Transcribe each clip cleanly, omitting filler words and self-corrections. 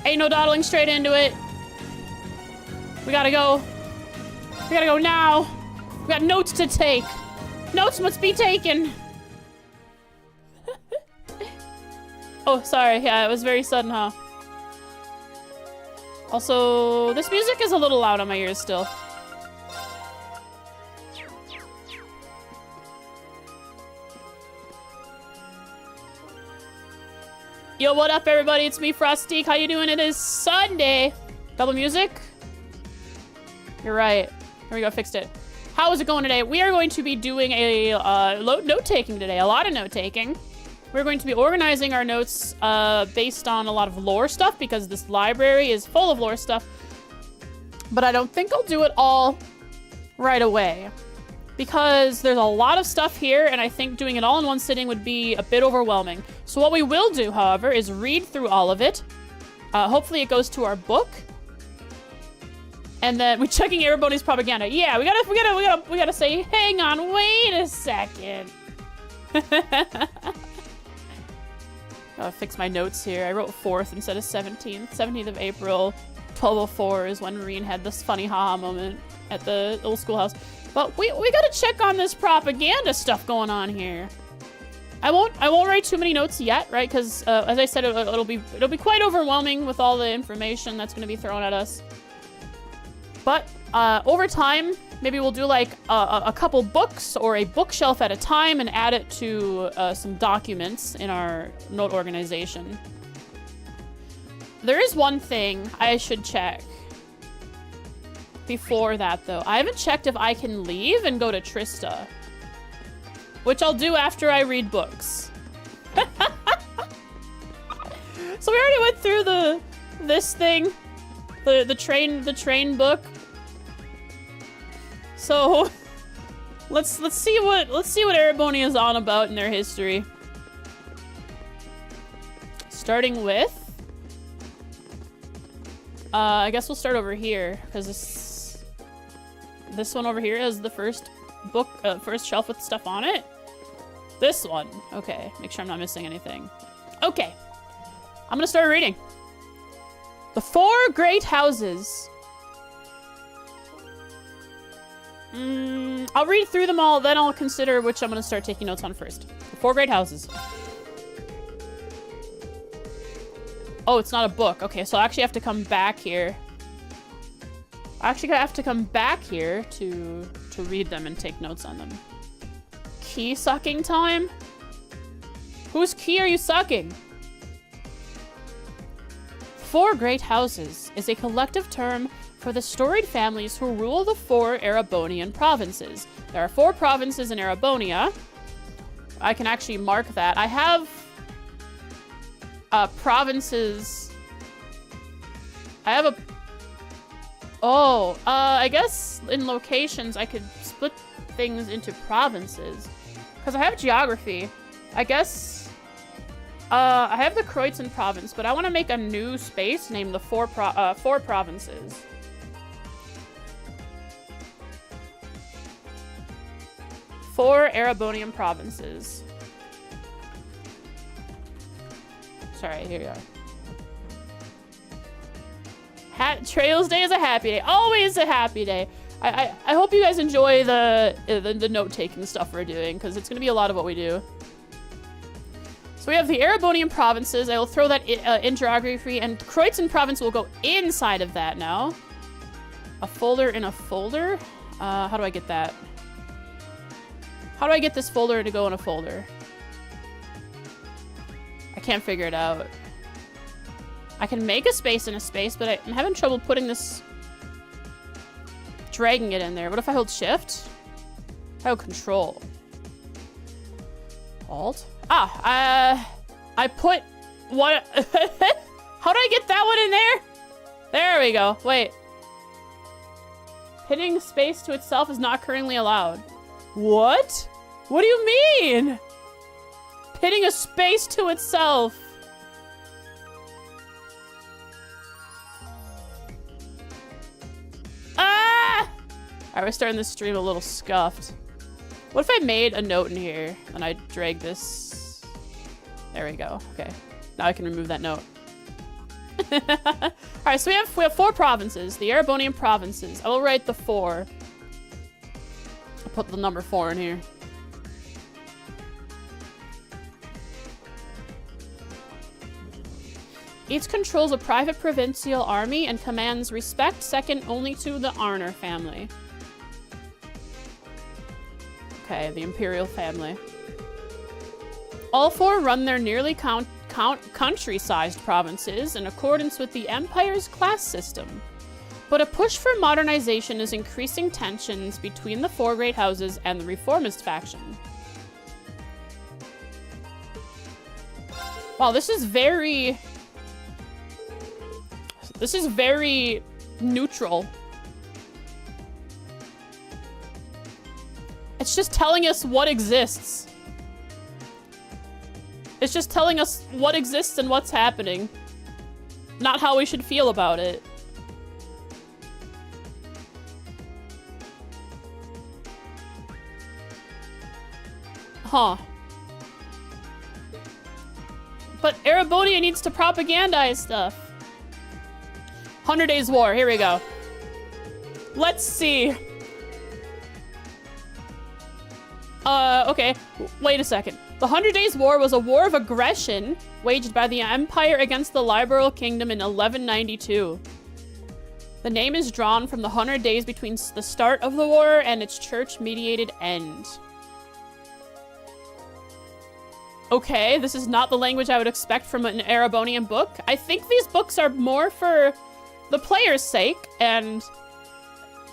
Ain't no dawdling straight into it. We gotta go. We gotta go now. We got notes to take. Notes must be taken. Oh, sorry. Yeah, it was very sudden, huh? Also, this music is a little loud on my ears still. Yo, what up, everybody? It's me, Frostique. How you doing? It is Sunday. Double music? You're right. There we go, fixed it. How is it going today? We are going to be doing a note-taking today. A lot of note-taking. We're going to be organizing our notes based on a lot of lore stuff because this library is full of lore stuff. But I don't think I'll do it all right away because there's a lot of stuff here and I think doing it all in one sitting would be a bit overwhelming. So what we will do, however, is read through all of it. Hopefully it goes to our book. And then we're checking everybody's propaganda. Yeah, we gotta say, hang on, wait a second. Gotta fix my notes here. I wrote 4th instead of 17th. 17th of April, 12:04 is when Marine had this funny haha moment at the old schoolhouse. But we gotta check on this propaganda stuff going on here. I won't write too many notes yet, right? Because as I said, it'll be quite overwhelming with all the information that's gonna be thrown at us. But over time, maybe we'll do like a couple books or a bookshelf at a time and add it to some documents in our note organization. There is one thing I should check before that, though. I haven't checked if I can leave and go to Trista, which I'll do after I read books. So we already went through this thing, the train book. So let's see what Erebonia is on about in their history. Starting with I guess we'll start over here because this one over here is the first book, first shelf with stuff on it. This one. Okay, make sure I'm not missing anything. Okay. I'm gonna start reading. The 4 Great Houses. I'll read through them all, then I'll consider which I'm gonna start taking notes on first. The 4 Great Houses. Oh, it's not a book. Okay, so I actually have to come back here. I actually have to come back here to read them and take notes on them. Key sucking time? Whose key are you sucking? 4 Great Houses is a collective term for the storied families who rule the 4 Erebonian provinces. There are 4 provinces in Erebonia. I can actually mark that. I have provinces. I have I guess in locations I could split things into provinces. Because I have geography. I guess I have the Kreutzen province, but I want to make a new space named the 4 provinces. Four Erebonian provinces. Sorry, here you are. Trails Day is a happy day. Always a happy day. I hope you guys enjoy the note-taking stuff we're doing, because it's going to be a lot of what we do. So we have the Erebonian provinces. I will throw that in geography, and Kreutzen province will go inside of that now. A folder in a folder? How do I get that? How do I get this folder to go in a folder? I can't figure it out. I can make a space in a space, but I'm having trouble putting this... dragging it in there. What if I hold shift? If I hold control. Alt? I put... what? How do I get that one in there? There we go. Wait. Hitting space to itself is not currently allowed. What? What do you mean? Hitting a space to itself. Ah! Alright, we're starting this stream a little scuffed. What if I made a note in here and I drag this? There we go. Okay. Now I can remove that note. Alright, so we have 4 provinces. The Erebonian provinces. I will write the 4. I'll put the number 4 in here. Each controls a private provincial army and commands respect second only to the Arner family. Okay, the imperial family. All 4 run their nearly country-sized provinces in accordance with the Empire's class system. But a push for modernization is increasing tensions between the 4 great houses and the reformist faction. Wow, this is very neutral. It's just telling us what exists. It's just telling us what exists and what's happening. Not how we should feel about it. Huh. But Erebonia needs to propagandize stuff. 100 Days War, here we go. Let's see. Okay, wait a second. The 100 Days War was a war of aggression waged by the Empire against the Liberal Kingdom in 1192. The name is drawn from the 100 days between the start of the war and its church-mediated end. Okay, this is not the language I would expect from an Erebonian book. I think these books are more for the player's sake and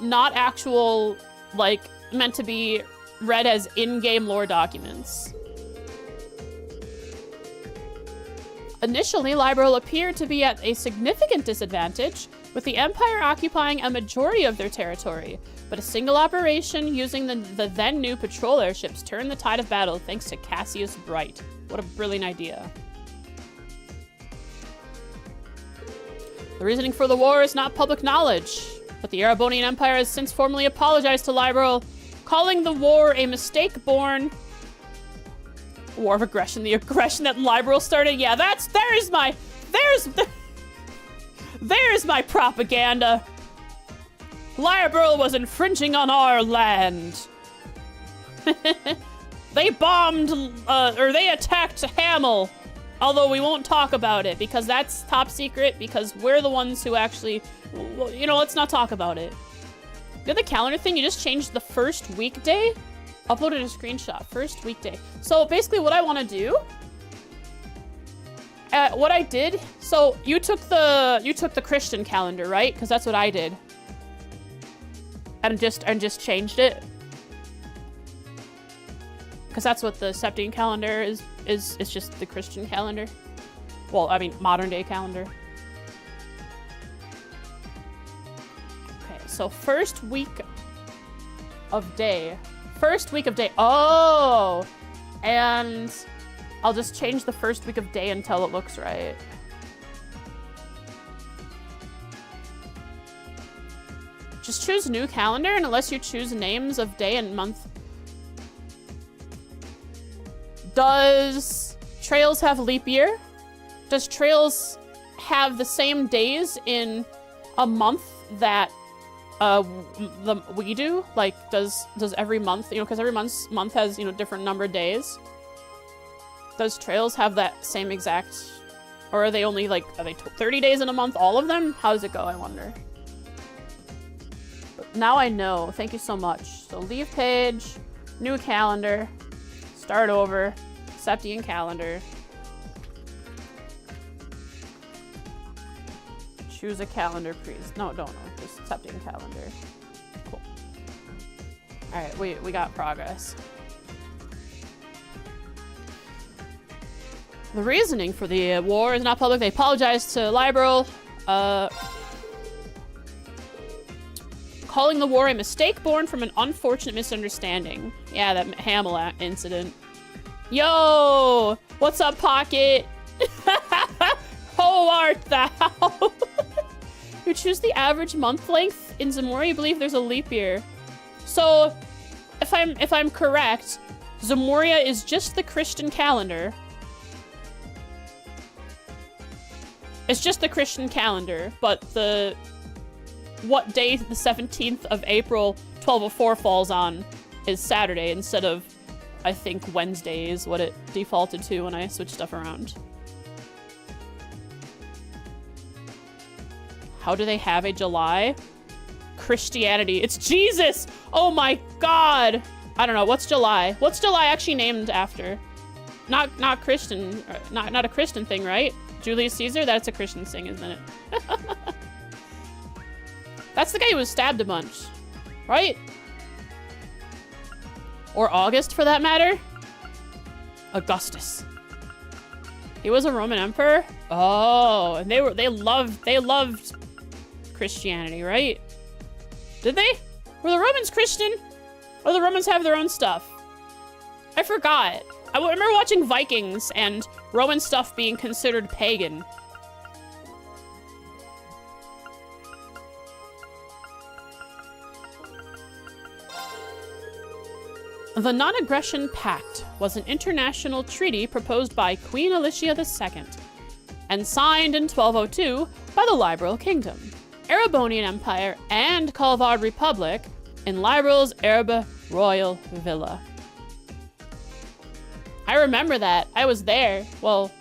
not actual, like, meant to be read as in-game lore documents. Initially, Liberal appeared to be at a significant disadvantage, with the Empire occupying a majority of their territory, but a single operation using the then-new patrol airships turned the tide of battle thanks to Cassius Bright. What a brilliant idea. The reasoning for the war is not public knowledge, but the Erebonian Empire has since formally apologized to Liberal, calling the war a mistake born... War of aggression, the aggression that Liberal started? Yeah, there's my propaganda. Liberal was infringing on our land. They bombed, or they attacked Hamel. Although we won't talk about it because that's top secret because we're the ones who actually, you know, let's not talk about it. The other calendar thing, you just changed the first weekday. Uploaded a screenshot, first weekday. So basically what I want to do, what I did, so you took the Christian calendar, right? Because that's what I did. And just changed it. Because that's what the Septian calendar is. It's just the Christian calendar. Well, I mean, modern day calendar. Okay, so first week of day. First week of day. Oh! And I'll just change the first week of day until it looks right. Just choose new calendar, and unless you choose names of day and month. Does Trails have leap year? Does Trails have the same days in a month that we do? Like, does every month, you know, because every month has, you know, different numbered days. Does Trails have that same exact, or are they only like, are they 30 days in a month, all of them? How does it go, I wonder? But now I know. Thank you so much. So leave page, new calendar, start over, Septian calendar. Choose a calendar, please. No, don't. Just Septian calendar. Cool. All right, we got progress. The reasoning for the war is not public. They apologized to Liberal, calling the war a mistake born from an unfortunate misunderstanding. Yeah, that Hamel incident. Yo! What's up, Pocket? How art thou? You choose the average month length. In Zamoria, you believe there's a leap year. So, if I'm correct, Zamoria is just the Christian calendar. It's just the Christian calendar, but what day the 17th of April 1204 falls on is Saturday instead of, I think, Wednesday is what it defaulted to when I switched stuff around. How do they have a July? Christianity. It's Jesus! Oh my god! I don't know. What's July? What's July actually named after? Not Christian. Not a Christian thing, right? Julius Caesar? That's a Christian thing, isn't it? That's the guy who was stabbed a bunch, right? Or August, for that matter? Augustus. He was a Roman emperor? Oh, and they loved Christianity, right? Did they? Were the Romans Christian? Or the Romans have their own stuff? I forgot. I remember watching Vikings and Roman stuff being considered pagan. The Non-Aggression Pact was an international treaty proposed by Queen Alicia II and signed in 1202 by the Liberal Kingdom, Erebonian Empire, and Kalvard Republic in Liberal's Erbe Royal Villa. I remember that. I was there. Well,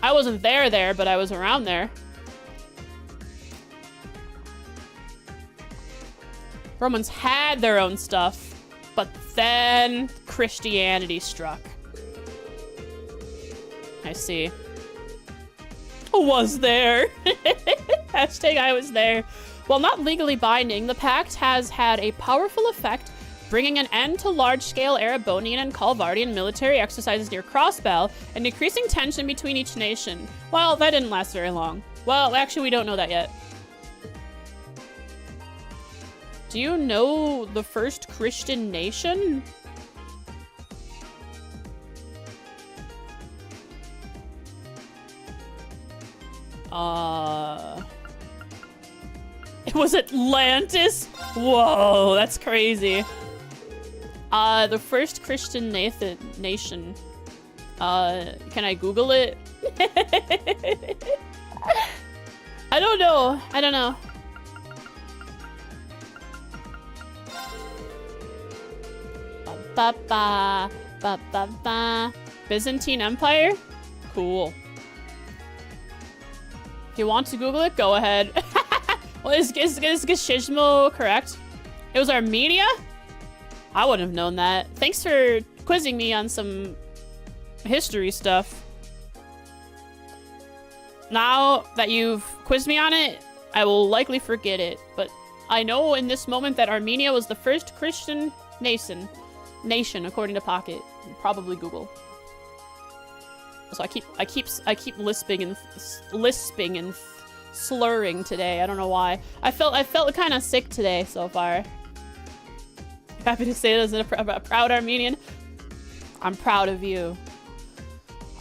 I wasn't there, but I was around there. Romans had their own stuff. But then Christianity struck. I see. Was there. Hashtag I was there. While not legally binding, the pact has had a powerful effect, bringing an end to large-scale Erebonian and Kalvardian military exercises near Crossbell and decreasing tension between each nation. Well, that didn't last very long. Well, actually, we don't know that yet. Do you know the first Christian nation? It was Atlantis? Whoa, that's crazy. The first Christian nation. Can I Google it? I don't know. Byzantine Empire? Cool. If you want to Google it, go ahead. Well, is Geshizmo correct? It was Armenia? I wouldn't have known that. Thanks for quizzing me on some history stuff. Now that you've quizzed me on it, I will likely forget it. But I know in this moment that Armenia was the first Christian nation according to Pocket, and probably Google. So I keep lisping and slurring today. I don't know why. I felt kind of sick today so far. Happy to say it as a proud Armenian. I'm proud of you.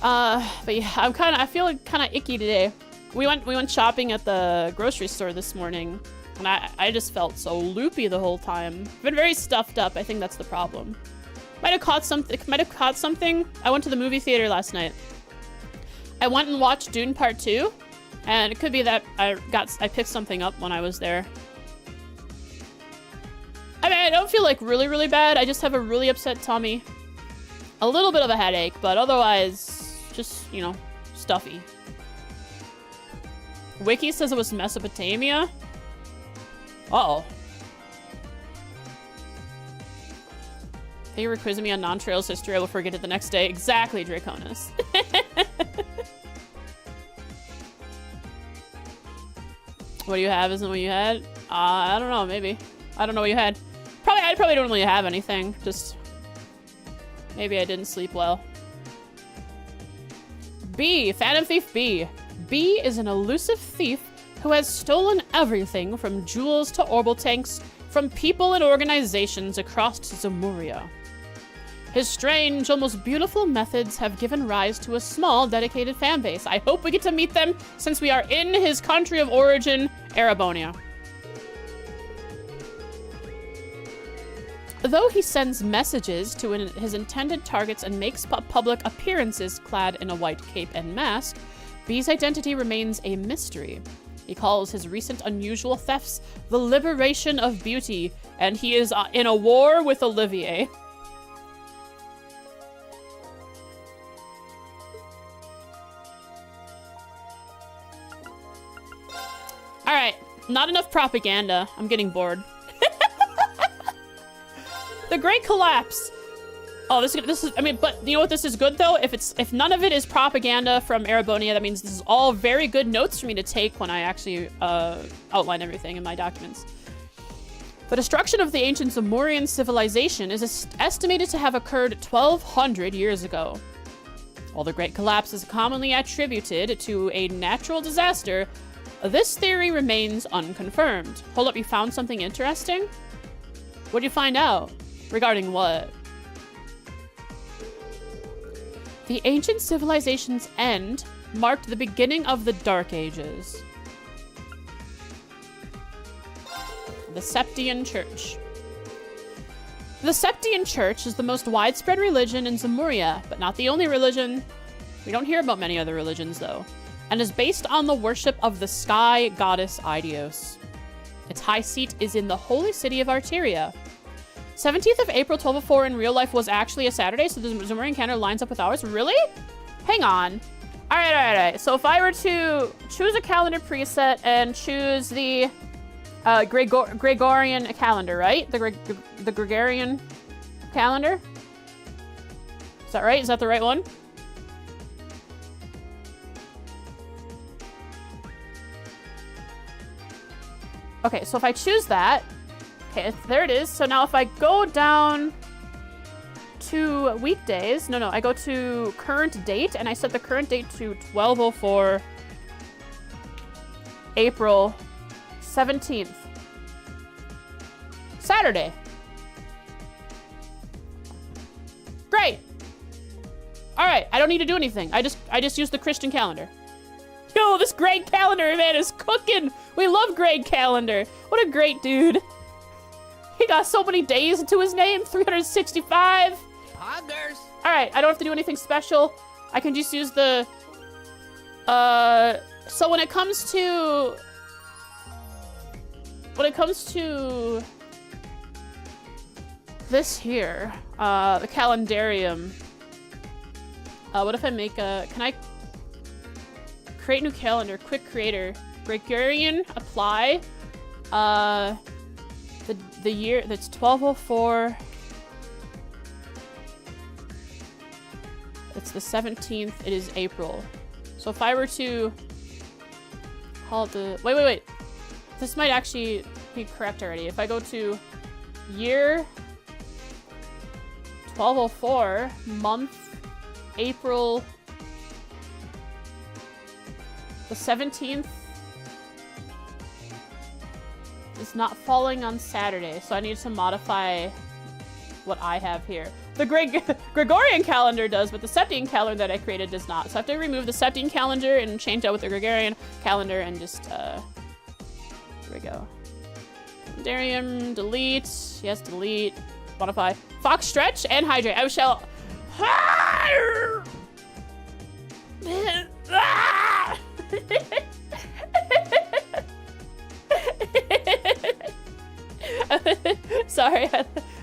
But yeah, I feel kind of icky today. We went shopping at the grocery store this morning, and I just felt so loopy the whole time. I've been very stuffed up. I think that's the problem. Might have caught something. I went to the movie theater last night. I went and watched Dune Part 2, and it could be that I picked something up when I was there. I mean, I don't feel like really, really bad. I just have a really upset tummy. A little bit of a headache, but otherwise, just, you know, stuffy. Wiki says it was Mesopotamia. Uh-oh. If you were quizzing me on non-trails history, I will forget it the next day. Exactly, Draconis. What do you have isn't what you had? I don't know, maybe. I don't know what you had. I probably don't really have anything. Just maybe I didn't sleep well. B, Phantom Thief B. B is an elusive thief who has stolen everything from jewels to orbital tanks from people and organizations across Zemuria. His strange, almost beautiful methods have given rise to a small, dedicated fan base. I hope we get to meet them since we are in his country of origin, Erebonia. Though he sends messages to his intended targets and makes public appearances clad in a white cape and mask, B's identity remains a mystery. He calls his recent unusual thefts the liberation of beauty, and he is in a war with Olivier. All right, not enough propaganda. I'm getting bored. The Great Collapse. Oh, this is. I mean, but you know what? This is good though. If none of it is propaganda from Erebonia, that means this is all very good notes for me to take when I actually outline everything in my documents. The destruction of the ancient Zamorian civilization is estimated to have occurred 1,200 years ago. While the Great Collapse is commonly attributed to a natural disaster, this theory remains unconfirmed. Hold up, you found something interesting? What'd you find out? Regarding what? The ancient civilization's end marked the beginning of the Dark Ages. The Septian Church. The Septian Church is the most widespread religion in Zamuria, but not the only religion. We don't hear about many other religions, though, and is based on the worship of the sky goddess Aidios. Its high seat is in the holy city of Arteria. 17th of April, 1204 in real life was actually a Saturday, so the Zamorian calendar lines up with ours. Really? Hang on. All right. So if I were to choose a calendar preset and choose the Gregorian calendar, right? The Gregorian calendar? Is that right? Is that the right one? Okay, so if I choose that, okay, there it is. So now if I go down to weekdays, I go to current date, and I set the current date to 1204 April 17th. Saturday. Great. All right, I don't need to do anything. I just use the Christian calendar. Yo, this Greg Calendar, man, is cooking. We love Greg Calendar. What a great dude. He got so many days into his name, 365. Poggers. All right, I don't have to do anything special. I can just use the, so when it comes to this here, the calendarium, what if I make can I create new calendar, quick creator, Gregorian, apply, the year, that's 1204, it's the 17th, it is April. So if I were to call it the, wait, this might actually be correct already. If I go to year 1204, month, April, the 17th is not falling on Saturday, so I need to modify what I have here. The Gregorian calendar does, but the Septian calendar that I created does not. So I have to remove the Septian calendar and change out with the Gregorian calendar and just, here we go. Calendarium, delete, yes, delete, modify. Fox stretch and hydrate. I shall... Sorry,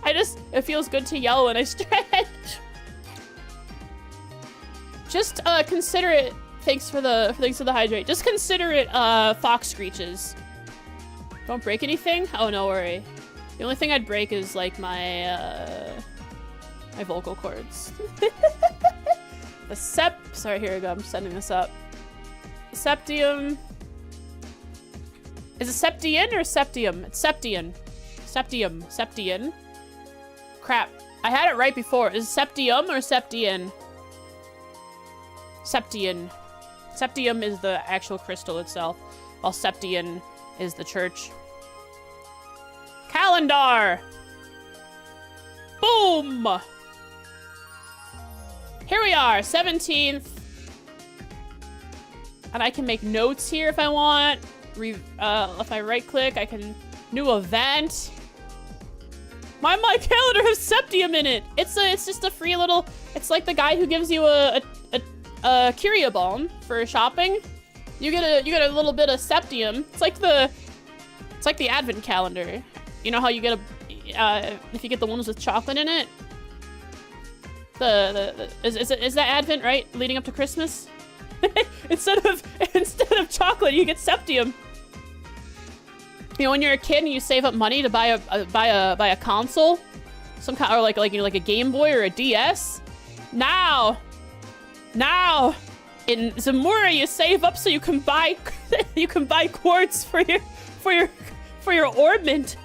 I just, it feels good to yell when I stretch. Just consider it, thanks for the hydrate. Just consider it fox screeches. Don't break anything? Oh, no worry. The only thing I'd break is like my my vocal cords. The sorry, here we go, I'm setting this up. Septium. Is it Septian or Septium? It's Septian. Septian. Crap. I had it right before. Is it Septium or Septian? Septian. Septium is the actual crystal itself, while Septian is the church. Calendar! Boom! Here we are, 17th. And I can make notes here if I want. If I right click, I can new event. My calendar has Septium in it. It's just a free little, it's like the guy who gives you a Curia Balm for shopping. You get a little bit of septium. It's like the advent calendar. You know how you get if you get the ones with chocolate in it. Is that advent, right? Leading up to Christmas. instead of chocolate, you get septium. You know, when you're a kid and you save up money to buy a console, some kind, or like a Game Boy or a DS. Now, in Zamura, you save up so you can buy quartz for your ornament.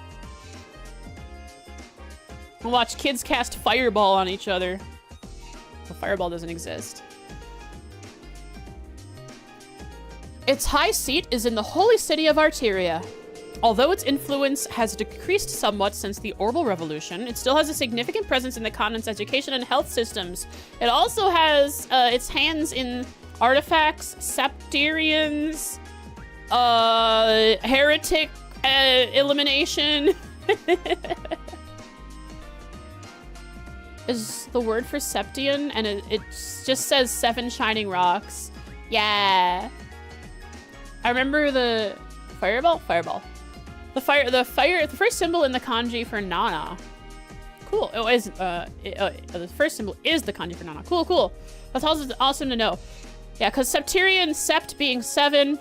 And watch kids cast fireball on each other. Well, fireball doesn't exist. Its high seat is in the holy city of Arteria. Although its influence has decreased somewhat since the Orbital Revolution, it still has a significant presence in the continent's education and health systems. It also has its hands in artifacts, Septarians, heretic elimination. Is the word for Septian, and it just says 7 shining rocks. Yeah. I remember the fireball. The first symbol in the kanji for Nana. Cool. Oh, the first symbol is the kanji for Nana. Cool. That's also awesome to know. Yeah, because Septarian, sept being 7,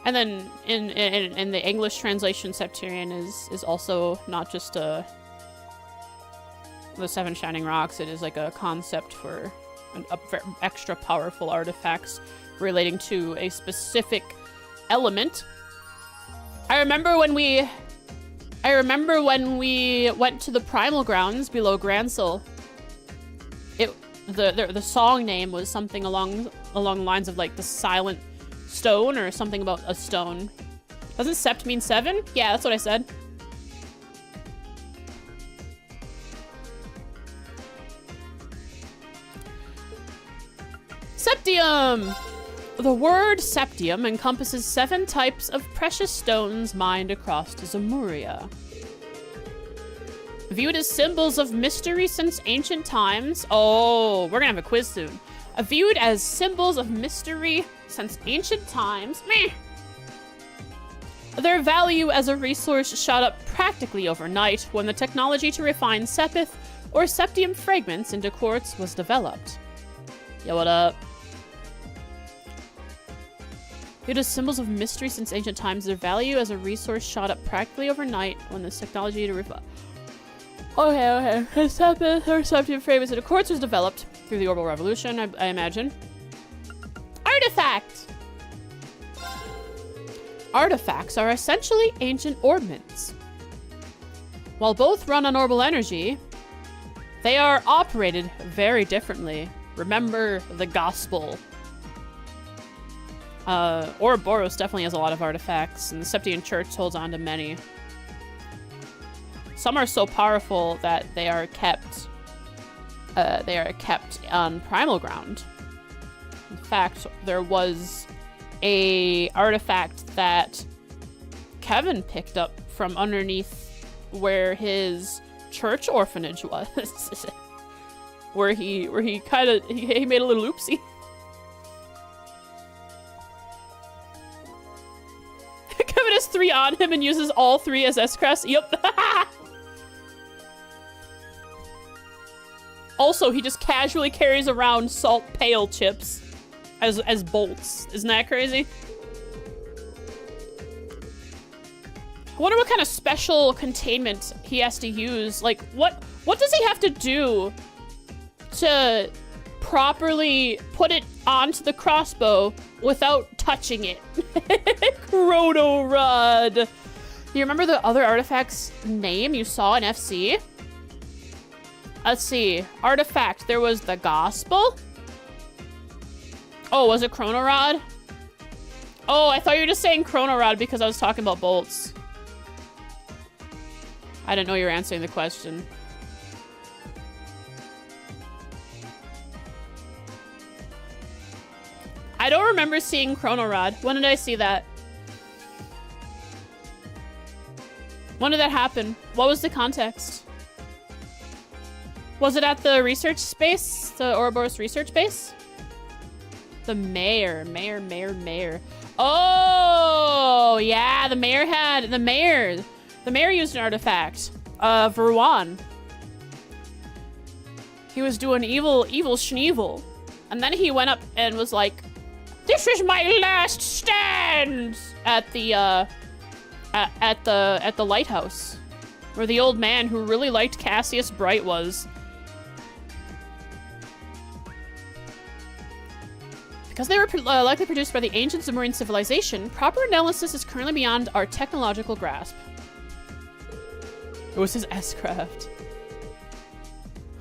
and then in the English translation, Septarian is also not just the 7 shining rocks. It is like a concept for extra powerful artifacts relating to a specific element. I remember when we went to the primal grounds below Gransel. The song name was something along the lines of like the silent stone or something about a stone. Doesn't sept mean 7? Yeah, that's what I said. Septium! The word septium encompasses 7 types of precious stones mined across Zamuria. Viewed as symbols of mystery since ancient times. Oh, we're gonna have a quiz soon. Viewed as symbols of mystery since ancient times. Meh. Their value as a resource shot up practically overnight when the technology to refine sepith or septium fragments into quartz was developed. Yo, what up? Viewed as symbols of mystery since ancient times, their value as a resource shot up practically overnight when the technology to refine... Okay. Sepith or septium fragments into quartz was developed through the Orbital Revolution, I imagine. Artifact! Artifacts are essentially ancient ornaments. While both run on orbital energy, they are operated very differently. Remember the gospel. Ouroboros definitely has a lot of artifacts, and the Septian Church holds on to many. Some are so powerful that they are kept on primal ground. In fact, there was a artifact that Kevin picked up from underneath where his church orphanage was. where he made a little oopsie. Kevin has 3 on him and uses all 3 as S-Crest. Yep. Also, he just casually carries around salt pail chips as bolts. Isn't that crazy? I wonder what kind of special containment he has to use. Like, what does he have to do to properly put it onto the crossbow without touching it? Chrono Rod. Do you remember the other artifact's name you saw in FC? Let's see. Artifact. There was the Gospel. Oh, was it Chrono Rod? Oh, I thought you were just saying Chrono Rod because I was talking about bolts. I didn't know you were answering the question. I don't remember seeing Chrono Rod. When did I see that? When did that happen? What was the context? Was it at the research space? The Ouroboros research base? The mayor. Oh, yeah, the mayor used an artifact of Rouen. He was doing evil Schneevel. And then he went up and was like, "This is my last stand," at the lighthouse, where the old man who really liked Cassius Bright was. Because they were likely produced by the ancient Zamorian civilization, proper analysis is currently beyond our technological grasp. It was his S-craft.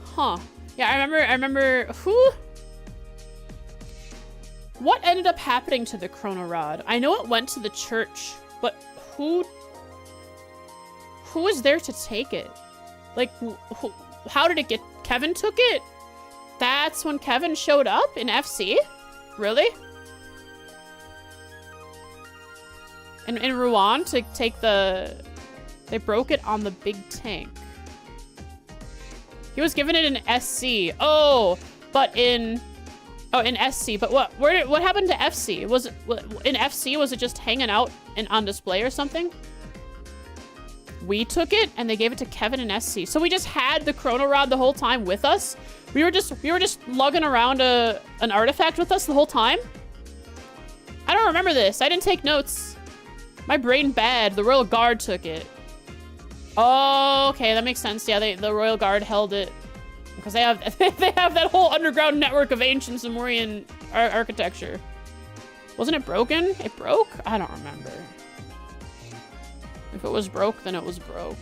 Huh. Yeah, I remember who? What ended up happening to the Chrono Rod? I know it went to the church, but who was there to take it? Like, how did it get? Kevin took it? That's when Kevin showed up in FC? Really? In Rouen to take the... They broke it on the big tank. He was given it in SC. Oh, but in... Oh, in SC. But what happened to FC? Was it... In FC, was it just hanging out and on display or something? We took it and they gave it to Kevin in SC. So we just had the Chrono Rod the whole time with us? We were just lugging around an artifact with us the whole time? I don't remember this. I didn't take notes. My brain bad. The Royal Guard took it. Oh, okay, that makes sense. Yeah, the Royal Guard held it because they have that whole underground network of ancient Zamorian architecture. Wasn't it broken? It broke? I don't remember. If it was broke, then it was broke.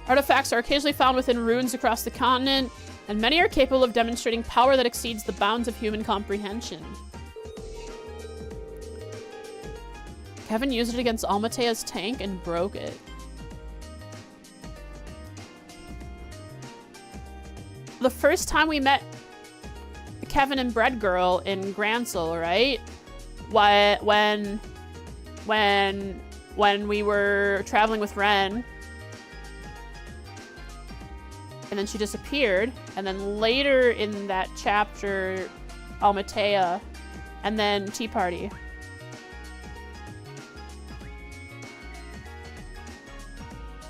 Artifacts are occasionally found within ruins across the continent, and many are capable of demonstrating power that exceeds the bounds of human comprehension. Kevin used it against Almatea's tank and broke it. The first time we met Kevin and Bread Girl in Gransel, right? When we were traveling with Ren, and then she disappeared, and then later in that chapter, Almatea, and then Tea Party.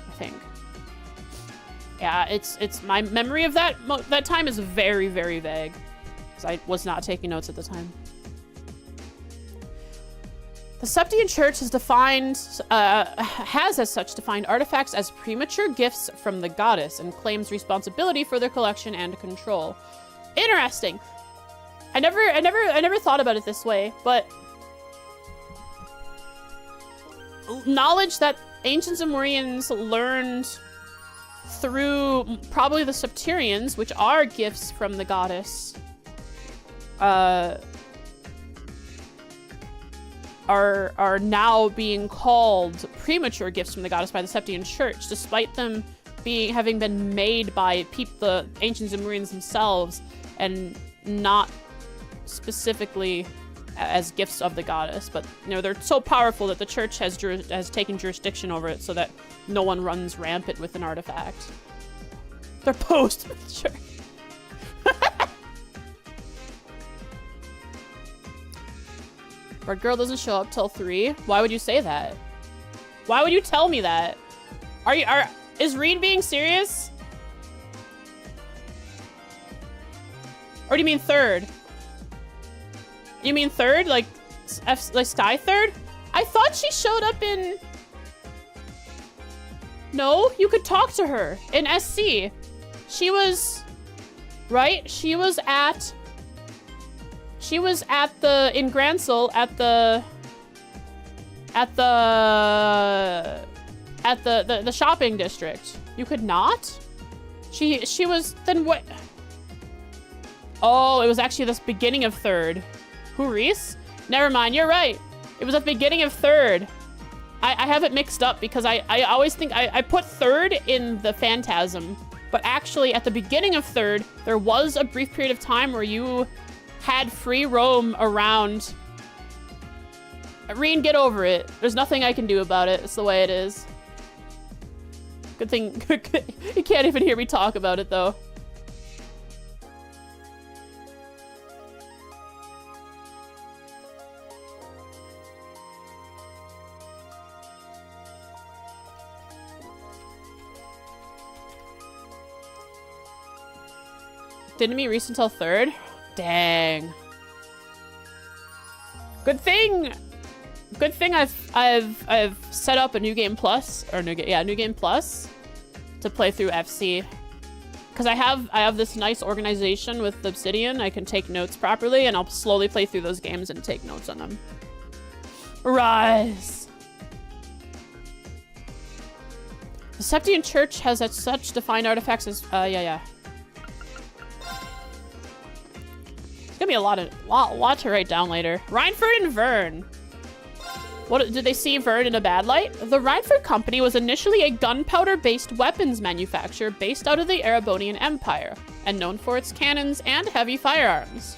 I think. Yeah, it's my memory of that time is very, very vague, because I was not taking notes at the time. The Septian Church has as such defined artifacts as premature gifts from the goddess and claims responsibility for their collection and control. Interesting. I never thought about it this way, but knowledge that ancient Zamorians learned through probably the Septurians, which are gifts from the goddess, are now being called premature gifts from the goddess by the Septian Church, despite them having been made by the ancient Zamorians themselves and not specifically as gifts of the goddess. But you know, they're so powerful that the church has taken jurisdiction over it so that no one runs rampant with an artifact. They're post with the church. Our girl doesn't show up till 3. Why would you say that? Why would you tell me that? Is Reed being serious? Or do you mean 3rd? You mean 3rd? Like Sky 3rd? I thought she showed up in... No, you could talk to her in SC. She was... Right? She was at in Gransel at the shopping district. You could not? She was, then what? Oh, it was actually this beginning of 3rd. Who, Reese? Never mind, you're right. It was at the beginning of 3rd. I have it mixed up because I always think I put 3rd in the Phantasm, but actually at the beginning of 3rd, there was a brief period of time where you had free roam around. Reen, get over it. There's nothing I can do about it. It's the way it is. Good thing you can't even hear me talk about it, though. Didn't meet Reese until 3rd? Dang. Good thing I've set up a New Game Plus, or New Game Plus to play through FC. Because I have this nice organization with Obsidian. I can take notes properly, and I'll slowly play through those games and take notes on them. Rise. The Septian Church has such defined artifacts as yeah. It's gonna be a lot to write down later. Rhineford and Vern. What did they see Vern in a bad light? The Rhineford Company was initially a gunpowder-based weapons manufacturer based out of the Erebonian Empire and known for its cannons and heavy firearms.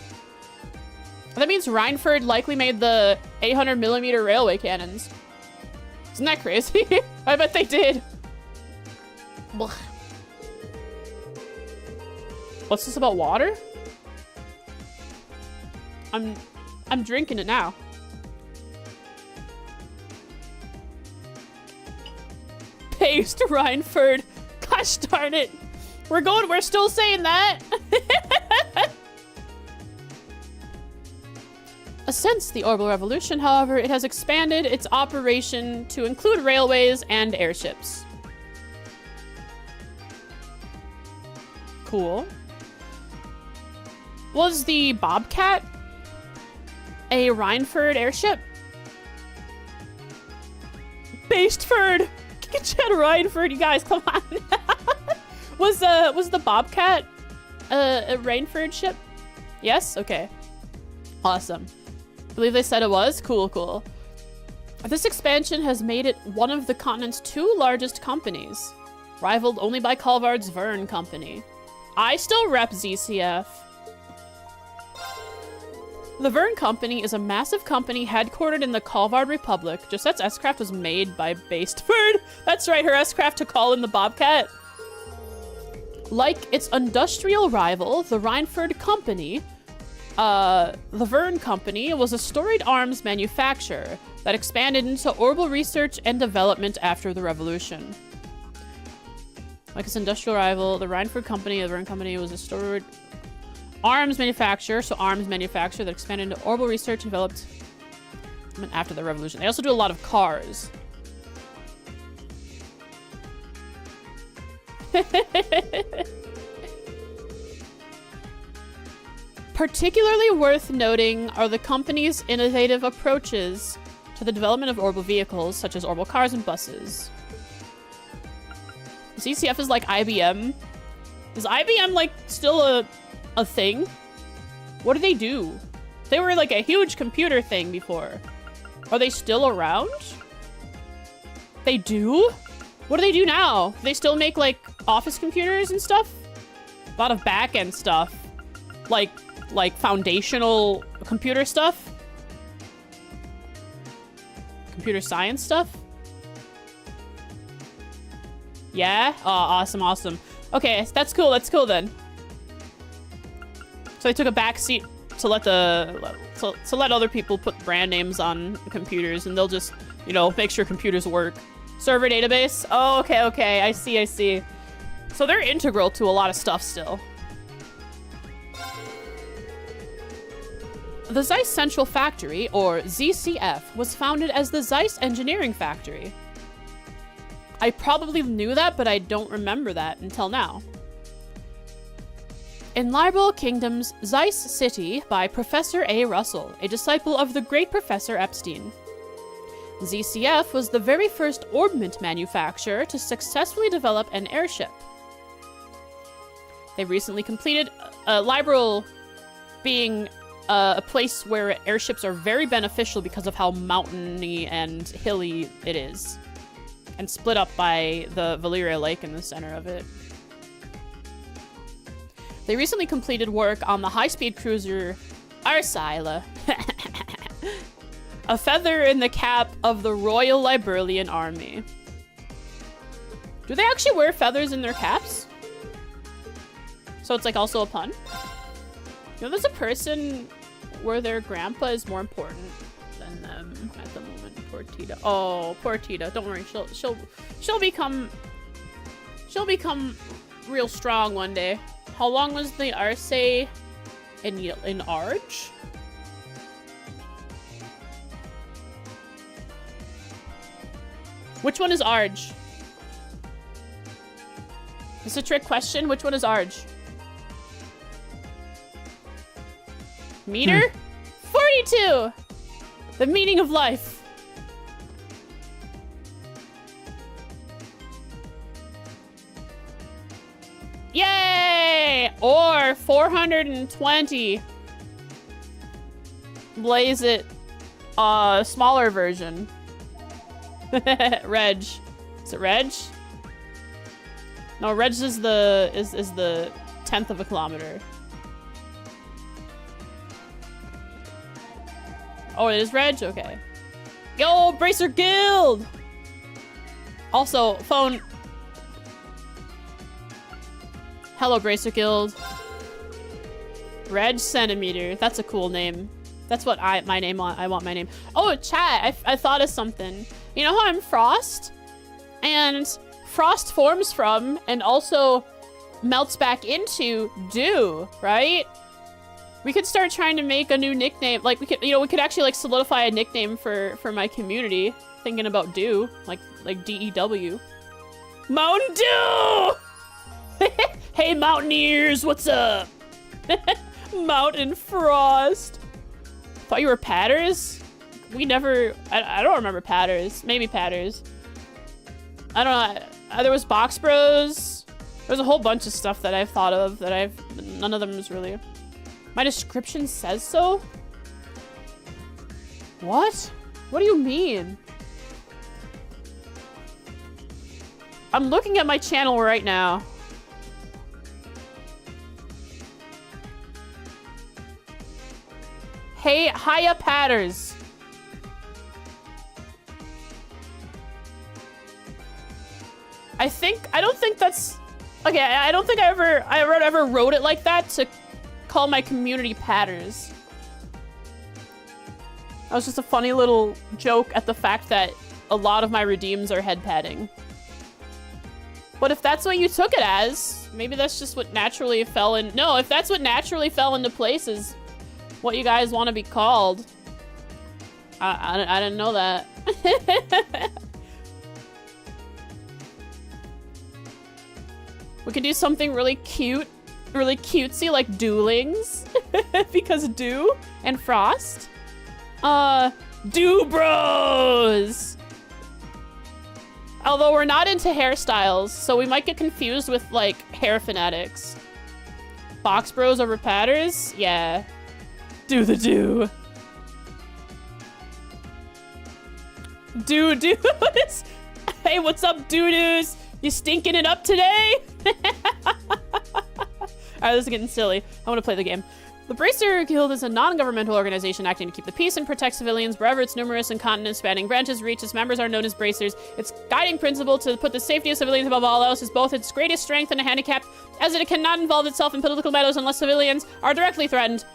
That means Rhineford likely made the 800mm railway cannons. Isn't that crazy? I bet they did. Blech. What's this about water? I'm drinking it now. Paste Rhineford. Gosh darn it. We're still saying that. Since the Orbital Revolution, however, it has expanded its operation to include railways and airships. Cool. Was the Bobcat a Rhineford airship? Based-ford! Get Rhineford, you guys, come on. Was the Bobcat a Rhineford ship? Yes? Okay. Awesome. I believe they said it was. Cool. This expansion has made it one of the continent's 2 largest companies, rivaled only by Calvard's Vern Company. I still rep ZCF. The Vern Company is a massive company headquartered in the Calvard Republic. Josette's S-Craft was made by Based-ford. That's right, her S-Craft to call in the Bobcat. Like its industrial rival, the Rhineford Company, the Vern Company was a storied arms manufacturer that expanded into orbital research and development after the Revolution. Like its industrial rival, the Rhineford Company, the Vern Company was a storied arms manufacturer, that expanded into orbital research and developed after the Revolution. They also do a lot of cars. Particularly worth noting are the company's innovative approaches to the development of orbital vehicles, such as orbital cars and buses. ZCF is like IBM. Is IBM like still a thing? What do they do? They were like a huge computer thing before. Are they still around? They do? What do they do now? They still make like office computers and stuff? A lot of back-end stuff. Like foundational computer stuff? Computer science stuff? Yeah? Oh, awesome. Okay, that's cool then. So they took a back seat to let to let other people put brand names on computers, and they'll just, you know, make sure computers work. Server database? Oh, okay. I see. So they're integral to a lot of stuff still. The Zeiss Central Factory, or ZCF, was founded as the Zeiss Engineering Factory. I probably knew that, but I don't remember that until now. In Liberal Kingdom's Zeiss City by Professor A. Russell, a disciple of the great Professor Epstein. ZCF was the very first orbment manufacturer to successfully develop an airship. They recently completed Liberal being a place where airships are very beneficial because of how mountainy and hilly it is, and split up by the Valyria Lake in the center of it. They recently completed work on the high-speed cruiser Arsaila, a feather in the cap of the Royal Liberalian Army. Do they actually wear feathers in their caps? So it's like also a pun? You know, there's a person where their grandpa is more important than them at the moment. Poor Tita. Oh, poor Tita. Don't worry. She'll become real strong one day. How long was the Arce in Arch? Which one is Arj? It's a trick question. Which one is Arj? Meter? 42! The meaning of life. Yay! Or 420. Blaze it. Smaller version. Reg. Is it Reg? No, Reg is the 10th of a kilometer. Oh, it is Reg? Okay. Yo, Bracer Guild! Also, phone. Hello, Bracer Guild. Reg Centimeter. That's a cool name. That's what I want my name. Oh, chat, I thought of something. You know how I'm Frost? And Frost forms from and also melts back into Dew, right? We could start trying to make a new nickname. Like we could actually like solidify a nickname for my community. Thinking about Dew, like DEW. Mountain Dew! Hey Mountaineers, what's up? Mountain Frost. Thought you were Patters? We never, I don't remember Patters. Maybe Patters. I don't know. There was Box Bros. There's a whole bunch of stuff that I've thought of that none of them is really. My description says so? What? What do you mean? I'm looking at my channel right now. Hey, hiya Patters. I don't think that's, okay, I don't think I ever wrote it like that to call my community Patters. That was just a funny little joke at the fact that a lot of my redeems are head padding. But if that's what you took it as, maybe that's just what naturally fell in. No, if that's what naturally fell into place is what you guys want to be called. I didn't know that. We could do something really cute, really cutesy, like Duelings. Because Dew and Frost. Dew Bros! Although we're not into hairstyles, so we might get confused with, like, hair fanatics. Box Bros over Patters? Yeah. Do the Dew. Doo-doos! Hey, what's up, doo-doos? You stinking it up today? Alright, this is getting silly. I want to play the game. The Bracer Guild is a non-governmental organization acting to keep the peace and protect civilians wherever its numerous and continent-spanning branches reach. Its members are known as Bracers. Its guiding principle to put the safety of civilians above all else is both its greatest strength and a handicap, as it cannot involve itself in political matters unless civilians are directly threatened.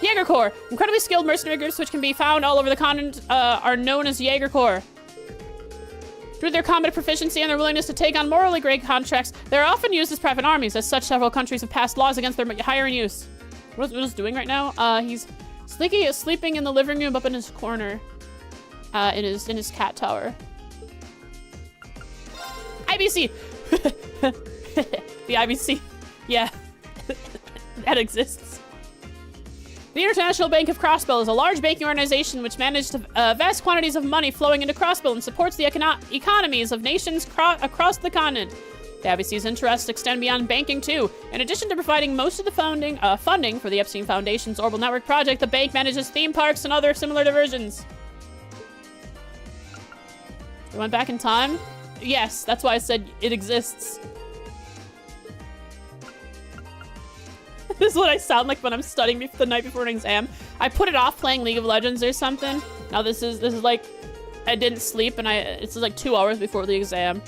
Jaeger Corps. Incredibly skilled mercenary groups which can be found all over the continent are known as Jaeger Corps. Through their combat proficiency and their willingness to take on morally great contracts, they are often used as private armies. As such, several countries have passed laws against their hiring use. What is doing right now? He's sleeping in the living room up in his corner. In his cat tower. IBC! The IBC. Yeah. That exists. The International Bank of Crossbill is a large banking organization which manages vast quantities of money flowing into Crossbill and supports the economies of nations across the continent. The IBC's interests extend beyond banking, too. In addition to providing most of the funding for the Epstein Foundation's Orbital Network project, the bank manages theme parks and other similar diversions. You went back in time? Yes, that's why I said it exists. This is what I sound like when I'm studying the night before an exam. I put it off playing League of Legends or something. Now this is like, I didn't sleep and it's like 2 hours before the exam.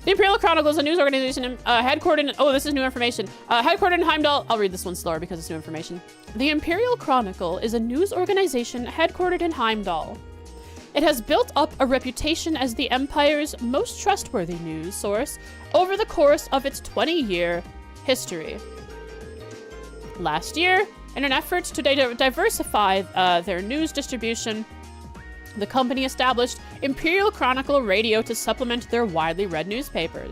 The Imperial Chronicle is a news organization headquartered in, oh, this is new information. Headquartered in Heimdall. I'll read this one slower because it's new information. The Imperial Chronicle is a news organization headquartered in Heimdall. It has built up a reputation as the Empire's most trustworthy news source over the course of its 20-year history. Last year, in an effort to diversify their news distribution, the company established Imperial Chronicle Radio to supplement their widely read newspaper.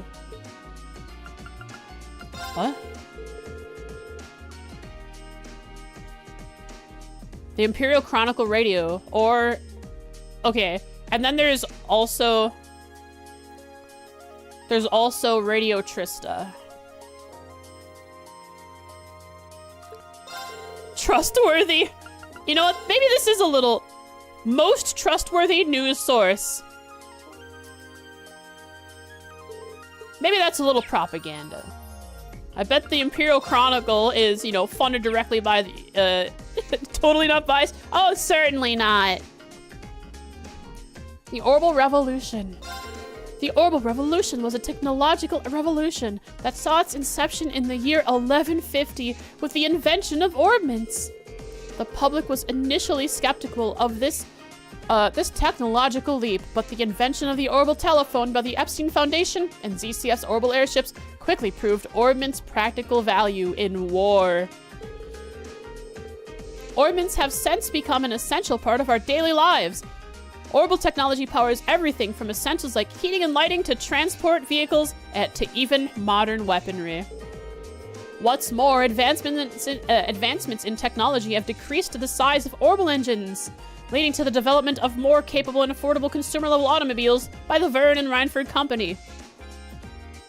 What? The Imperial Chronicle Radio, or... Okay, and then there's also Radio Trista. Trustworthy. You know what? Maybe this is a little... Most trustworthy news source. Maybe that's a little propaganda. I bet the Imperial Chronicle is, you know, funded directly by the, totally not biased. Oh, certainly not. The Orbital Revolution. The Orbital Revolution was a technological revolution that saw its inception in the year 1150 with the invention of ordnance. The public was initially skeptical of this technological leap, but the invention of the orbital telephone by the Epstein Foundation and ZCF's orbital airships quickly proved ordnance practical value in war. Ordnance have since become an essential part of our daily lives. Orbital technology powers everything from essentials like heating and lighting to transport vehicles to even modern weaponry. What's more, advancements in technology have decreased the size of orbital engines, leading to the development of more capable and affordable consumer-level automobiles by the Verne and Reinford Company.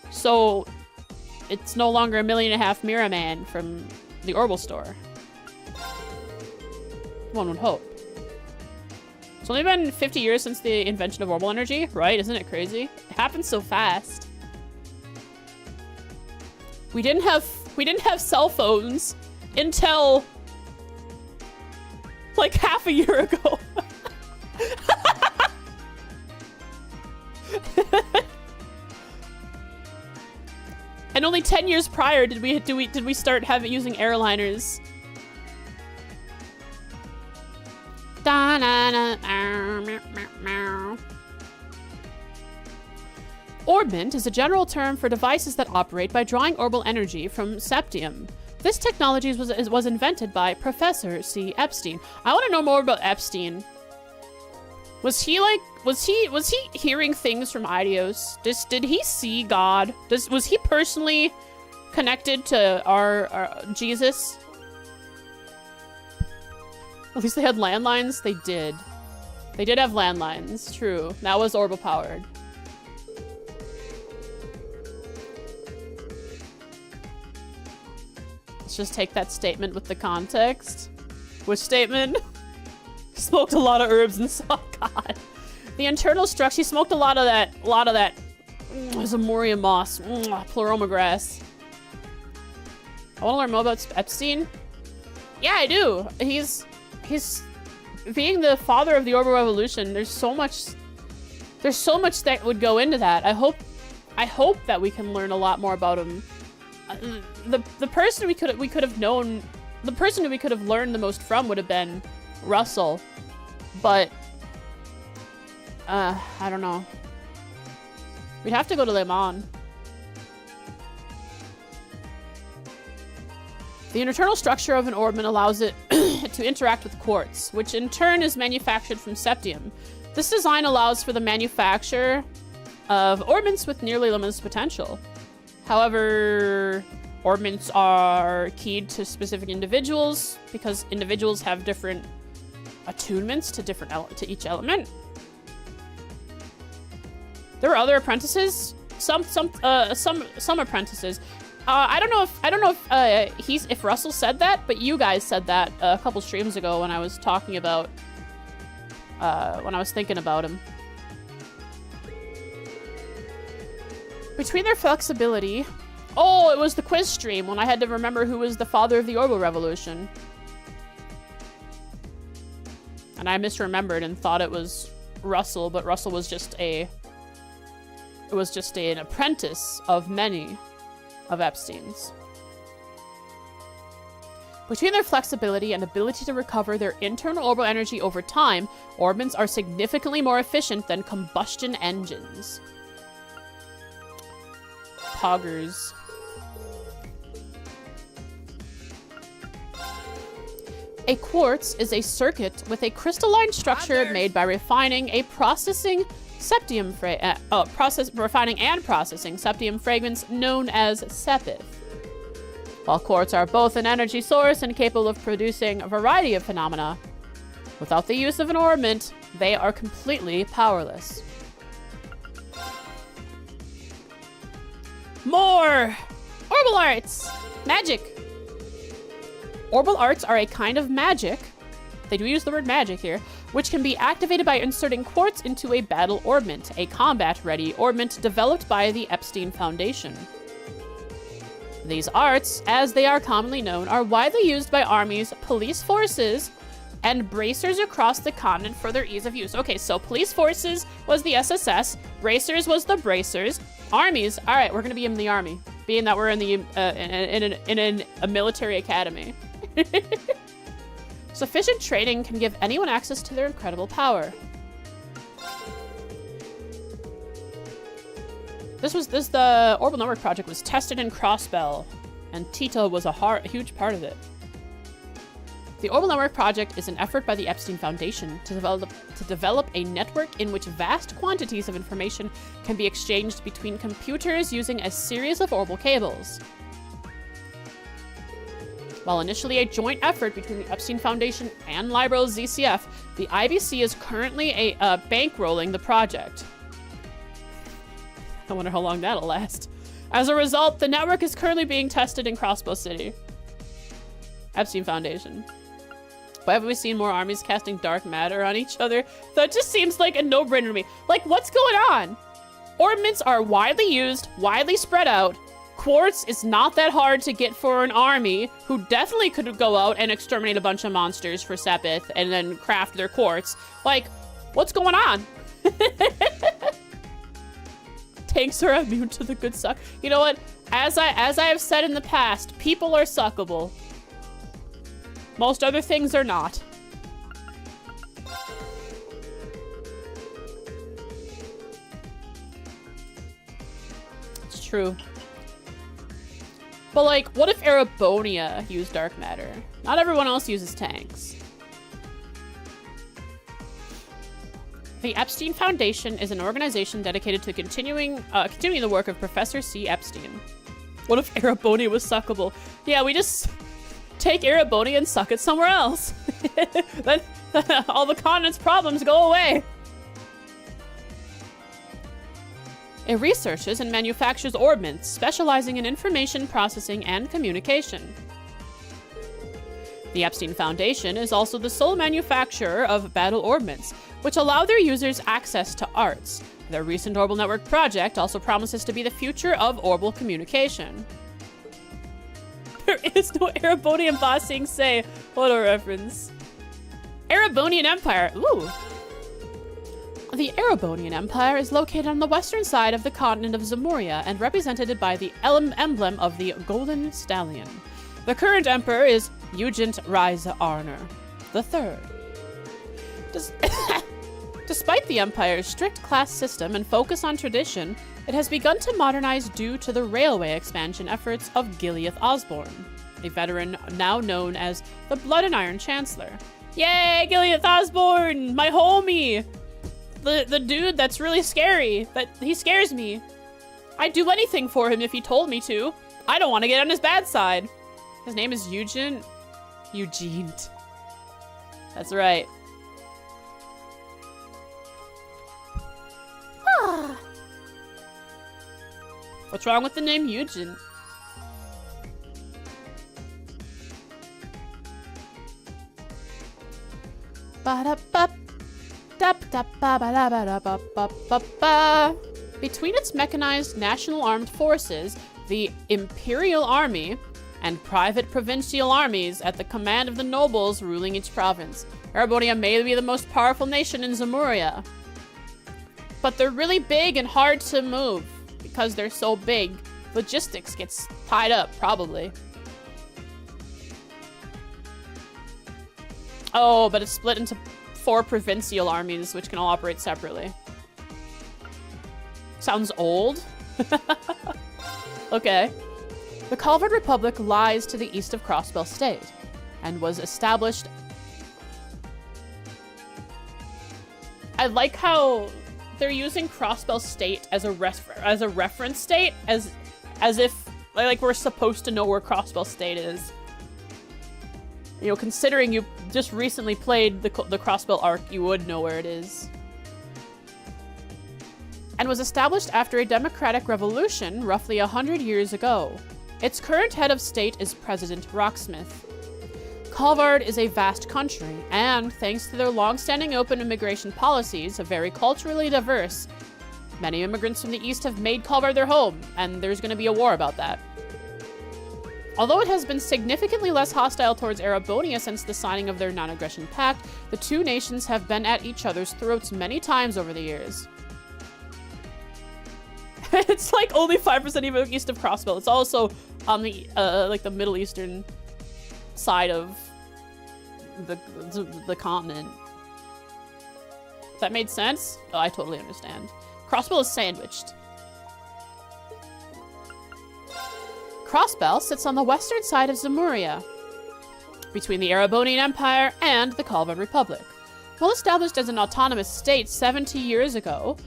So, it's no longer $1.5 million Miraman from the Orbital store. One would hope. It's only been 50 years since the invention of orbital energy, right? Isn't it crazy? It happened so fast. We didn't have cell phones until like half a year ago. And only 10 years prior did we start using airliners. Orbment is a general term for devices that operate by drawing orbital energy from septium. This technology was invented by Professor C. Epstein. I want to know more about Epstein. Was he hearing things from Idios? Did he see God? Was he personally connected to our Jesus? At least they had landlines. They did. They did have landlines. True. That was orbital powered. Let's just take that statement with the context. Which statement? Smoked a lot of herbs and saw God. The internal structure. She smoked a lot of that. Zamoria moss. Pleroma grass. I want to learn more about Epstein. Yeah, I do. He's being the father of the orbital revolution. There's so much that would go into that. I hope that we can learn a lot more about him. The person we could have known, the person who we could have learned the most from would have been Russell, but I don't know. We'd have to go to Le Mans. The internal structure of an orbment allows it to interact with quartz, which in turn is manufactured from septium. This design allows for the manufacture of orbments with nearly limitless potential. However, orbments are keyed to specific individuals because individuals have different attunements to each element. There were other apprentices. Some apprentices. I don't know if Russell said that, but you guys said that a couple streams ago when I was talking about when I was thinking about him. Between their flexibility... Oh, it was the quiz stream when I had to remember who was the father of the orbital revolution. And I misremembered and thought it was Russell, but Russell was just an apprentice of many of Epstein's. Between their flexibility and ability to recover their internal orbital energy over time, orbments are significantly more efficient than combustion engines. Poggers. A quartz is a circuit with a crystalline structure made by refining and processing septium fragments known as sepith. While quartz are both an energy source and capable of producing a variety of phenomena, without the use of an orbment, they are completely powerless. More! Orbital arts! Magic! Orbital arts are a kind of magic, they do use the word magic here, which can be activated by inserting quartz into a battle orbment, a combat-ready orbment developed by the Epstein Foundation. These arts, as they are commonly known, are widely used by armies, police forces, and bracers across the continent for their ease of use. Okay, so police forces was the SSS, bracers was the bracers, armies. All right, we're gonna be in the army, being that we're in the in a military academy. Sufficient training can give anyone access to their incredible power. The Orbital Network project was tested in Crossbell, and Tito was a huge part of it. The Orbital Network project is an effort by the Epstein Foundation to develop a network in which vast quantities of information can be exchanged between computers using a series of orbital cables. While initially a joint effort between the Epstein Foundation and Libral's ZCF, the IBC is currently bankrolling the project. I wonder how long that'll last. As a result, the network is currently being tested in Crossbow City. Epstein Foundation. Why haven't we seen more armies casting dark matter on each other? That just seems like a no-brainer to me. Like, what's going on? Orbments are widely used, widely spread out. Quartz is not that hard to get for an army who definitely could go out and exterminate a bunch of monsters for Sepith and then craft their quartz. Like, what's going on? Tanks are immune to the good suck. You know what? As I have said in the past, people are suckable. Most other things are not. It's true. But like, what if Erebonia used dark matter? Not everyone else uses tanks. The Epstein Foundation is an organization dedicated to continuing the work of Professor C. Epstein. What if Erebonia was suckable? Yeah, we just take Erebonia and suck it somewhere else. Then all the continent's problems go away. It researches and manufactures orbments, specializing in information processing and communication. The Epstein Foundation is also the sole manufacturer of battle orbments, which allow their users access to arts. Their recent Orbital Network project also promises to be the future of orbital communication. There is no Erebonian bossing say. What a reference. Erebonian Empire. Ooh. The Erebonian Empire is located on the western side of the continent of Zemuria and represented by the emblem of the Golden Stallion. The current emperor is Ugent Ryza Arner III. Despite the Empire's strict class system and focus on tradition, it has begun to modernize due to the railway expansion efforts of Gileath Osborne, a veteran now known as the Blood and Iron Chancellor. Yay, Gileath Osborne, my homie! The dude that's really scary, but he scares me. I'd do anything for him if he told me to. I don't want to get on his bad side. His name is Eugene. That's right. What's wrong with the name Eugene? Between its mechanized national armed forces, the Imperial Army, and private provincial armies at the command of the nobles ruling each province, Erebonia may be the most powerful nation in Zemuria. But they're really big and hard to move. Because they're so big, logistics gets tied up, probably. Oh, but it's split into 4 provincial armies, which can all operate separately. Sounds old. Okay. The Culvered Republic lies to the east of Crossbell State. and was established. I like how they're using Crossbell State as a reference state, as if like we're supposed to know where Crossbell State is. You know, considering you just recently played the Crossbell arc, you would know where it is. And was established after a democratic revolution roughly 100 years ago. Its current head of state is President Rocksmith. Calvard is a vast country, and thanks to their long-standing open immigration policies, very culturally diverse. Many immigrants from the East have made Calvard their home, and there's going to be a war about that. Although it has been significantly less hostile towards Erabonia since the signing of their non-aggression pact, the two nations have been at each other's throats many times over the years. It's like only 5% even east of Crossbell. It's also on the like the Middle Eastern side of the continent. If that made sense? Oh, I totally understand. Crossbell is sandwiched. Crossbell sits on the western side of Zemuria, between the Erebonian Empire and the Calvard Republic. While established as an autonomous state 70 years ago,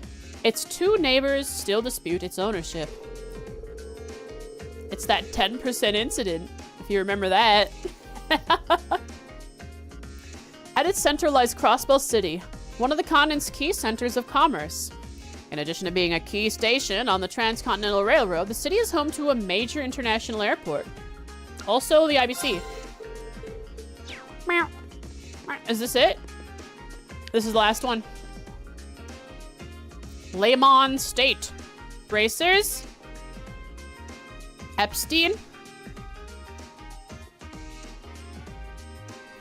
its two neighbors still dispute its ownership. It's that 10% incident, if you remember that. At its center lies Crossbell City, one of the continent's key centers of commerce. In addition to being a key station on the Transcontinental Railroad, the city is home to a major international airport. Also, the IBC. Is this it? This is the last one. Lemon State. Bracers. Epstein.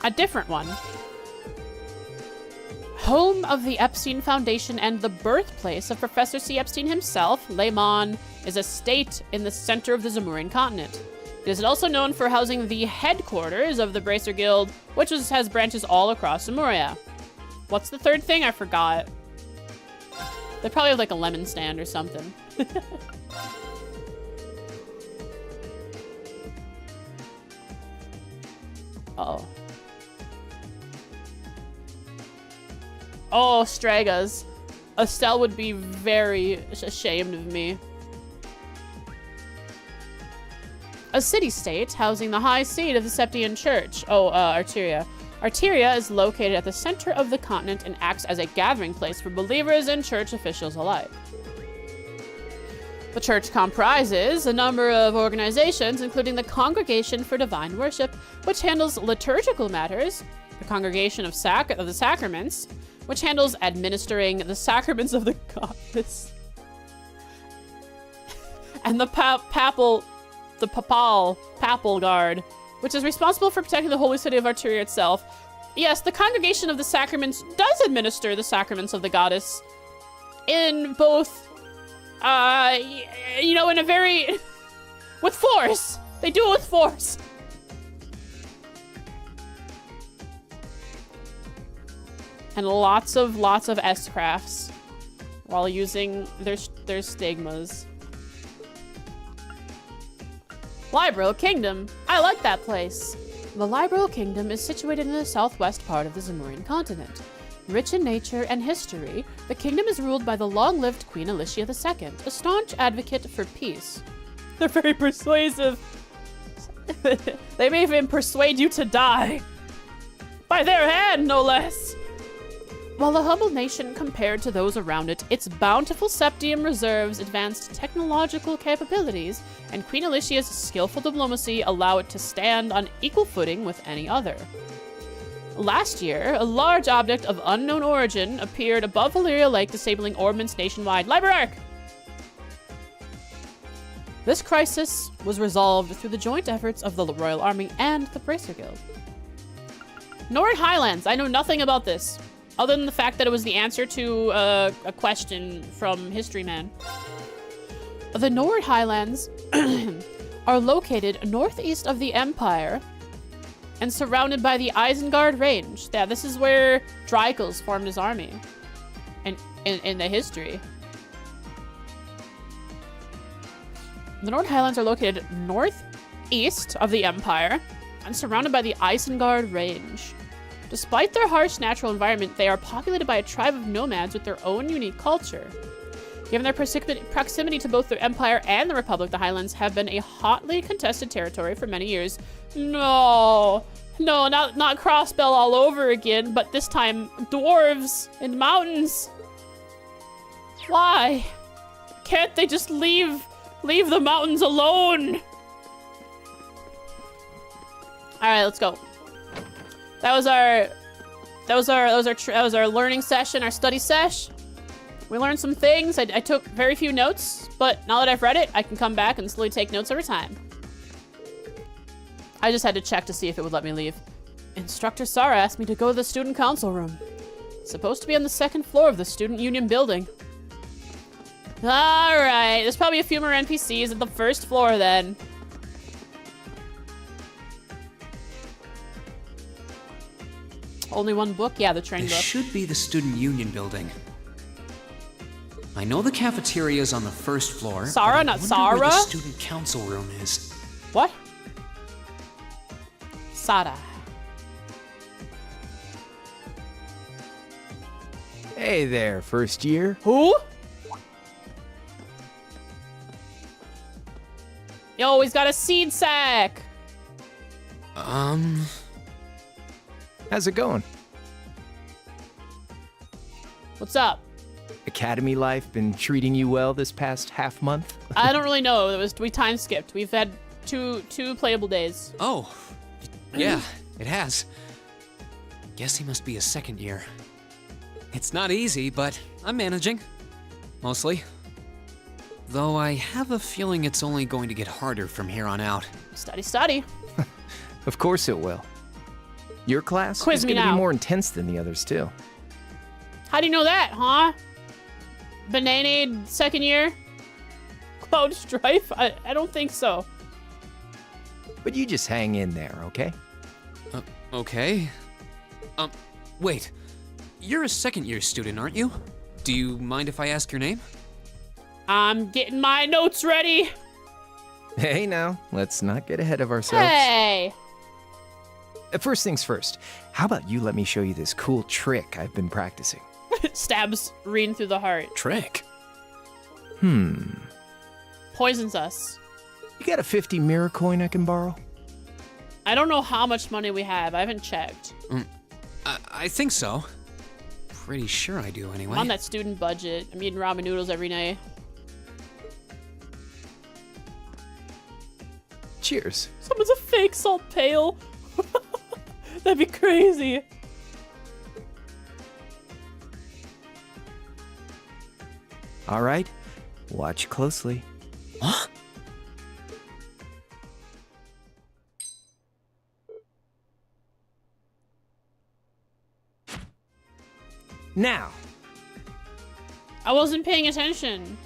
A different one. Home of the Epstein Foundation and the birthplace of Professor C. Epstein himself, Lemon is a state in the center of the Zemurian continent. It is also known for housing the headquarters of the Bracer Guild, which has branches all across Zemuria. What's the third thing? I forgot. They probably have like a lemon stand or something. Uh-oh. Oh, Stragas. Estelle would be very ashamed of me. A city-state housing the high seat of the Septian Church. Oh, Arteria. Arteria is located at the center of the continent and acts as a gathering place for believers and church officials alike. The church comprises a number of organizations, including the Congregation for Divine Worship, which handles liturgical matters, the Congregation of the Sacraments, which handles administering the sacraments of the goddess, and the Papal Guard, which is responsible for protecting the holy city of Arteria itself. Yes, the Congregation of the Sacraments does administer the sacraments of the goddess in both, you know, in a very... with force. They do it with force. And lots of S-crafts while using their stigmas. Libro Kingdom. I like that place. The Libro Kingdom is situated in the southwest part of the Zemurian continent. Rich in nature and history, the kingdom is ruled by the long-lived Queen Alicia II, a staunch advocate for peace. They're very persuasive. They may even persuade you to die. By their hand, no less. While a humble nation compared to those around it, its bountiful septium reserves advanced technological capabilities, and Queen Alicia's skillful diplomacy allow it to stand on equal footing with any other. Last year, a large object of unknown origin appeared above Valyria Lake, disabling orbments nationwide. Library Arc! This crisis was resolved through the joint efforts of the Royal Army and the Bracer Guild. Nord Highlands. I know nothing about this, other than the fact that it was the answer to a question from History Man. The Nord Highlands are located northeast of the Empire and surrounded by the Isengard Range. Yeah, this is where Drykels formed his army in the history. The Nord Highlands are located northeast of the Empire and surrounded by the Isengard Range. Despite their harsh natural environment, they are populated by a tribe of nomads with their own unique culture. Given their proximity to both the Empire and the Republic, the Highlands have been a hotly contested territory for many years. No, not Crossbell all over again, but this time dwarves and mountains. Why? Can't they just leave the mountains alone? All right, let's go. That was our learning session, our study sesh. We learned some things. I took very few notes, but now that I've read it, I can come back and slowly take notes over time. I just had to check to see if it would let me leave. Instructor Sarah asked me to go to the student council room. It's supposed to be on the 2nd floor of the student union building. All right, there's probably a few more NPCs at the 1st floor then. Only one book? Yeah, the train book. This should be the student union building. I know the cafeteria is on the 1st floor. Sarah, not Sarah? Where the student council room is. What? Sada. Hey there, first year. Who? Yo, he's got a seed sack. How's it going? What's up? Academy life been treating you well this past half month? I don't really know. We time skipped. We've had two playable days. Oh, yeah, it has. Guess he must be a 2nd year. It's not easy, but I'm managing. Mostly. Though I have a feeling it's only going to get harder from here on out. Study. Of course it will. Your class Quiz is me going to now. be more intense than the others, too. How do you know that, huh? Bananaid 2nd year? Cloud Strife? I don't think so. But you just hang in there, okay? Okay. Wait. You're a 2nd year student, aren't you? Do you mind if I ask your name? I'm getting my notes ready. Hey, now, let's not get ahead of ourselves. Hey! First things first, how about you let me show you this cool trick I've been practicing? Stabs Reen through the heart. Trick? Poisons us. You got a 50 mirror coin I can borrow? I don't know how much money we have. I haven't checked. I think so. Pretty sure I do, anyway. I'm on that student budget. I'm eating ramen noodles every night. Cheers. Someone's a fake salt pail. That'd be crazy. All right, watch closely. What? Now, I wasn't paying attention.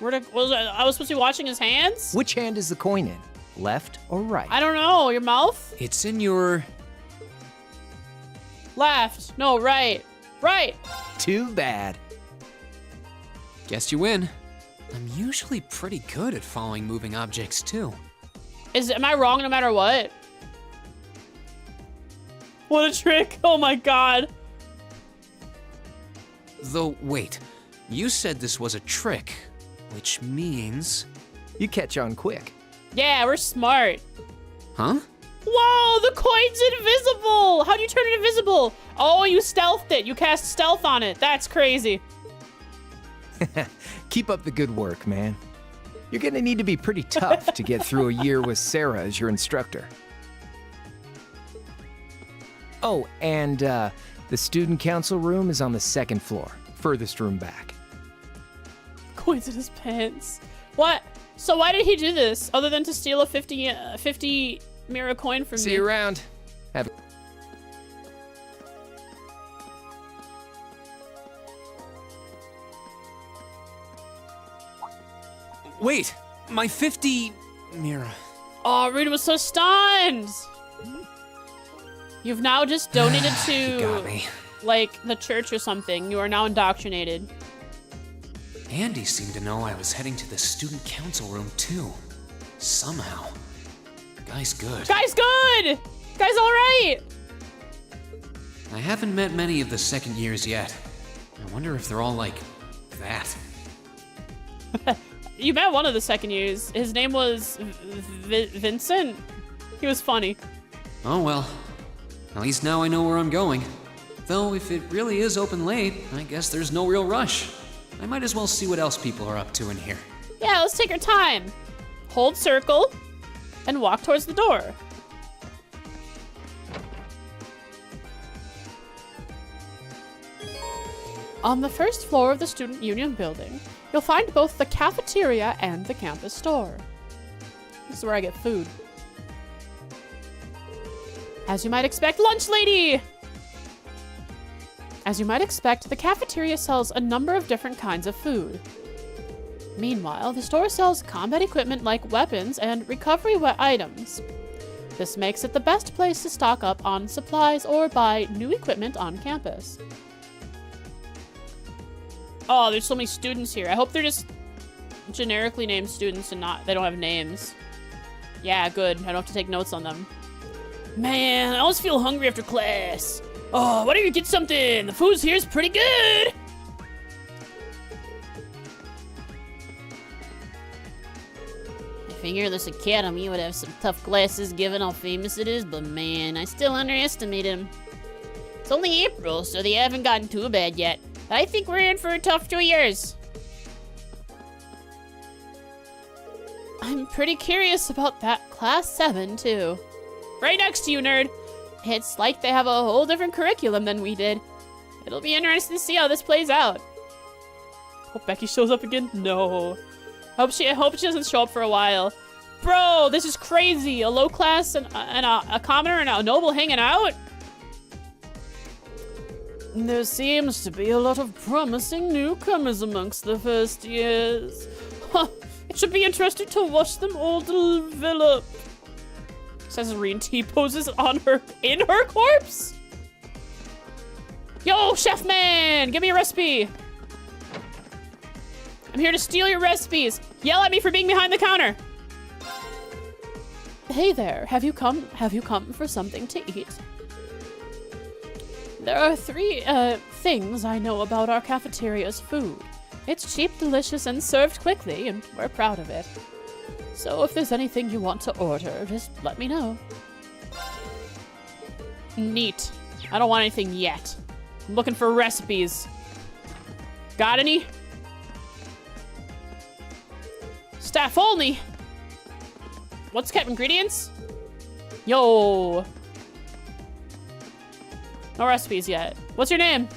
I was supposed to be watching his hands? which hand is the coin in? Left or right? I don't know. Your mouth? It's in your... Left. No, right. Right. Too bad. Guess you win. I'm usually pretty good at following moving objects, too. Am I wrong no matter what? What a trick. Oh my god. Though, wait. You said this was a trick, which means... You catch on quick. Yeah, we're smart. Huh? Whoa, the coin's invisible. How do you turn it invisible? Oh, you stealthed it. You cast stealth on it. That's crazy. Keep up the good work, man. You're gonna need to be pretty tough to get through a year with Sarah as your instructor. Oh, and the student council room is on the 2nd floor, furthest room back. Coins in his pants. What? So why did he do this, other than to steal a 50 mirror coin from me? See you around. Have Wait, my 50 mirror. Oh, Rita was so stunned. You've now just donated You got to, me. like, the church or something. You are now indoctrinated. Andy seemed to know I was heading to the student council room, too. Somehow. Guy's good. Guy's good! Guy's alright! I haven't met many of the second years yet. I wonder if they're all like that. You met one of the second years. His name was Vincent. He was funny. Oh well. At least now I know where I'm going. Though if it really is open late, I guess there's no real rush. I might as well see what else people are up to in here. Yeah, let's take our time. Hold circle and walk towards the door. On the first floor of the Student Union building, you'll find both the cafeteria and the campus store. This is where I get food. As you might expect, lunch lady! As you might expect, the cafeteria sells a number of different kinds of food. Meanwhile, the store sells combat equipment like weapons and recovery items. This makes it the best place to stock up on supplies or buy new equipment on campus. Oh, there's so many students here. I hope they're just generically named students and they don't have names. Yeah, good. I don't have to take notes on them. Man, I always feel hungry after class. Oh, why don't you get something? The food here is pretty good. I figure this academy would have some tough classes given how famous it is, but man, I still underestimate him. It's only April, so they haven't gotten too bad yet. I think we're in for a tough 2 years. I'm pretty curious about that class 7, too. Right next to you, nerd. It's like they have a whole different curriculum than we did. It'll be interesting to see how this plays out. Hope Becky shows up again? No. I hope she doesn't show up for a while. Bro, this is crazy. A low class and a commoner and a noble hanging out? There seems to be a lot of promising newcomers amongst the first years. Huh, it should be interesting to watch them all develop. Says Reen T poses in her corpse? Yo, chef man, give me a recipe. I'm here to steal your recipes. Yell at me for being behind the counter. Hey there, have you come for something to eat? There are 3 things I know about our cafeteria's food. It's cheap, delicious, and served quickly, and we're proud of it. So if there's anything you want to order, just let me know. Neat. I don't want anything yet. I'm looking for recipes. Got any? Staff only. What's kept ingredients? Yo. No recipes yet. What's your name?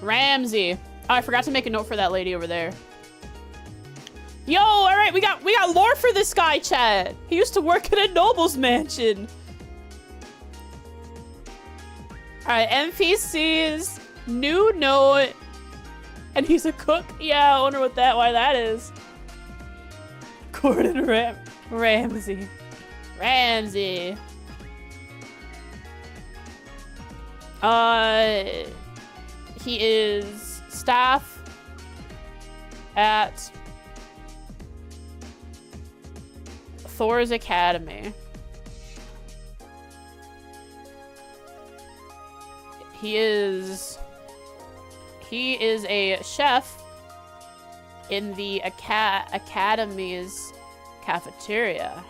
Ramsey. Oh, I forgot to make a note for that lady over there. Yo, all right, we got lore for this guy, chat. He used to work at a noble's mansion. All right, NPCs, new note, and he's a cook. Yeah, I wonder why that is. Gordon Ramsey. He is staff at Thor's Academy. He is a chef in the Academy's cafeteria.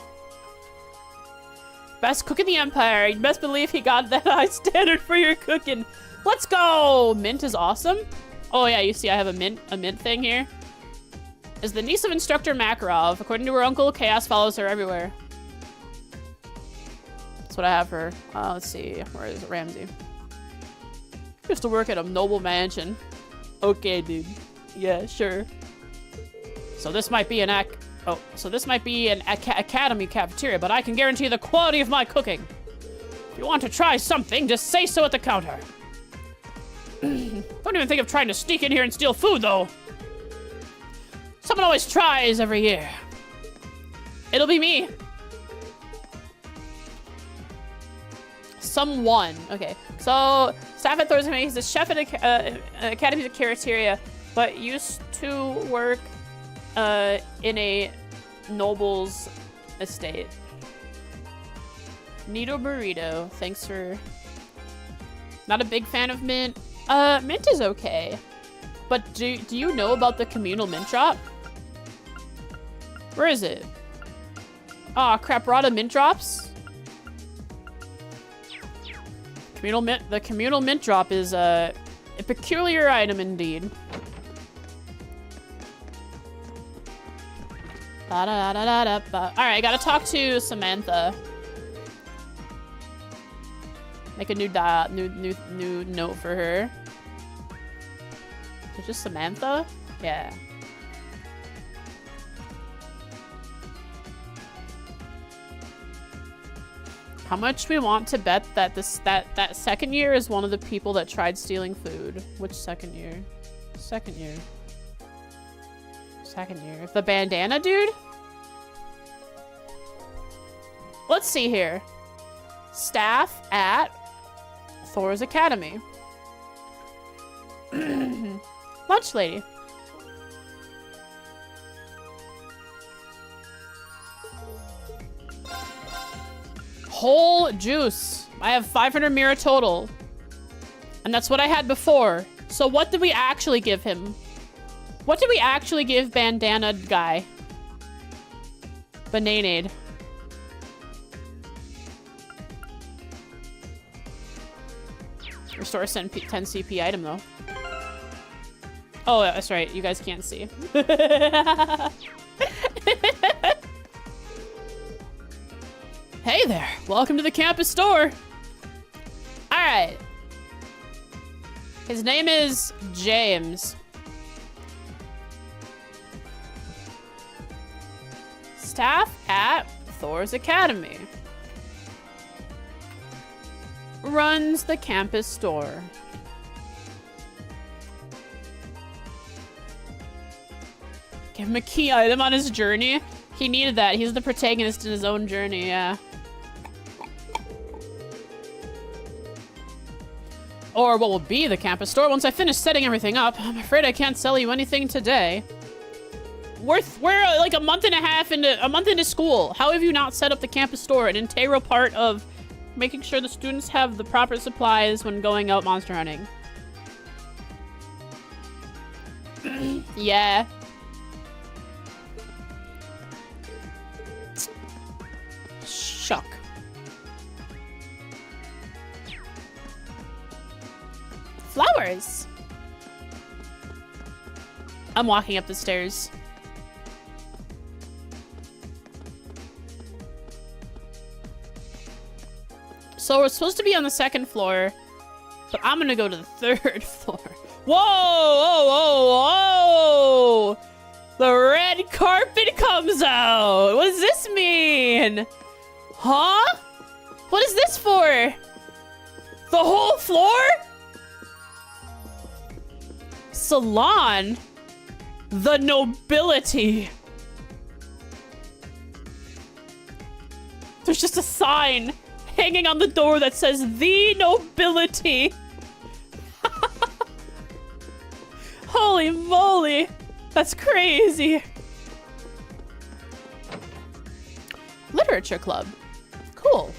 Best cook in the Empire. You best believe he got that high standard for your cooking. Let's go! Mint is awesome. Oh yeah, you see I have a mint thing here. Is the niece of Instructor Makarov. According to her uncle, chaos follows her everywhere. That's what I have for her. Let's see. Where is Ramsey? Used to work at a noble mansion. Okay, dude. Yeah, sure. So this might be an academy cafeteria, but I can guarantee the quality of my cooking. If you want to try something, just say so at the counter. Don't even think of trying to sneak in here and steal food, though. Someone always tries every year. It'll be me. Someone. Okay. So, staff at Thor's Academy. He's a chef at Academy's cafeteria, but used to work in a noble's estate. Nito Burrito, thanks for... Not a big fan of mint. Mint is okay. But do you know about the communal mint drop? Where is it? Aw, crap, we're out of mint drops? The communal mint drop is a peculiar item indeed. Alright, I gotta talk to Samantha. Make a new note for her. Is it just Samantha? Yeah. How much we want to bet that that second year is one of the people that tried stealing food? Which second year? Second year. Second year. The bandana dude? Let's see here. Staff at Thor's Academy. Lunch lady. Whole juice. I have 500 Mira total. And that's what I had before. So what did we actually give him? What did we actually give bandana guy? Bananade. Restore 10 CP item though. Oh, that's right. You guys can't see. Hey there. Welcome to the campus store. All right. His name is James. Staff at Thor's Academy. Runs the campus store. Give him a key item on his journey. He needed that. He's the protagonist in his own journey, yeah. Or what will be the campus store once I finish setting everything up. I'm afraid I can't sell you anything today. We're like a month into school. How have you not set up the campus store? An integral part of making sure the students have the proper supplies when going out monster hunting. Yeah. Shuck. Flowers. I'm walking up the stairs. So we're supposed to be on the second floor, but I'm gonna go to the third floor. Whoa, whoa, whoa, whoa! The red carpet comes out. What does this mean? Huh? What is this for? The whole floor? Salon? The nobility. There's just a sign hanging on the door that says the nobility. Holy moly. That's crazy. Literature club. Cool.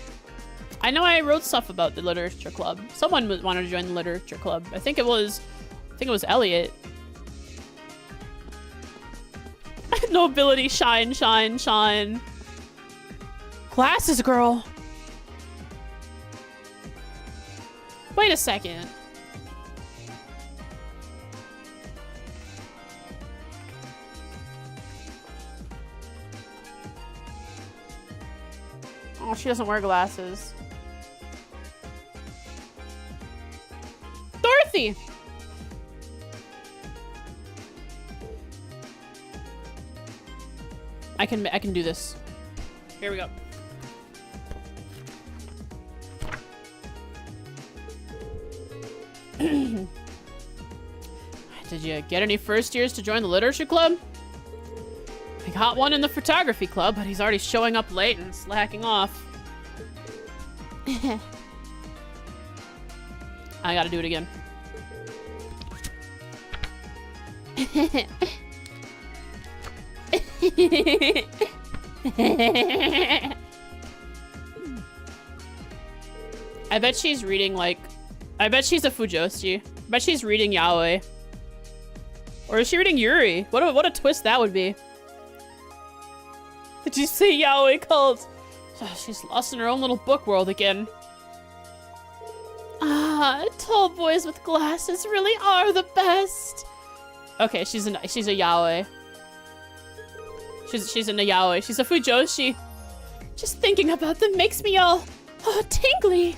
I know I wrote stuff about the literature club. Someone wanted to join the literature club. I think it was Elliot. Nobility, shine, shine, shine. Glasses girl. Wait a second. Oh, she doesn't wear glasses. Dorothy! I can do this. Here we go. Did you get any first years to join the literature club? I got one in the photography club, but he's already showing up late and slacking off. I gotta do it again. I bet she's reading like, I bet she's a Fujoshi. I bet she's reading Yaoi. Or is she reading Yuri? What a twist that would be. Did you say Yaoi cult? She's lost in her own little book world again. Ah, tall boys with glasses really are the best. Okay, she's a Yaoi. She's a Yaoi. She's a Fujoshi. Just thinking about them makes me all tingly.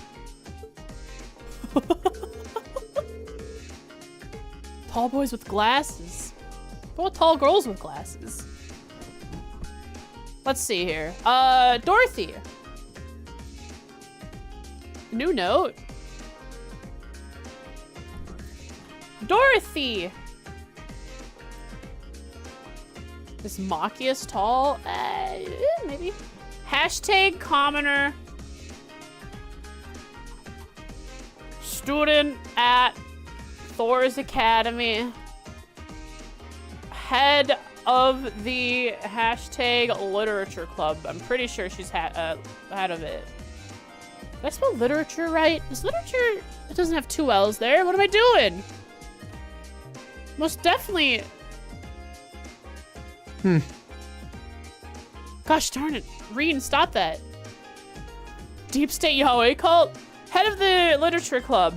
Tall boys with glasses. What tall girls with glasses? Let's see here. Dorothy. New note. Dorothy. Is Machias tall? Maybe. Hashtag commoner. Student at Thor's Academy. Head of the hashtag literature club. I'm pretty sure she's head of it. Did I spell literature right? Is literature... It doesn't have two L's there. What am I doing? Most definitely... Gosh darn it. Reen, stop that. Deep State Yaoi cult? Head of the literature club.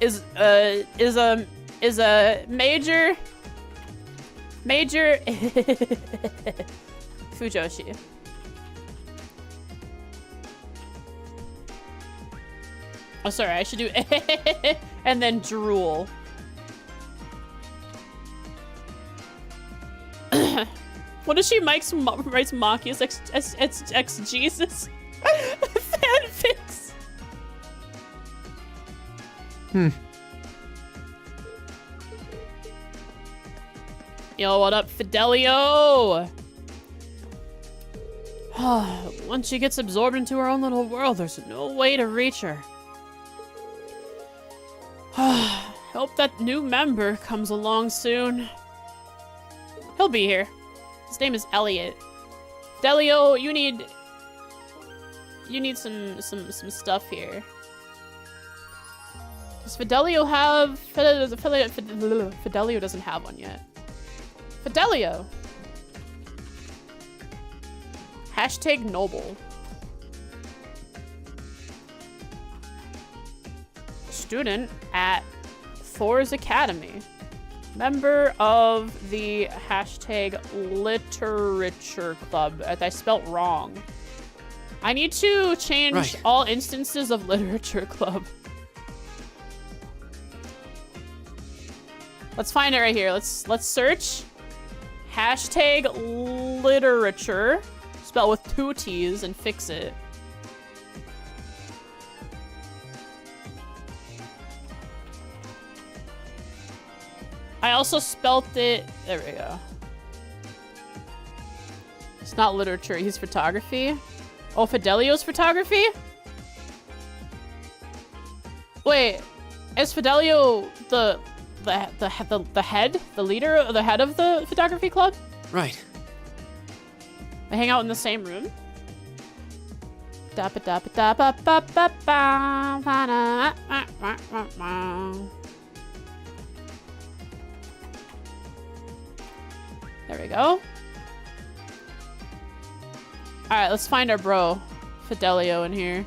Is a major Fujoshi. Oh, sorry, I should do and then drool. What if she writes Machias ex Jesus fanfics? Yo, what up, Fidelio? Once she gets absorbed into her own little world, there's no way to reach her. Hope that new member comes along soon. He'll be here. His name is Elliot. Fidelio, you need some stuff here. Does Fidelio have... Fidelio doesn't have one yet. Fidelio! Hashtag noble. Student at Thor's Academy. Member of the hashtag literature club. I spelt wrong. I need to change all instances of literature club. Let's find it right here. Let's search hashtag literature, spelled with 2 T's, and fix it. I also spelt it. There we go. It's not literature. He's photography. Oh, Fidelio's photography? Wait, is Fidelio the head, the leader, the head of the photography club? Right. They hang out in the same room. There we go. Alright, let's find our bro, Fidelio, in here.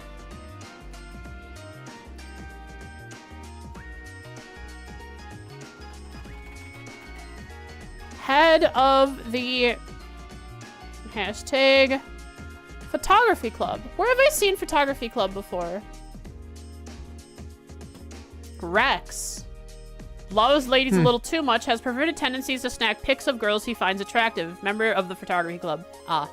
Head of the hashtag photography club. Where have I seen photography club before? Rex. Loves ladies a little too much, has perverted tendencies to snag pics of girls he finds attractive. Member of the photography club. Ah.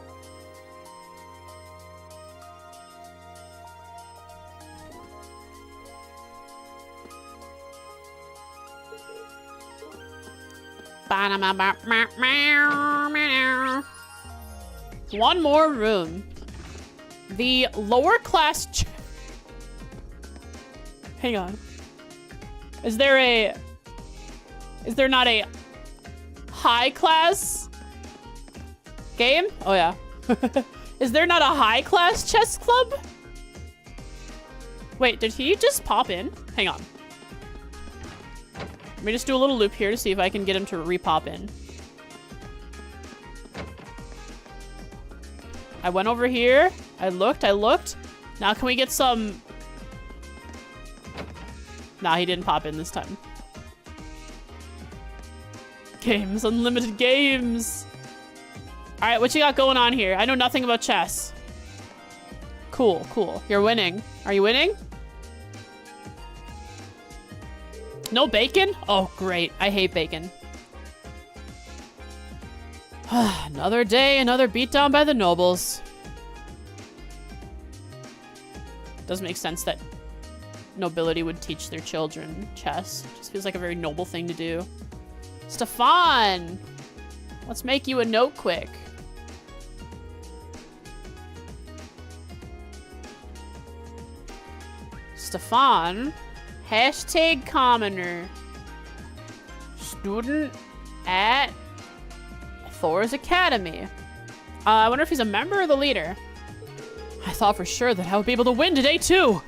One more room. The lower class. Hang on. Is there not a high class Game? Oh yeah. Is there not a high-class chess club? Wait, did he just pop in? Hang on. Let me just do a little loop here to see if I can get him to re-pop in. I went over here. I looked. Now can we get some... Nah, he didn't pop in this time. Games, unlimited games. All right, what you got going on here? I know nothing about chess. Cool, cool. You're winning. Are you winning? No bacon? Oh, great. I hate bacon. Another day, another beatdown by the nobles. Does make sense that nobility would teach their children chess. Just feels like a very noble thing to do. Stefan! Let's make you a note quick. Stefan, hashtag commoner, student at Thor's Academy. I wonder if he's a member or the leader. I thought for sure that I would be able to win today too.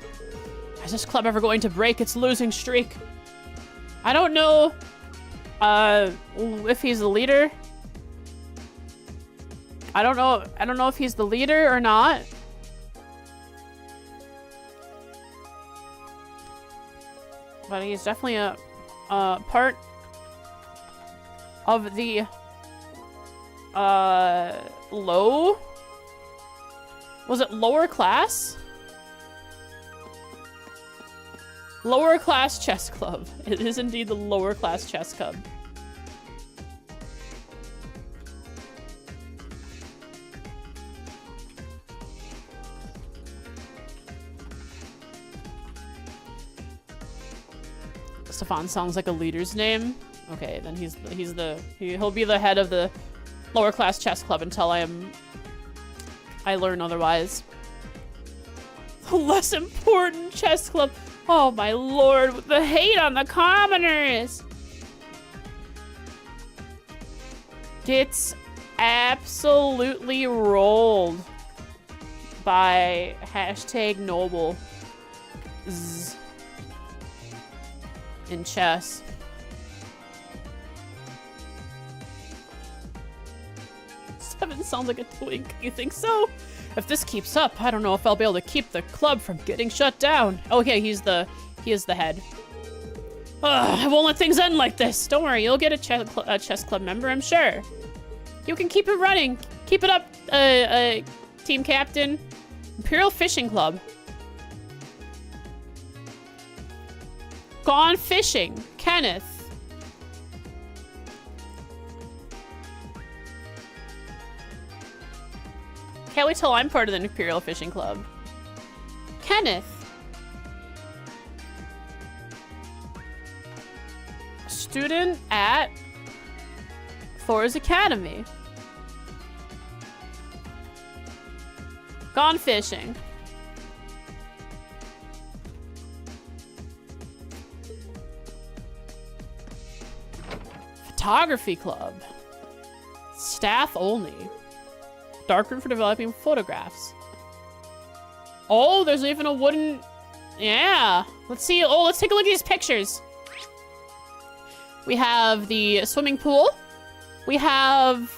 Is this club ever going to break its losing streak? I don't know if he's the leader. I don't know if he's the leader or not. But he's definitely a part of the low... Was it lower class? Lower class chess club. It is indeed the lower class chess club. Stefan sounds like a leader's name. Okay, then he'll be the head of the lower class chess club until I learn otherwise. The less important chess club. Oh my lord, the hate on the commoners. Gets absolutely rolled by hashtag noble in chess. Seven sounds like a twink. You think so? If this keeps up, I don't know if I'll be able to keep the club from getting shut down. Okay, he is the head. Ugh, I won't let things end like this. Don't worry, you'll get a chess club member, I'm sure. You can keep it running. Keep it up, team captain. Imperial Fishing Club. Gone fishing. Kenneth. Can't wait till I'm part of the Imperial Fishing Club. Kenneth. Student at Thor's Academy. Gone fishing. Photography Club. Staff only. Darkroom for developing photographs. Oh, there's even a wooden... Yeah. Let's see. Oh, let's take a look at these pictures. We have the swimming pool. We have...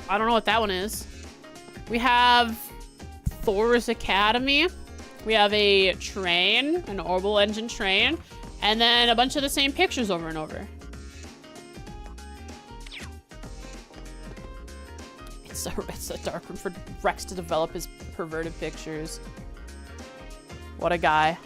I don't know what that one is. We have Thor's Academy. We have a train, an orbital engine train, and then a bunch of the same pictures over and over. It's a dark room for Rex to develop his perverted pictures. What a guy.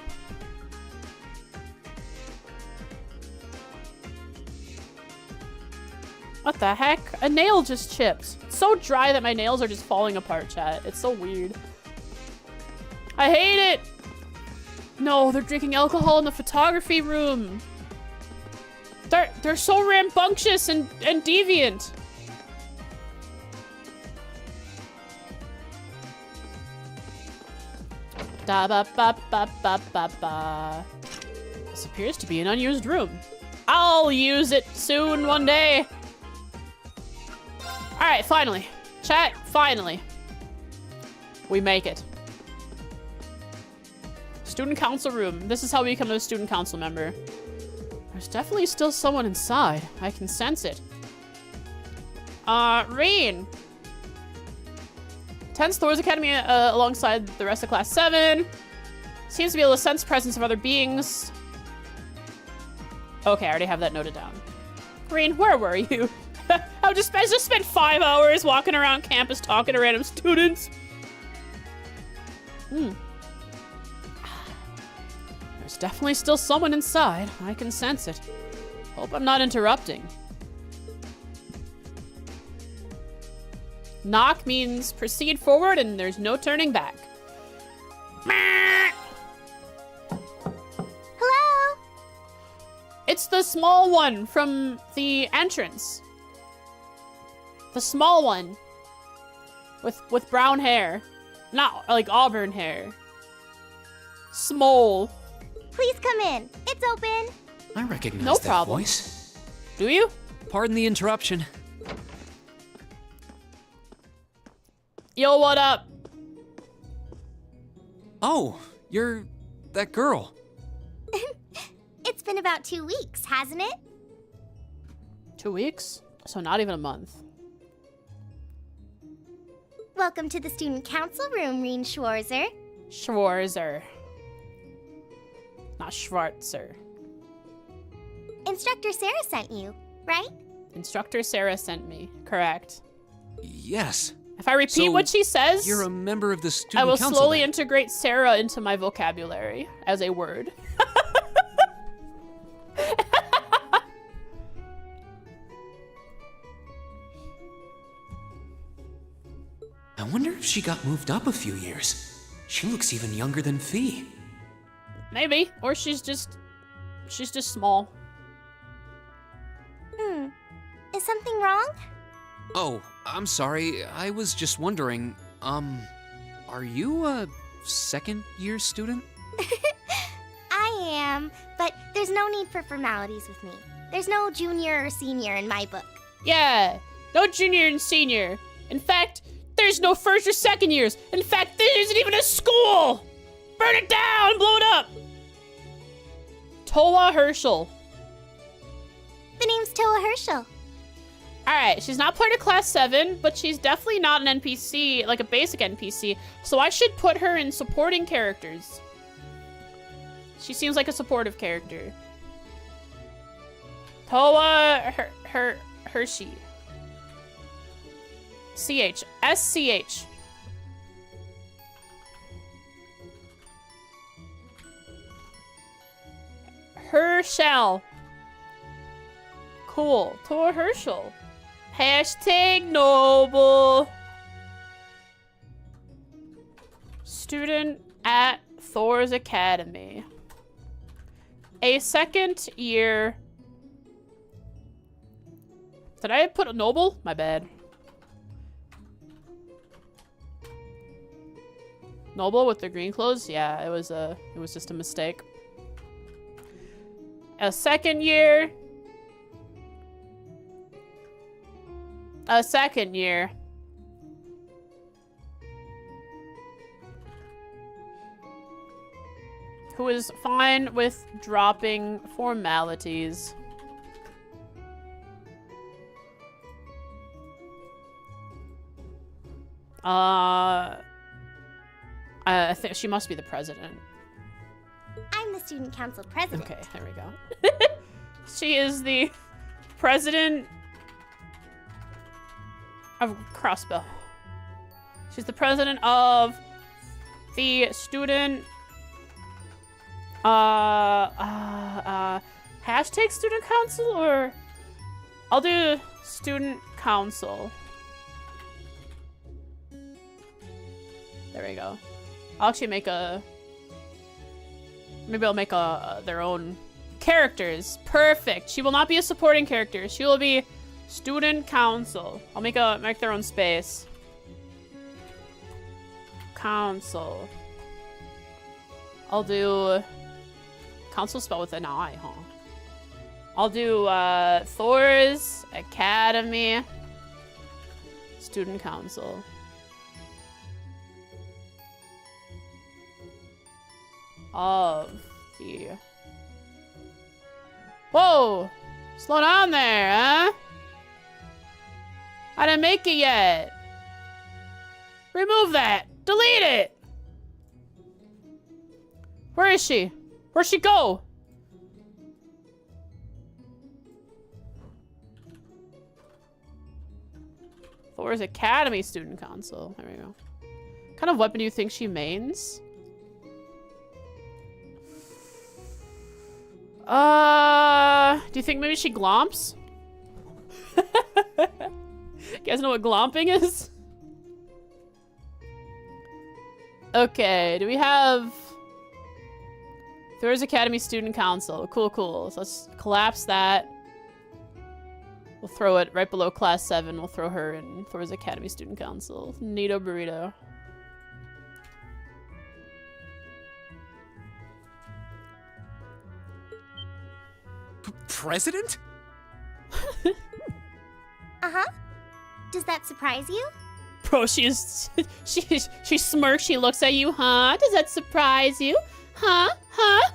What the heck? A nail just chipped. It's so dry that my nails are just falling apart, chat. It's so weird. I hate it! No, they're drinking alcohol in the photography room. They're so rambunctious and deviant. Da ba ba ba ba ba ba. This appears to be an unused room. I'll use it soon one day. Alright, finally. Chat, finally. We make it. Student council room. This is how we become a student council member. There's definitely still someone inside. I can sense it. Rain. Attends Thor's Academy alongside the rest of Class 7. Seems to be able to sense presence of other beings. Okay, I already have that noted down. Rain, where were you? I just spent 5 hours walking around campus talking to random students. There's definitely still someone inside. I can sense it. Hope I'm not interrupting. Knock means proceed forward and there's no turning back. Hello? It's the small one from the entrance. The small one. With brown hair. Not like auburn hair. Small. Please come in. It's open. I recognize No that problem. voice. Do you? Pardon the interruption. Yo, what up? Oh, you're that girl. It's been about 2 weeks, hasn't it? 2 weeks? So not even a month. Welcome to the student council room, Reen Schwarzer. Schwarzer. Not Schwarzer. Instructor Sarah sent you, right? Instructor Sarah sent me. Correct. Yes. If I repeat So, what she says, You're a member of the student I will council. slowly then. integrate Sarah into my vocabulary as a word. I wonder if she got moved up a few years. She looks even younger than Fee. Maybe. Or she's just small. Is something wrong? Oh, I'm sorry. I was just wondering, are you a second-year student? I am, but there's no need for formalities with me. There's no junior or senior in my book. Yeah. No junior and senior. In fact, there's no first or second years. In fact, there isn't even a school. Burn it down, blow it up. Toa Herschel. The name's Toa Herschel. Alright, she's not part of Class 7, but she's definitely not an NPC, like a basic NPC, so I should put her in supporting characters. She seems like a supportive character. Toa Hershey. CH. SCH. Herschel. Cool. Toa Herschel. Hashtag noble. Student at Thor's Academy. A second year. Did I put a noble? My bad. Noble with the green clothes? Yeah, it was just a mistake. A second year. A second year. Who is fine with dropping formalities. I think she must be the president. I'm the student council president. Okay, there we go. She is the president of Crossbow. She's the president of the student hashtag student council, or I'll do student council. There we go. I'll actually make maybe I'll make their own characters. Perfect. She will not be a supporting character. She will be student council. I'll make their own space. Council. I'll do council spelled with an I, huh? I'll do Thor's Academy. Student council. Of the... Whoa! Slow down there, huh? I didn't make it yet. Remove that. Delete it. Where is she? Where'd she go? Thor's Academy Student Council. There we go. What kind of weapon do you think she mains? Do you think maybe she glomps? You guys know what glomping is? Okay, do we have... Thor's Academy Student Council. Cool, cool. So let's collapse that. We'll throw it right below Class 7. We'll throw her in Thor's Academy Student Council. Neato burrito. President? Uh-huh. Does that surprise you? Bro, she smirks, she looks at you, huh? Does that surprise you? Huh? Huh?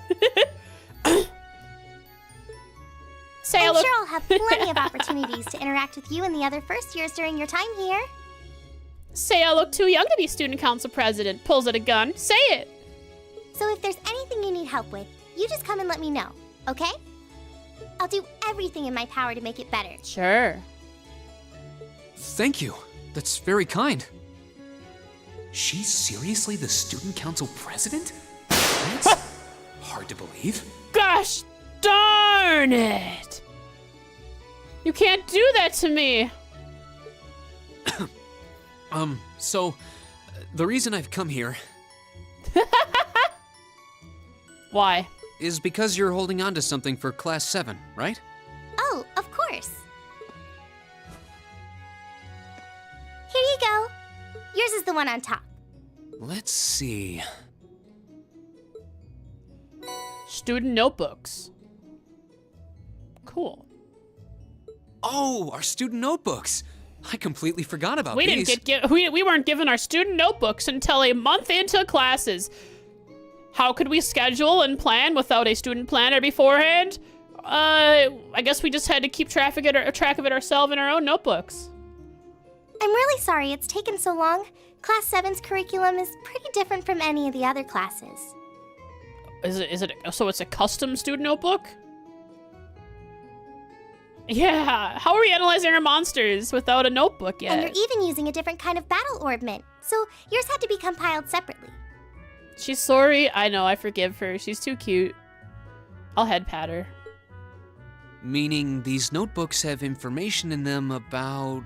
Say I'm sure I'll have plenty of opportunities to interact with you and the other first years during your time here. Say I look too young to be student council president. Pulls out a gun. Say it. So if there's anything you need help with, you just come and let me know, okay? I'll do everything in my power to make it better. Sure. Thank you. That's very kind. She's seriously the student council president? That's hard to believe. Gosh darn it! You can't do that to me. So, the reason I've come here Why? is because you're holding on to something for Class 7, right? Oh, of course. Here you go. Yours is the one on top. Let's see. Student notebooks. Cool. Oh, our student notebooks. I completely forgot about We these. we weren't given our student notebooks until a month into classes. How could we schedule and plan without a student planner beforehand? I guess we just had to keep track of it ourselves in our own notebooks. I'm really sorry it's taken so long. Class 7's curriculum is pretty different from any of the other classes. So it's a custom student notebook? Yeah, how are we analyzing our monsters without a notebook yet? And you're even using a different kind of battle orbment, so yours had to be compiled separately. She's sorry. I know, I forgive her. She's too cute. I'll head pat her. Meaning these notebooks have information in them about...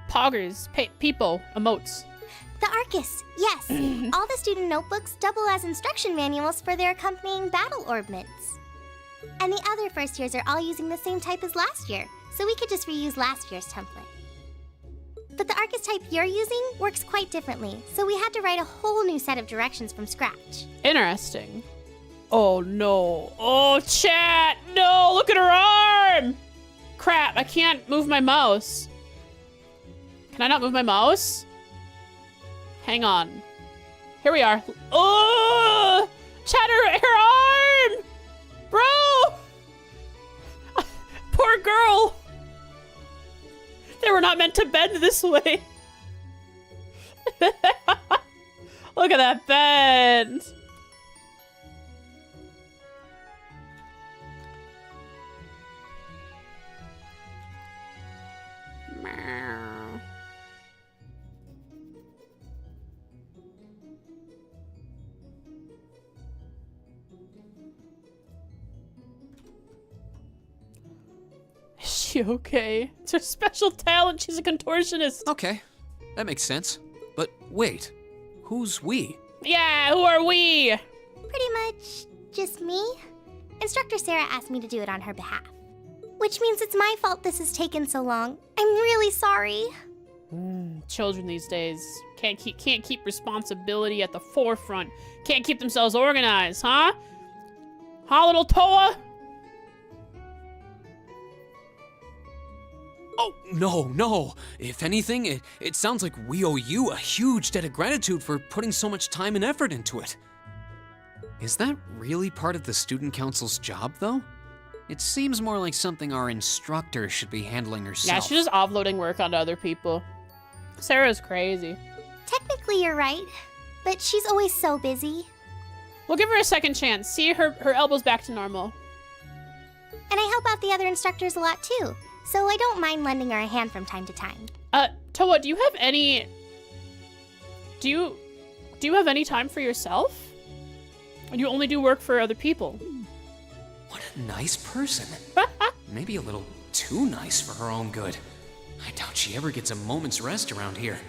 Poggers, people, emotes. The Arcus, yes. All the student notebooks double as instruction manuals for their accompanying battle orbments. And the other first years are all using the same type as last year, so we could just reuse last year's template. But the Arcus type you're using works quite differently, so we had to write a whole new set of directions from scratch. Interesting. Oh no. Oh, chat! No, look at her arm! Crap, I can't move my mouse. Can I not move my mouse? Hang on. Here we are. Oh! Chat, her arm! Bro! Poor girl! They were not meant to bend this way. Look at that bend. Meow. Is she okay? It's her special talent. She's a contortionist. Okay, that makes sense. But wait, who's we? Yeah, who are we? Pretty much just me. Instructor Sarah asked me to do it on her behalf. Which means it's my fault this has taken so long. I'm really sorry. Children these days can't keep responsibility at the forefront. Can't keep themselves organized, huh? Huh, little Toa? Oh, no. If anything, it sounds like we owe you a huge debt of gratitude for putting so much time and effort into it. Is that really part of the student council's job, though? It seems more like something our instructor should be handling herself. Yeah, she's just offloading work onto other people. Sarah's crazy. Technically, you're right, but she's always so busy. We'll give her a second chance. See, her elbow's back to normal. And I help out the other instructors a lot too, so I don't mind lending her a hand from time to time. Toa, do you have any... Do you have any time for yourself? Or do you only do work for other people? What a nice person. Maybe a little too nice for her own good. I doubt she ever gets a moment's rest around here.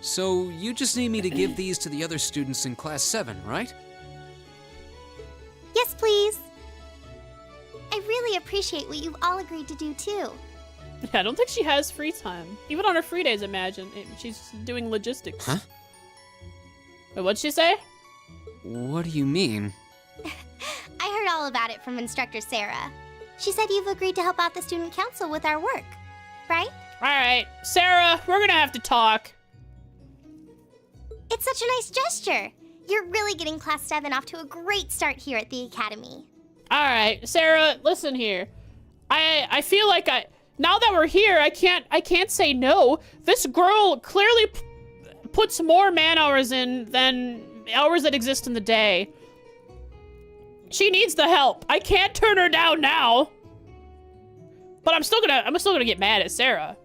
So, you just need me to give these to the other students in Class 7, right? Yes, please. I really appreciate what you've all agreed to do too. Yeah, I don't think she has free time. Even on her free days, imagine. She's doing logistics. Huh? Wait, what'd she say? What do you mean? I heard all about it from Instructor Sarah. She said you've agreed to help out the student council with our work, right? Alright, Sarah, we're gonna have to talk. It's such a nice gesture. You're really getting Class 7 off to a great start here at the Academy. Alright, Sarah, listen here. I feel like now that we're here, I can't say no. This girl clearly puts more man hours in than hours that exist in the day. She needs the help. I can't turn her down now. But I'm still gonna get mad at Sarah.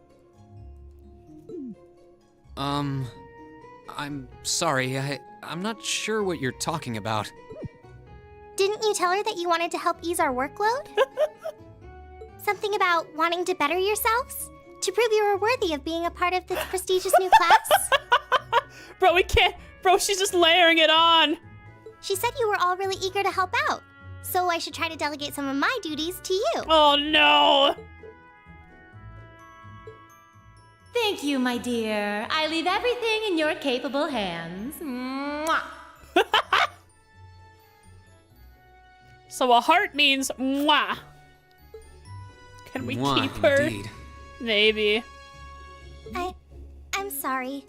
I'm sorry, I'm not sure what you're talking about. Didn't you tell her that you wanted to help ease our workload? Something about wanting to better yourselves? To prove you were worthy of being a part of this prestigious new class? Bro, we can't. Bro, she's just layering it on. She said you were all really eager to help out, so I should try to delegate some of my duties to you. Oh no. Thank you, my dear. I leave everything in your capable hands. Mwah. So a heart means mwah. Can we Mwah, keep her? indeed. Maybe. I'm sorry.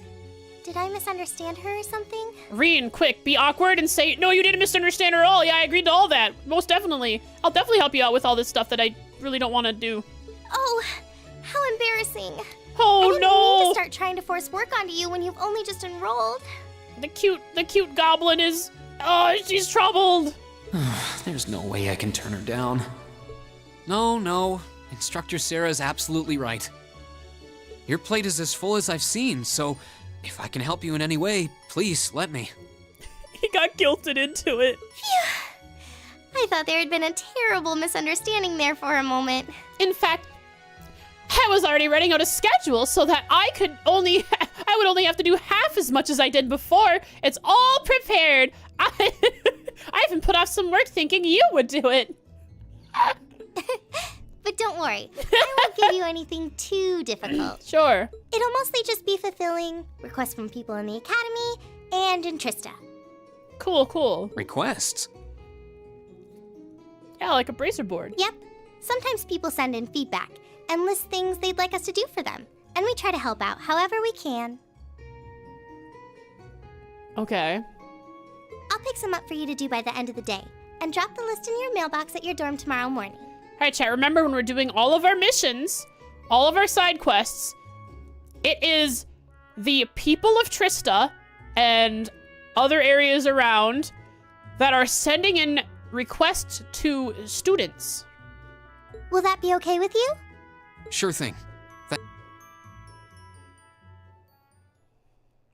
Did I misunderstand her or something? Reen, quick, be awkward and say, no, you didn't misunderstand her at all. Yeah, I agreed to all that. Most definitely. I'll definitely help you out with all this stuff that I really don't want to do. Oh, how embarrassing. Oh, I didn't mean no. to start trying to force work onto you when you've only just enrolled. The cute goblin is, oh, she's troubled. There's no way I can turn her down. No. Instructor Sarah's absolutely right. Your plate is as full as I've seen, so if I can help you in any way, please let me. He got guilted into it. Phew. I thought there had been a terrible misunderstanding there for a moment. In fact, I was already writing out a schedule so that I would only have to do half as much as I did before. It's all prepared. I even put off some work thinking you would do it. But don't worry, I won't give you anything too difficult. Sure. It'll mostly just be fulfilling requests from people in the Academy and in Trista. Cool. Requests? Yeah, like a bracer board. Yep. Sometimes people send in feedback and list things they'd like us to do for them, and we try to help out however we can. Okay. I'll pick some up for you to do by the end of the day, and drop the list in your mailbox at your dorm tomorrow morning. All right, chat, remember when we're doing all of our missions, all of our side quests, it is the people of Trista and other areas around that are sending in requests to students. Will that be okay with you? Sure thing.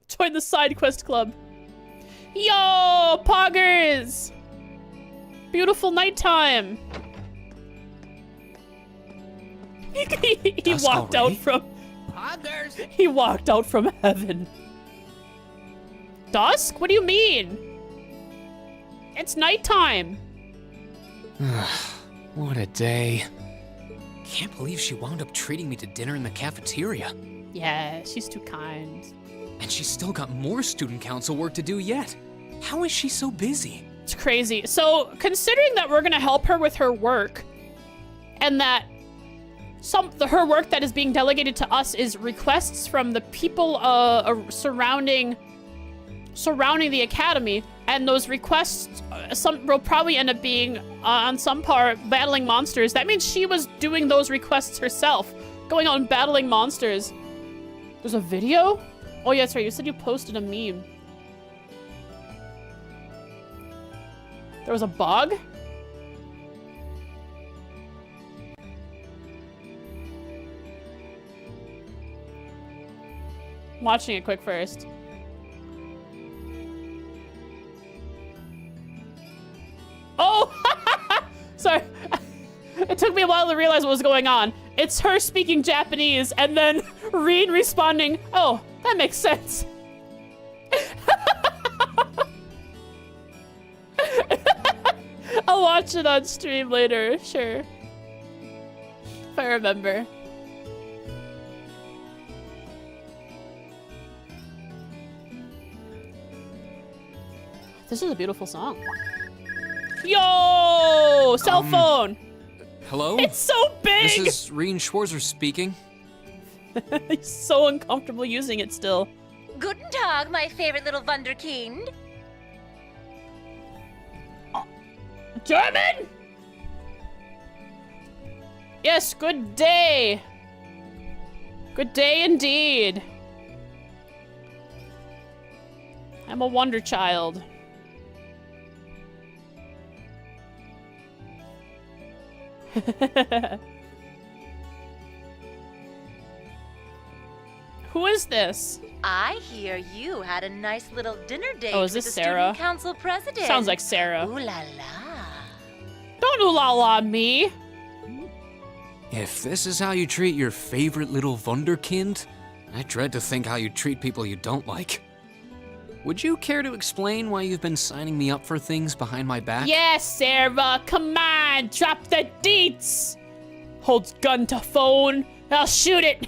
Join the side quest club. Yo, poggers! Beautiful nighttime. He Dusk walked already? out from. Poggers! He walked out from heaven. Dusk? What do you mean? It's nighttime. What a day. Can't believe she wound up treating me to dinner in the cafeteria. Yeah, she's too kind. And she's still got more student council work to do yet. How is she so busy? It's crazy. So, considering that we're gonna help her with her work, and that her work that is being delegated to us is requests from the people surrounding the academy, and those requests some will probably end up being on some part battling monsters. That means she was doing those requests herself, going out and battling monsters. There's a video? Oh yeah, that's right. You said you posted a meme. There was a bug? Watching it quick first. Oh! Sorry. It took me a while to realize what was going on. It's her speaking Japanese and then Reed responding, oh, that makes sense. I'll watch it on stream later, sure. If I remember. This is a beautiful song. Yo! Cell phone! Hello? It's so big! This is Reen Schwarzer speaking. He's so uncomfortable using it still. Guten Tag, my favorite little Wunderkind. German? Yes, good day. Good day indeed. I'm a wonder child. Who is this? I hear you had a nice little dinner date Oh, is with this the Sarah? student council president. Sounds like Sarah. Ooh la la. Don't ooh la la me. If this is how you treat your favorite little wunderkind, I dread to think how you treat people you don't like. Would you care to explain why you've been signing me up for things behind my back? Yes, Sarah, come on, drop the deets. Holds gun to phone, I'll shoot it.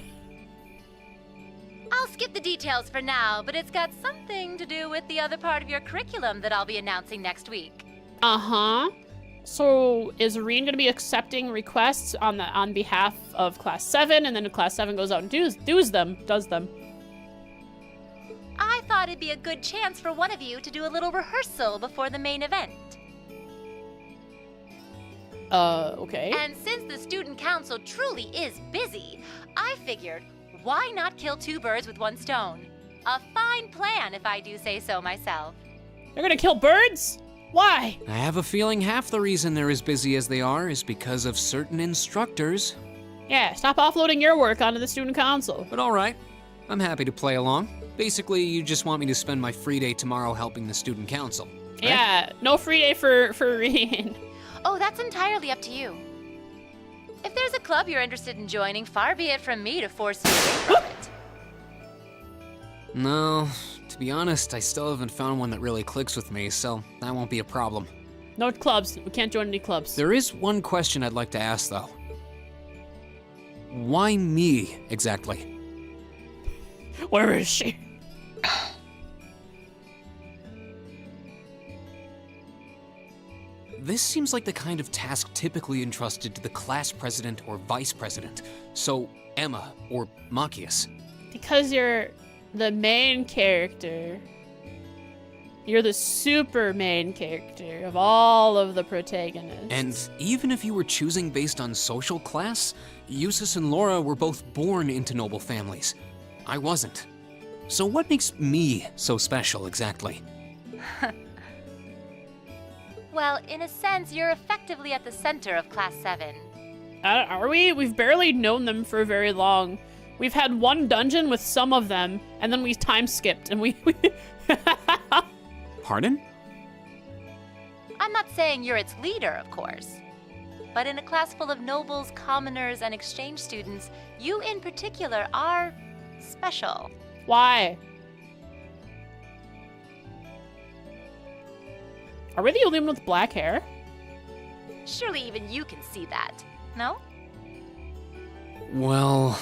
I'll skip the details for now, but it's got something to do with the other part of your curriculum that I'll be announcing next week. Uh-huh. So is Reen gonna be accepting requests on behalf of Class 7, and then Class 7 goes out and does them? I thought it'd be a good chance for one of you to do a little rehearsal before the main event. Okay. And since the student council truly is busy, I figured, why not kill two birds with one stone? A fine plan, if I do say so myself. They're gonna kill birds? Why? I have a feeling half the reason they're as busy as they are is because of certain instructors. Yeah, stop offloading your work onto the student council. But all right, I'm happy to play along. Basically, you just want me to spend my free day tomorrow helping the student council, right? Yeah, no free day for Reen. Oh, that's entirely up to you. If there's a club you're interested in joining, far be it from me to force you away from it. No, to be honest, I still haven't found one that really clicks with me, so that won't be a problem. No clubs. We can't join any clubs. There is one question I'd like to ask, though. Why me, exactly? Where is she? This seems like the kind of task typically entrusted to the class president or vice president. So, Emma or Machias. Because you're the main character. You're the super main character of all of the protagonists. And even if you were choosing based on social class, Eustace and Laura were both born into noble families. I wasn't. So what makes me so special, exactly? Well, in a sense, you're effectively at the center of Class 7. Are we? We've barely known them for very long. We've had one dungeon with some of them, and then we time skipped, and we... Pardon? I'm not saying you're its leader, of course. But in a class full of nobles, commoners, and exchange students, you in particular are special. Why? Are we the only one with black hair? Surely even you can see that, no? Well...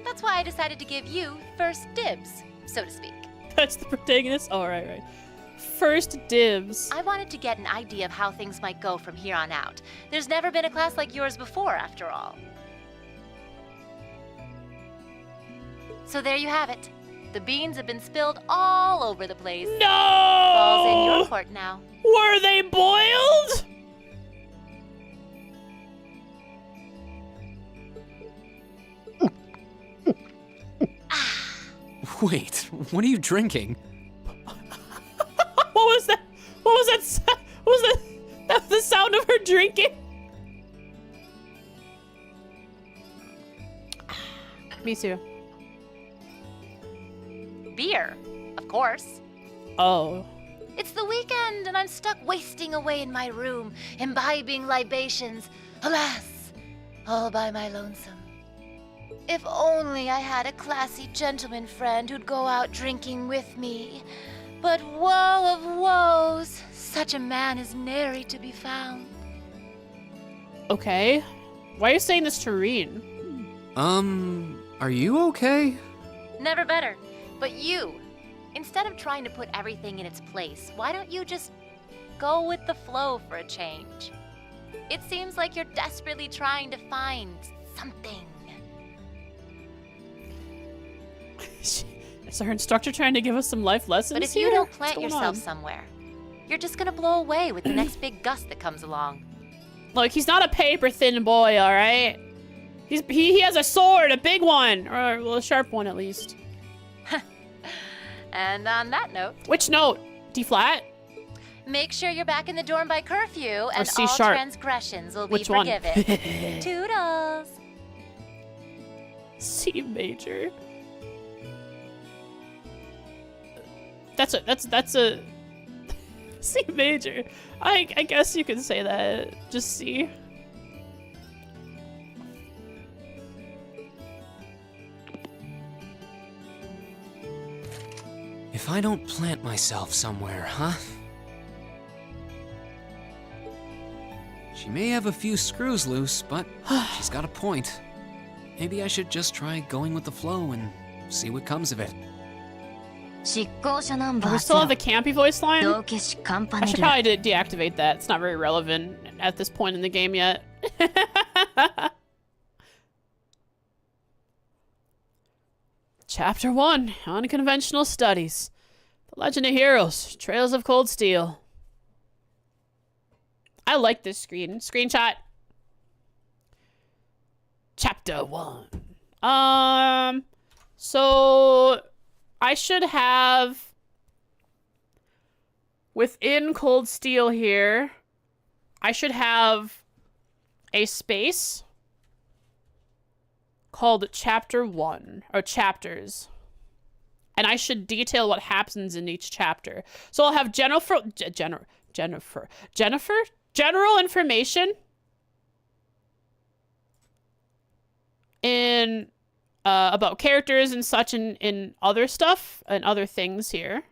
That's why I decided to give you first dibs, so to speak. That's the protagonist? Oh, right. First dibs. I wanted to get an idea of how things might go from here on out. There's never been a class like yours before, after all. So there you have it. The beans have been spilled all over the place. No! Ball's in your court now. Were they boiled? Wait, what are you drinking? What was that? What was that? What was that? That was the sound of her drinking. Me too. Beer, of course. Oh. It's the weekend and I'm stuck wasting away in my room, imbibing libations. Alas, all by my lonesome. If only I had a classy gentleman friend who'd go out drinking with me. But woe of woes, such a man is nary to be found. Okay. Why are you saying this to Reen? Are you okay? Never better. But you, instead of trying to put everything in its place, why don't you just go with the flow for a change? It seems like you're desperately trying to find something. Is our instructor trying to give us some life lessons But if here? you don't What's plant going yourself on? somewhere, you're just gonna blow away with the next big gust that comes along. Look, he's not a paper-thin boy, all right? He has a sword, a big one, or well, a sharp one at least. And on that note, Which note? D flat? make sure you're back in the dorm by curfew, and C all sharp? transgressions will Which be one? forgiven. Toodles! C major. That's a C major. I guess you could say that. Just C. If I don't plant myself somewhere, huh? She may have a few screws loose, but she's got a point. Maybe I should just try going with the flow and see what comes of it. 執行者ナンバ We ー still have 0 the campy voice line? 道化師カンパ I ネ should ル probably deactivate that. It's not very relevant at this point in the game yet. Chapter 1, Unconventional Studies. The Legend of Heroes, Trails of Cold Steel. I like this screenshot. Chapter 1. So I should have within Cold Steel here, I should have a space called Chapter 1, or chapters. And I should detail what happens in each chapter. So I'll have general information in about characters and such in other stuff and other things here.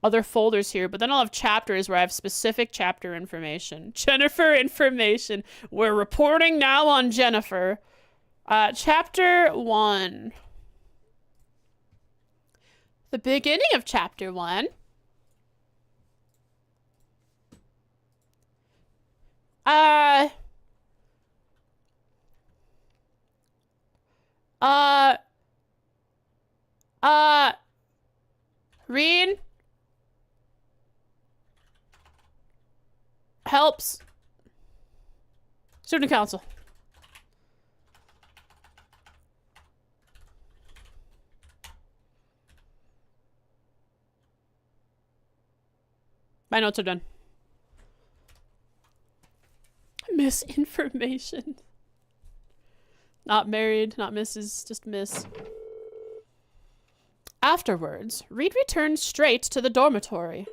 Other folders here, but then I'll have chapters where I have specific chapter information. Jennifer information. We're reporting now on Jennifer. Chapter 1. The beginning of Chapter 1. Reen? Helps. Student council. My notes are done. Misinformation. Not married, not Mrs., just Miss. Afterwards, Reed returned straight to the dormitory.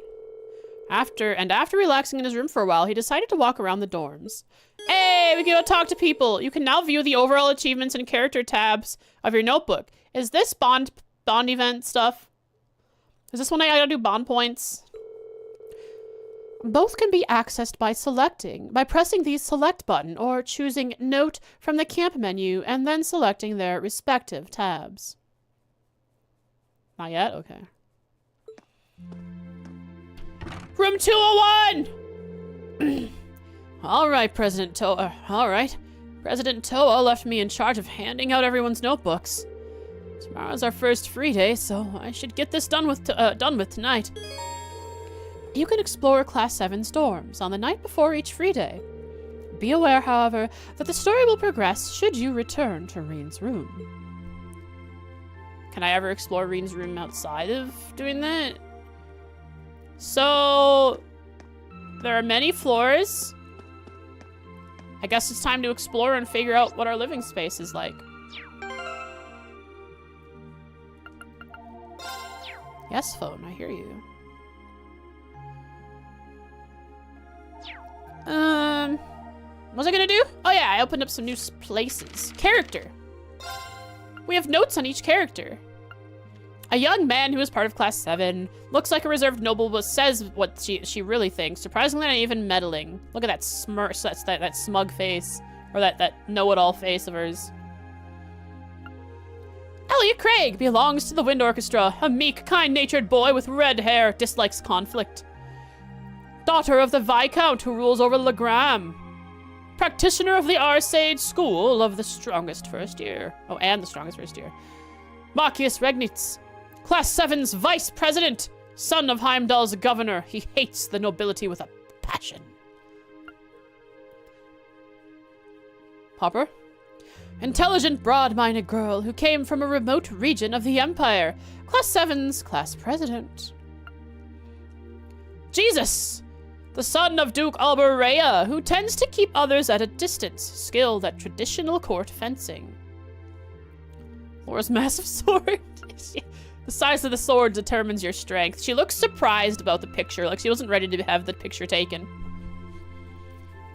After relaxing in his room for a while, he decided to walk around the dorms. Hey, we can go talk to people. You can now view the overall achievements and character tabs of your notebook. Is this bond event stuff? Is this when I gotta do bond points? Both can be accessed by pressing the select button or choosing note from the camp menu and then selecting their respective tabs. Not yet? Okay. Room 201! All right, President Toa. All right. President Toa left me in charge of handing out everyone's notebooks. Tomorrow's our first free day, so I should get this done with tonight. You can explore Class 7's dorms on the night before each free day. Be aware, however, that the story will progress should you return to Reen's room. Can I ever explore Reen's room outside of doing that? So, there are many floors. I guess it's time to explore and figure out what our living space is like. Yes, phone, I hear you. What was I gonna do? Oh yeah, I opened up some new places. Character. We have notes on each character. A young man who is part of Class 7, looks like a reserved noble, but says what she really thinks. Surprisingly not even meddling. Look at that smirk, that smug face. Or that know-it-all face of hers. Elliot Craig belongs to the Wind Orchestra. A meek, kind-natured boy with red hair, dislikes conflict. Daughter of the Viscount who rules over Legram. Practitioner of the Arsage School of the Strongest First Year. Oh, and the Strongest First Year. Marcius Regnitz. Class 7's Vice President. Son of Heimdall's Governor. He hates the nobility with a passion. Popper. Intelligent, broad-minded girl who came from a remote region of the Empire. Class 7's Class President. Jesus! The son of Duke Alberea, who tends to keep others at a distance, skilled at traditional court fencing. Laura's massive sword. The size of the sword determines your strength. She looks surprised about the picture, like she wasn't ready to have the picture taken.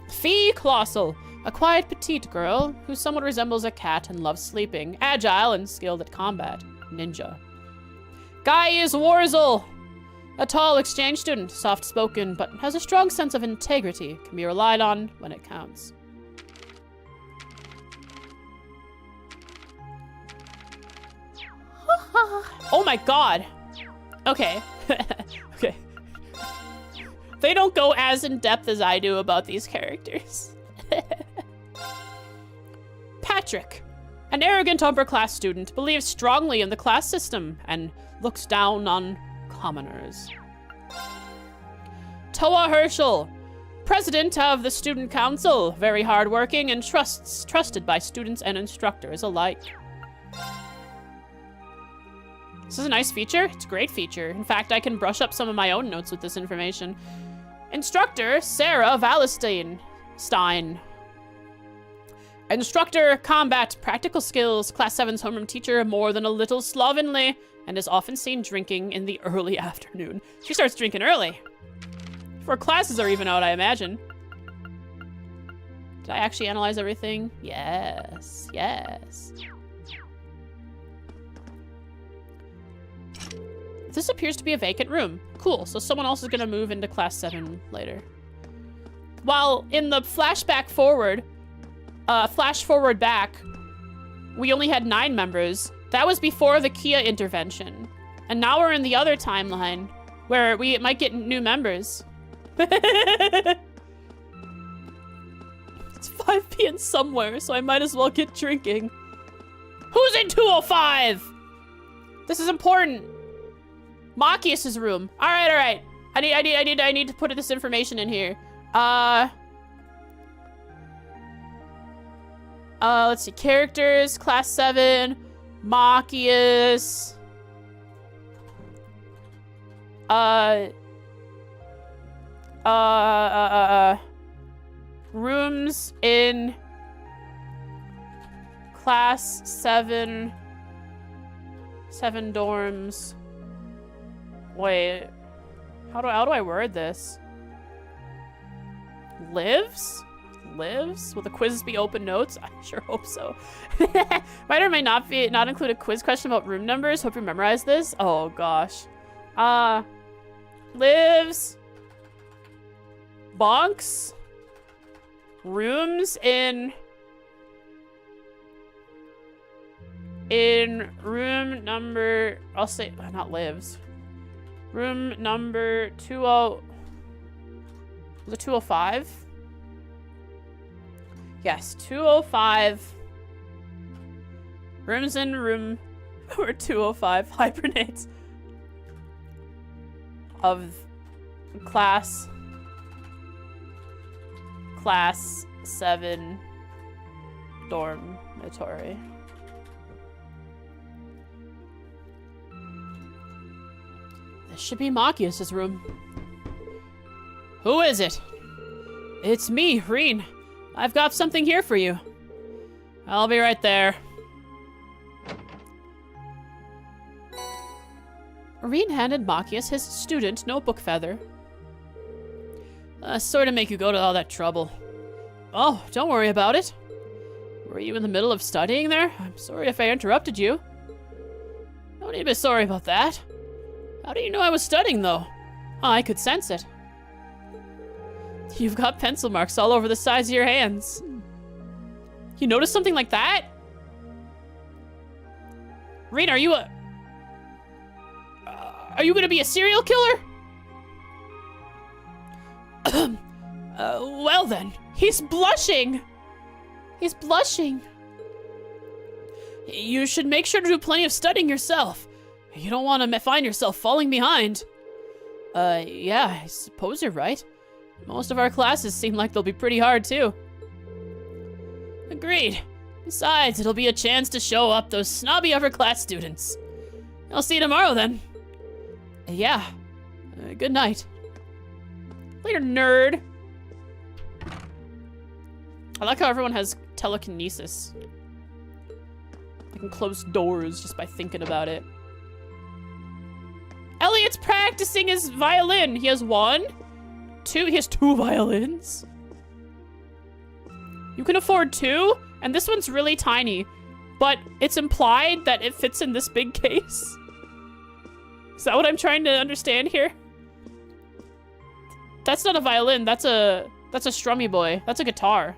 Fee Colossal, a quiet petite girl who somewhat resembles a cat and loves sleeping, agile and skilled at combat. Ninja. Gaius Warzel, a tall exchange student, soft-spoken, but has a strong sense of integrity, can be relied on when it counts. Oh my god! Okay. Okay. They don't go as in-depth as I do about these characters. Patrick, an arrogant upper-class student, believes strongly in the class system and looks down on commoners. Toa Herschel, president of the student council, very hardworking and trusted by students and instructors alike. This is a nice feature. It's a great feature. In fact, I can brush up some of my own notes with this information. Instructor Sarah Wallenstein. Instructor Combat Practical Skills, Class 7's homeroom teacher, more than a little slovenly, and is often seen drinking in the early afternoon. She starts drinking early. Before classes are even out, I imagine. Did I actually analyze everything? Yes, yes. This appears to be a vacant room. Cool, so someone else is gonna move into Class 7 later. While in the flash forward back, we only had 9 members. That was before the Kia intervention. And now we're in the other timeline, where we might get new members. It's 5 p.m. somewhere, so I might as well get drinking. Who's in 205? This is important. Marcius's room. All right. I need to put this information in here. Let's see. Characters, Class 7, Marcius. Rooms in Class 7. 7 dorms. Wait, how do I word this? Lives? Will the quizzes be open notes? I sure hope so. Might or may not include a quiz question about room numbers. Hope you memorize this. Oh gosh. Lives. Bonks. Rooms in room number, I'll say, not lives. Room number 20... Was it 205? Yes, 205. Rooms in room number 205 hibernates of class 7 dormitory. This should be Machias' room. Who is it? It's me, Reen. I've got something here for you. I'll be right there. Reen handed Machias his student notebook feather. Sorry to make you go to all that trouble. Oh, don't worry about it. Were you in the middle of studying there? I'm sorry if I interrupted you. No need to be sorry about that. How do you know I was studying, though? Oh, I could sense it. You've got pencil marks all over the sides of your hands. You noticed something like that? Reen, are you gonna be a serial killer? Well then, he's blushing. He's blushing. You should make sure to do plenty of studying yourself. You don't want to find yourself falling behind. Yeah, I suppose you're right. Most of our classes seem like they'll be pretty hard, too. Agreed. Besides, it'll be a chance to show up those snobby upper class students. I'll see you tomorrow, then. Yeah. Good night. Later, nerd. I like how everyone has telekinesis. I can close doors just by thinking about it. Elliot's practicing his violin. He has 1, 2. He has 2 violins. You can afford 2, and this one's really tiny, but it's implied that it fits in this big case. Is that what I'm trying to understand here? That's not a violin. That's a strummy boy. That's a guitar.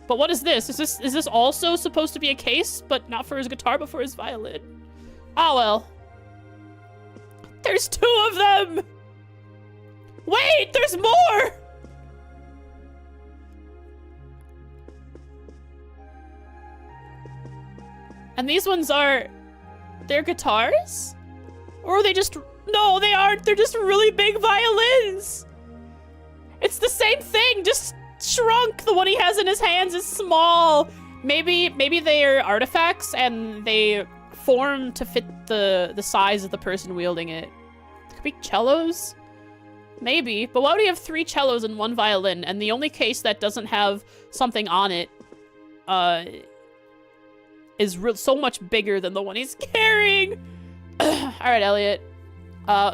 But what is this? Is this also supposed to be a case, but not for his guitar, but for his violin? Oh well. There's 2 of them! Wait, there's more! And these ones are... They're guitars? Or are they just... No, they aren't. They're just really big violins. It's the same thing, just shrunk. The one he has in his hands is small. Maybe they are artifacts and they form to fit the size of the person wielding it. Could be cellos? Maybe. But why would he have 3 cellos and 1 violin? And the only case that doesn't have something on it is so much bigger than the one he's carrying. Alright, Elliot.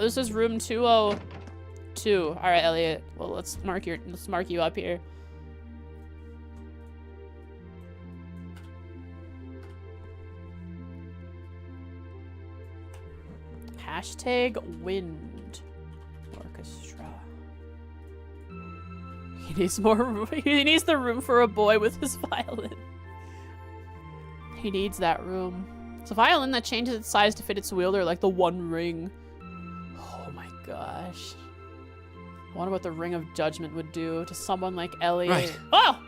This is room 202. Alright, Elliot. Well, let's mark you up here. Hashtag wind orchestra. He needs more room. He needs the room for a boy with his violin. He needs that room. It's a violin that changes its size to fit its wielder, like the One Ring. Oh my gosh. I wonder what the Ring of Judgment would do to someone like Elliot. Right. Oh!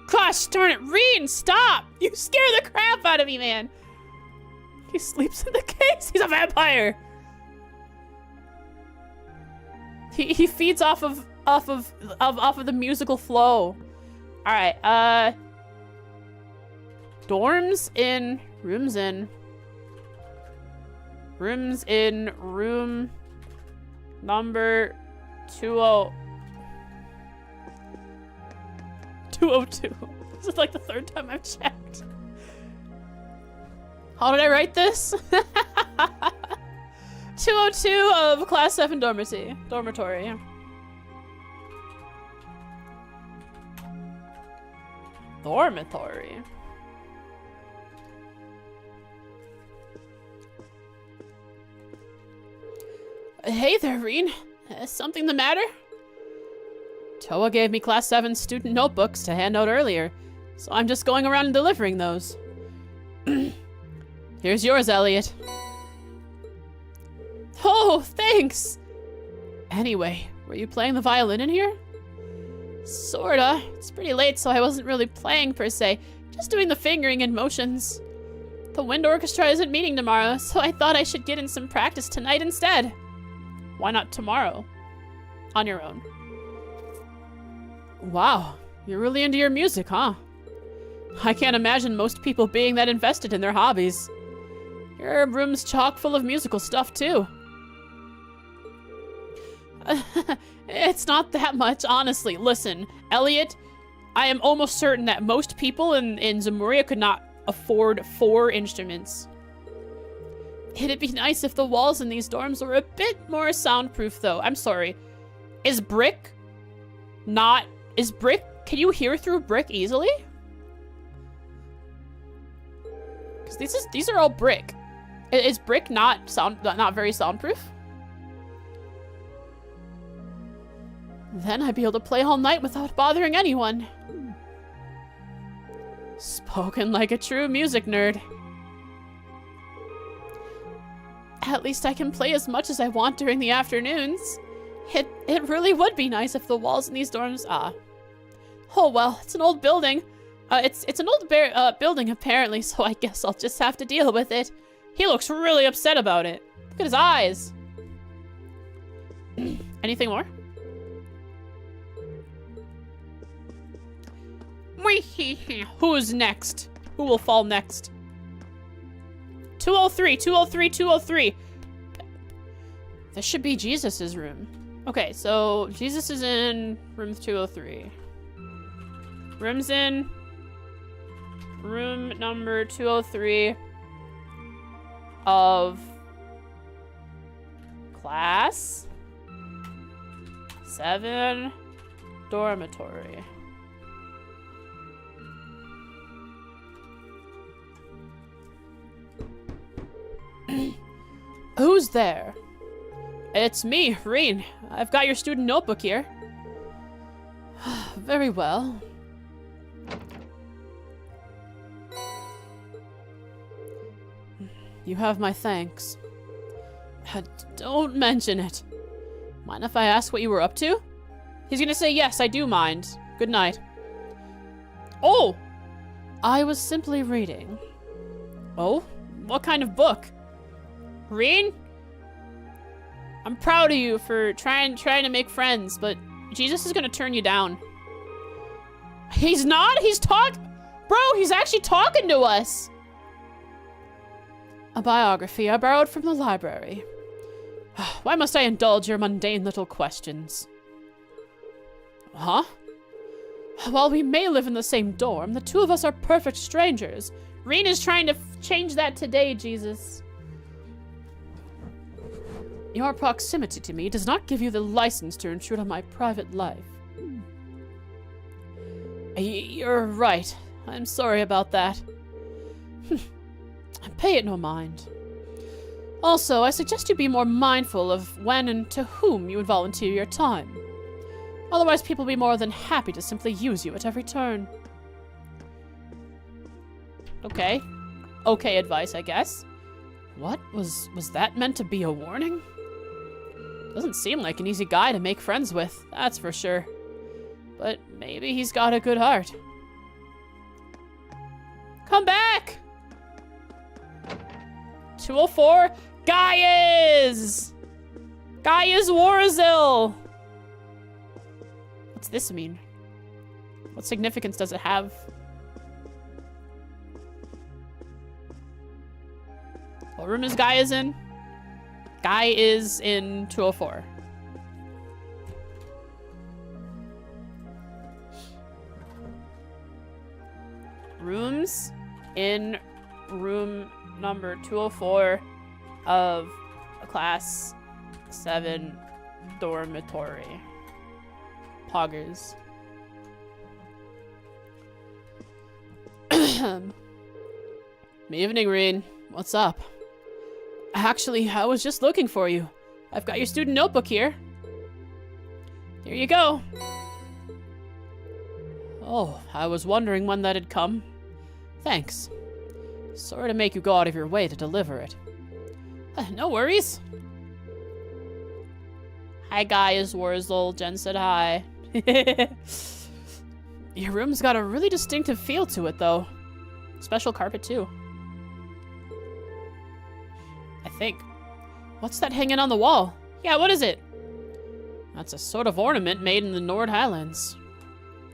Gosh darn it, Reen, stop! You scare the crap out of me, man. He sleeps in the case. He's a vampire. He feeds off of the musical flow. All right. Rooms in room number 202. This is like the 3rd time I've checked. How did I write this? 202 of class 7 dormitory. Dormitory. Hey there, Reen. Something the matter? Toa gave me class 7 student notebooks to hand out earlier, so I'm just going around and delivering those. Here's yours, Elliot. Oh, thanks! Anyway, were you playing the violin in here? Sorta. It's pretty late, so I wasn't really playing per se, just doing the fingering and motions. The wind orchestra isn't meeting tomorrow, so I thought I should get in some practice tonight instead. Why not tomorrow? On your own. Wow, you're really into your music, huh? I can't imagine most people being that invested in their hobbies. Your room's chock full of musical stuff, too. It's not that much, honestly. Listen, Elliot, I am almost certain that most people in Zemuria could not afford 4 instruments. It'd be nice if the walls in these dorms were a bit more soundproof, though. I'm sorry. Is brick... Can you hear through brick easily? Because these are all brick. Is brick not very soundproof? Then I'd be able to play all night without bothering anyone. Spoken like a true music nerd. At least I can play as much as I want during the afternoons. It really would be nice if the walls in these dorms... Oh well, it's an old building. It's an old building apparently, so I guess I'll just have to deal with it. He looks really upset about it. Look at his eyes. Anything more? Who's next? Who will fall next? 203, 203, 203. This should be Jesus's room. Okay, so Jesus is in room 203. Room's in room number 203 of class 7 dormitory. Who's there? It's me, Reen. I've got your student notebook here. Very well. You have my thanks. Don't mention it. Mind if I ask what you were up to? He's gonna say yes, I do mind. Good night. Oh! I was simply reading. Oh? What kind of book? Reen? I'm proud of you for trying to make friends, but Jesus is gonna turn you down. He's not? Bro, he's actually talking to us! A biography I borrowed from the library. Why must I indulge your mundane little questions? Huh? While we may live in the same dorm, the two of us are perfect strangers. Reen is trying to change that today, Jesus. Your proximity to me does not give you the license to intrude on my private life. You're right. I'm sorry about that. Pay it no mind. Also, I suggest you be more mindful of when and to whom you would volunteer your time. Otherwise, people will be more than happy to simply use you at every turn. Okay. Okay advice, I guess. What? Was that meant to be a warning? Doesn't seem like an easy guy to make friends with, that's for sure. But maybe he's got a good heart. Come back! 204, Gaius! Gaius Warzil! What's this mean? What significance does it have? What room is Gaius in? Guy is in 204. Rooms in room number 204 of class 7 dormitory. Poggers. Evening, Reen. What's up? Actually, I was just looking for you. I've got your student notebook here. Here you go. Oh, I was wondering when that had come. Thanks. Sorry to make you go out of your way to deliver it. No worries. Hi, guys. Wurzel. Jen said hi. Your room's got a really distinctive feel to it, though. Special carpet, too. I think. What's that hanging on the wall? Yeah, what is it? That's a sort of ornament made in the Nord Highlands.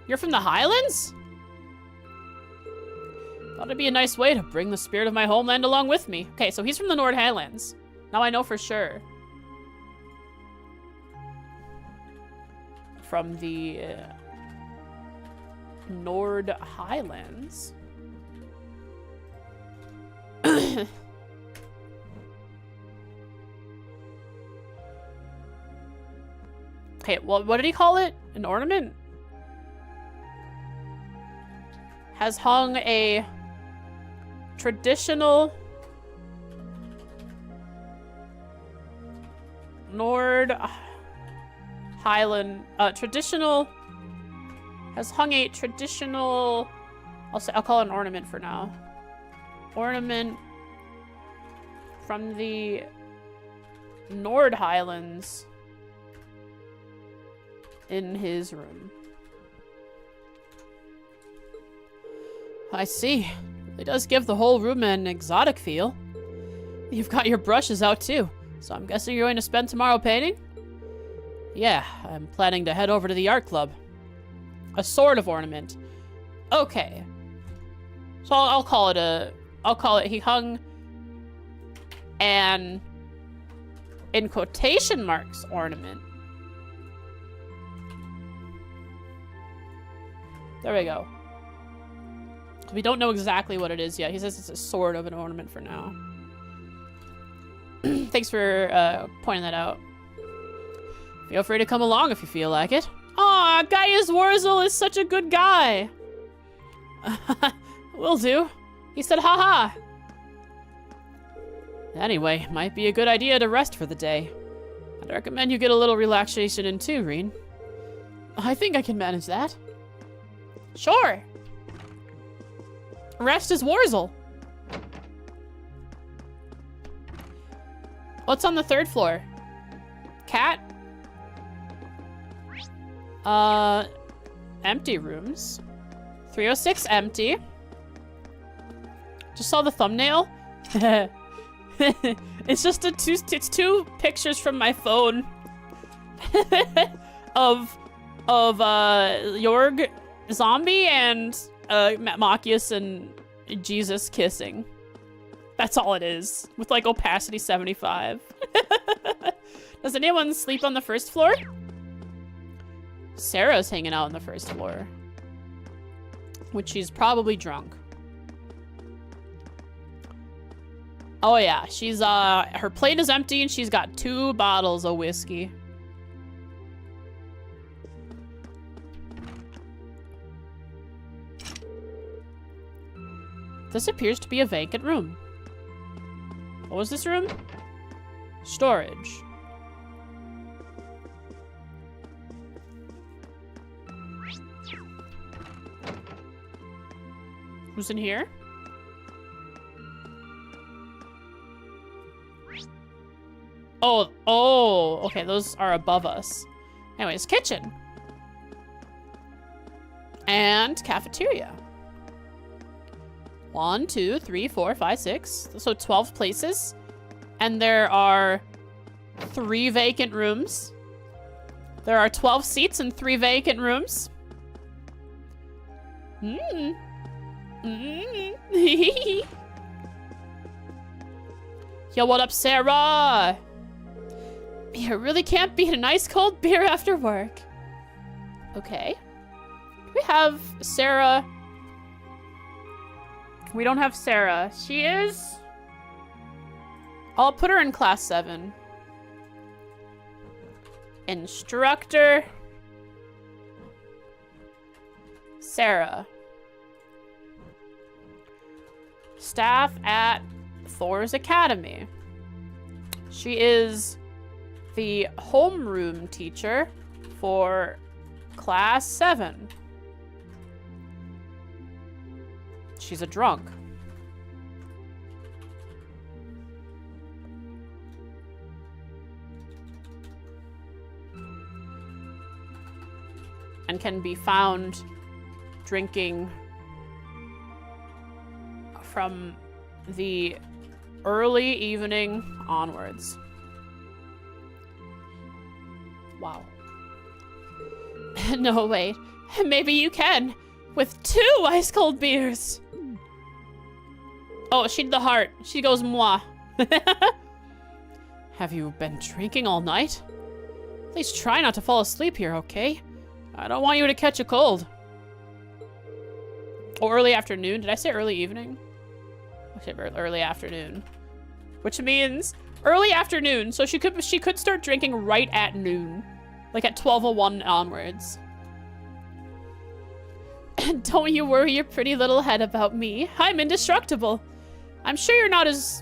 You're from the Highlands? Thought it'd be a nice way to bring the spirit of my homeland along with me. Okay, so he's from the Nord Highlands. Now I know for sure. From the Nord Highlands. Okay, well, what did he call it? An ornament? Has hung a traditional Nord Highland has hung a traditional, I'll call it an ornament for now. Ornament from the Nord Highlands in his room. I see. It does give the whole room an exotic feel. You've got your brushes out too, so I'm guessing you're going to spend tomorrow painting? Yeah, I'm planning to head over to the art club. A sort of ornament. Okay. So I'll call it he hung an, in quotation marks, ornament. There we go. We don't know exactly what it is yet. He says it's a sort of an ornament for now. Thanks for pointing that out. Feel free to come along if you feel like it. Aw, Gaius Wurzel is such a good guy. Will do. He said haha. Anyway, might be a good idea to rest for the day. I'd recommend you get a little relaxation in too, Reen. I think I can manage that. Sure. Rest is Wurzel. What's on the 3rd floor? Cat? Empty rooms. 306 empty. Just saw the thumbnail. It's just it's two pictures from my phone of Jorg Zombie and Machias and Jesus kissing. That's all it is, with like opacity 75. Does anyone sleep on the 1st floor? Sarah's hanging out on the 1st floor, which she's probably drunk. Oh yeah, she's her plate is empty and she's got 2 bottles of whiskey. This appears to be a vacant room. What was this room? Storage. Who's in here? Oh, okay, those are above us. Anyways, kitchen. And cafeteria. 1, 2, 3, 4, 5, 6. So 12 places. And there are 3 vacant rooms. There are 12 seats and 3 vacant rooms. Yo, what up, Sarah? You really can't beat a nice cold beer after work. Okay. We have Sarah. We don't have Sarah. She is... I'll put her in class 7. Instructor. Sarah. Staff at Thor's Academy. She is the homeroom teacher for class 7. She's a drunk. and can be found drinking from the early evening onwards. Wow. No, wait. Maybe you can. With 2 ice-cold beers. Oh, she did the heart. She goes, moi. Have you been drinking all night? Please try not to fall asleep here, okay? I don't want you to catch a cold. Oh, early afternoon. Did I say early evening? I said early afternoon. Which means early afternoon. So she could start drinking right at noon. Like at 12:01 onwards. And don't you worry your pretty little head about me. I'm indestructible. I'm sure you're not as...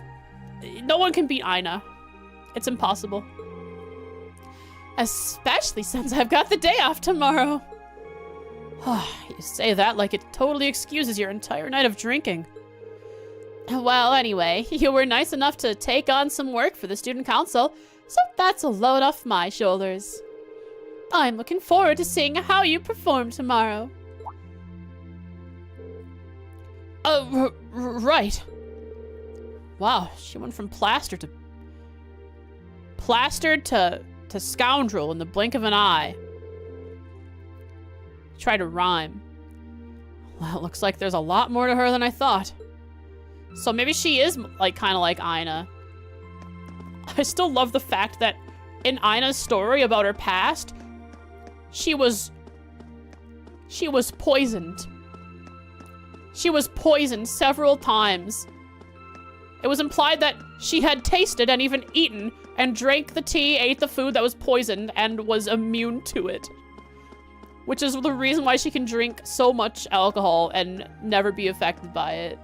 No one can beat Aina. It's impossible. Especially since I've got the day off tomorrow. You say that like it totally excuses your entire night of drinking. Well, anyway, you were nice enough to take on some work for the student council, so that's a load off my shoulders. I'm looking forward to seeing how you perform tomorrow. Right. Wow, she went from plastered to scoundrel in the blink of an eye. Try to rhyme. Well, it looks like there's a lot more to her than I thought. So maybe she is like kind of like Aina. I still love the fact that in Aina's story about her past, she was poisoned. She was poisoned several times. It was implied that she had tasted and even eaten and drank the tea, ate the food that was poisoned, and was immune to it. Which is the reason why she can drink so much alcohol and never be affected by it.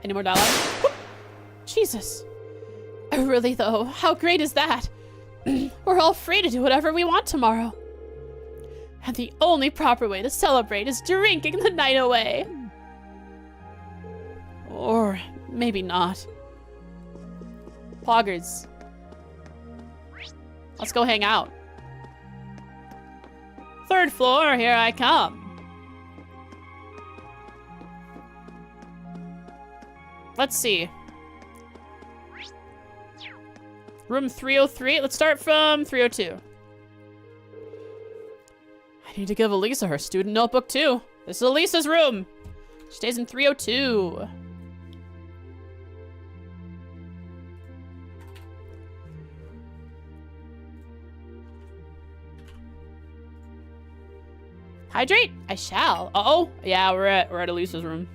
Any more dialogue? Jesus. Really though, how great is that? We're all free to do whatever we want tomorrow. And the only proper way to celebrate is drinking the night away. Or maybe not. Poggers. Let's go hang out. 3rd floor, here I come. Let's see. Room 303. Let's start from 302. I need to give Elisa her student notebook too. This is Elisa's room. She stays in 302. Hydrate? I shall. Uh-oh. Yeah, we're at Elisa's room.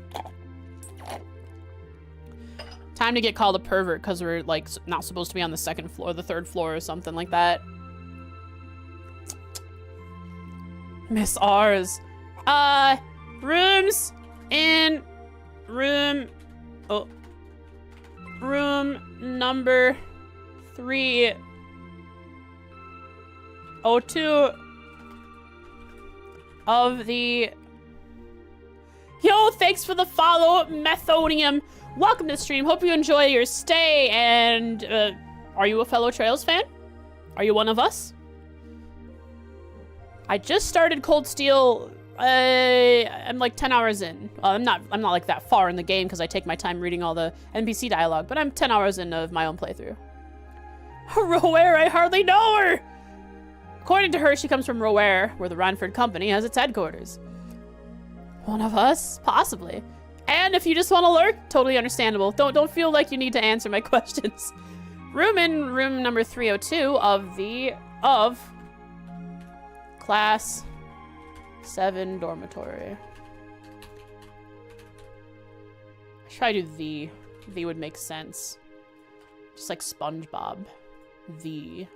Time to get called a pervert because we're like not supposed to be on the 2nd floor, the 3rd floor or something like that. Miss R's. Rooms in room number 302 of the... Yo, thanks for the follow, Methodium. Welcome to the stream. Hope you enjoy your stay. And are you a fellow Trails fan? Are you one of us? I just started Cold Steel. I'm like 10 hours in. I'm not like that far in the game because I take my time reading all the NPC dialogue, but I'm 10 hours in of my own playthrough. Roware, I hardly know her. According to her, she comes from Roware, where the Ranford Company has its headquarters. One of us? Possibly. And if you just want to lurk, totally understandable. Don't feel like you need to answer my questions. Room number 302 of Class 7 dormitory. I should probably do the. The would make sense. Just like SpongeBob. The.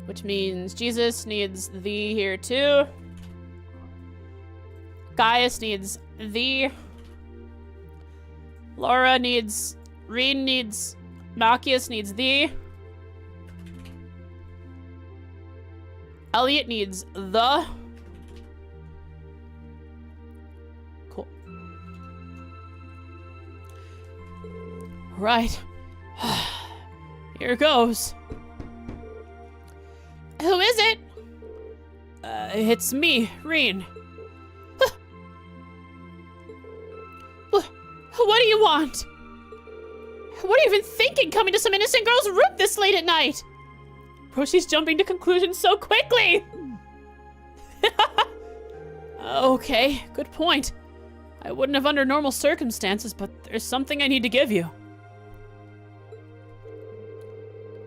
Which means Jesus needs the here too. Gaius needs the. Laura needs. Reen needs. Malchius needs the. Elliot needs the. Cool. Right. Here goes. Who is it? It's me, Reen. What do you want? What are you even thinking, coming to some innocent girl's room this late at night? Bro, she's jumping to conclusions so quickly. Okay, good point. I wouldn't have under normal circumstances, but there's something I need to give you.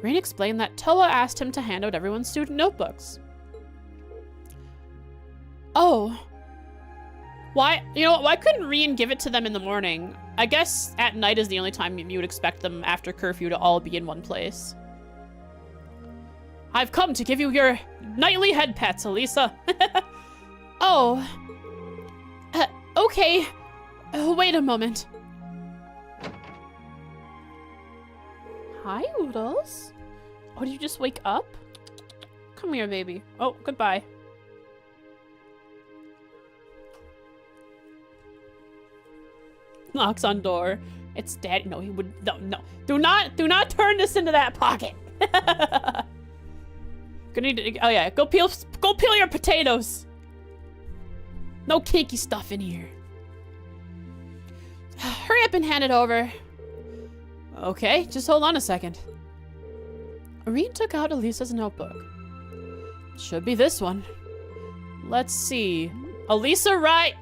Reen explained that Toa asked him to hand out everyone's student notebooks. Oh. Why, you know what, why couldn't Reen give it to them in the morning? I guess at night is the only time you would expect them after curfew to all be in one place. I've come to give you your nightly head pats, Elisa. Oh. Okay. Wait a moment. Hi, Oodles. Oh, did you just wake up? Come here, baby. Oh, goodbye. Knocks on door. It's Daddy. No, he would. No, no. Do not turn this into that pocket. Gonna need to, oh yeah, go peel your potatoes. No kinky stuff in here. Hurry up and hand it over. Okay, just hold on a second. Reen took out Elisa's notebook. Should be this one. Let's see. Elisa Wright.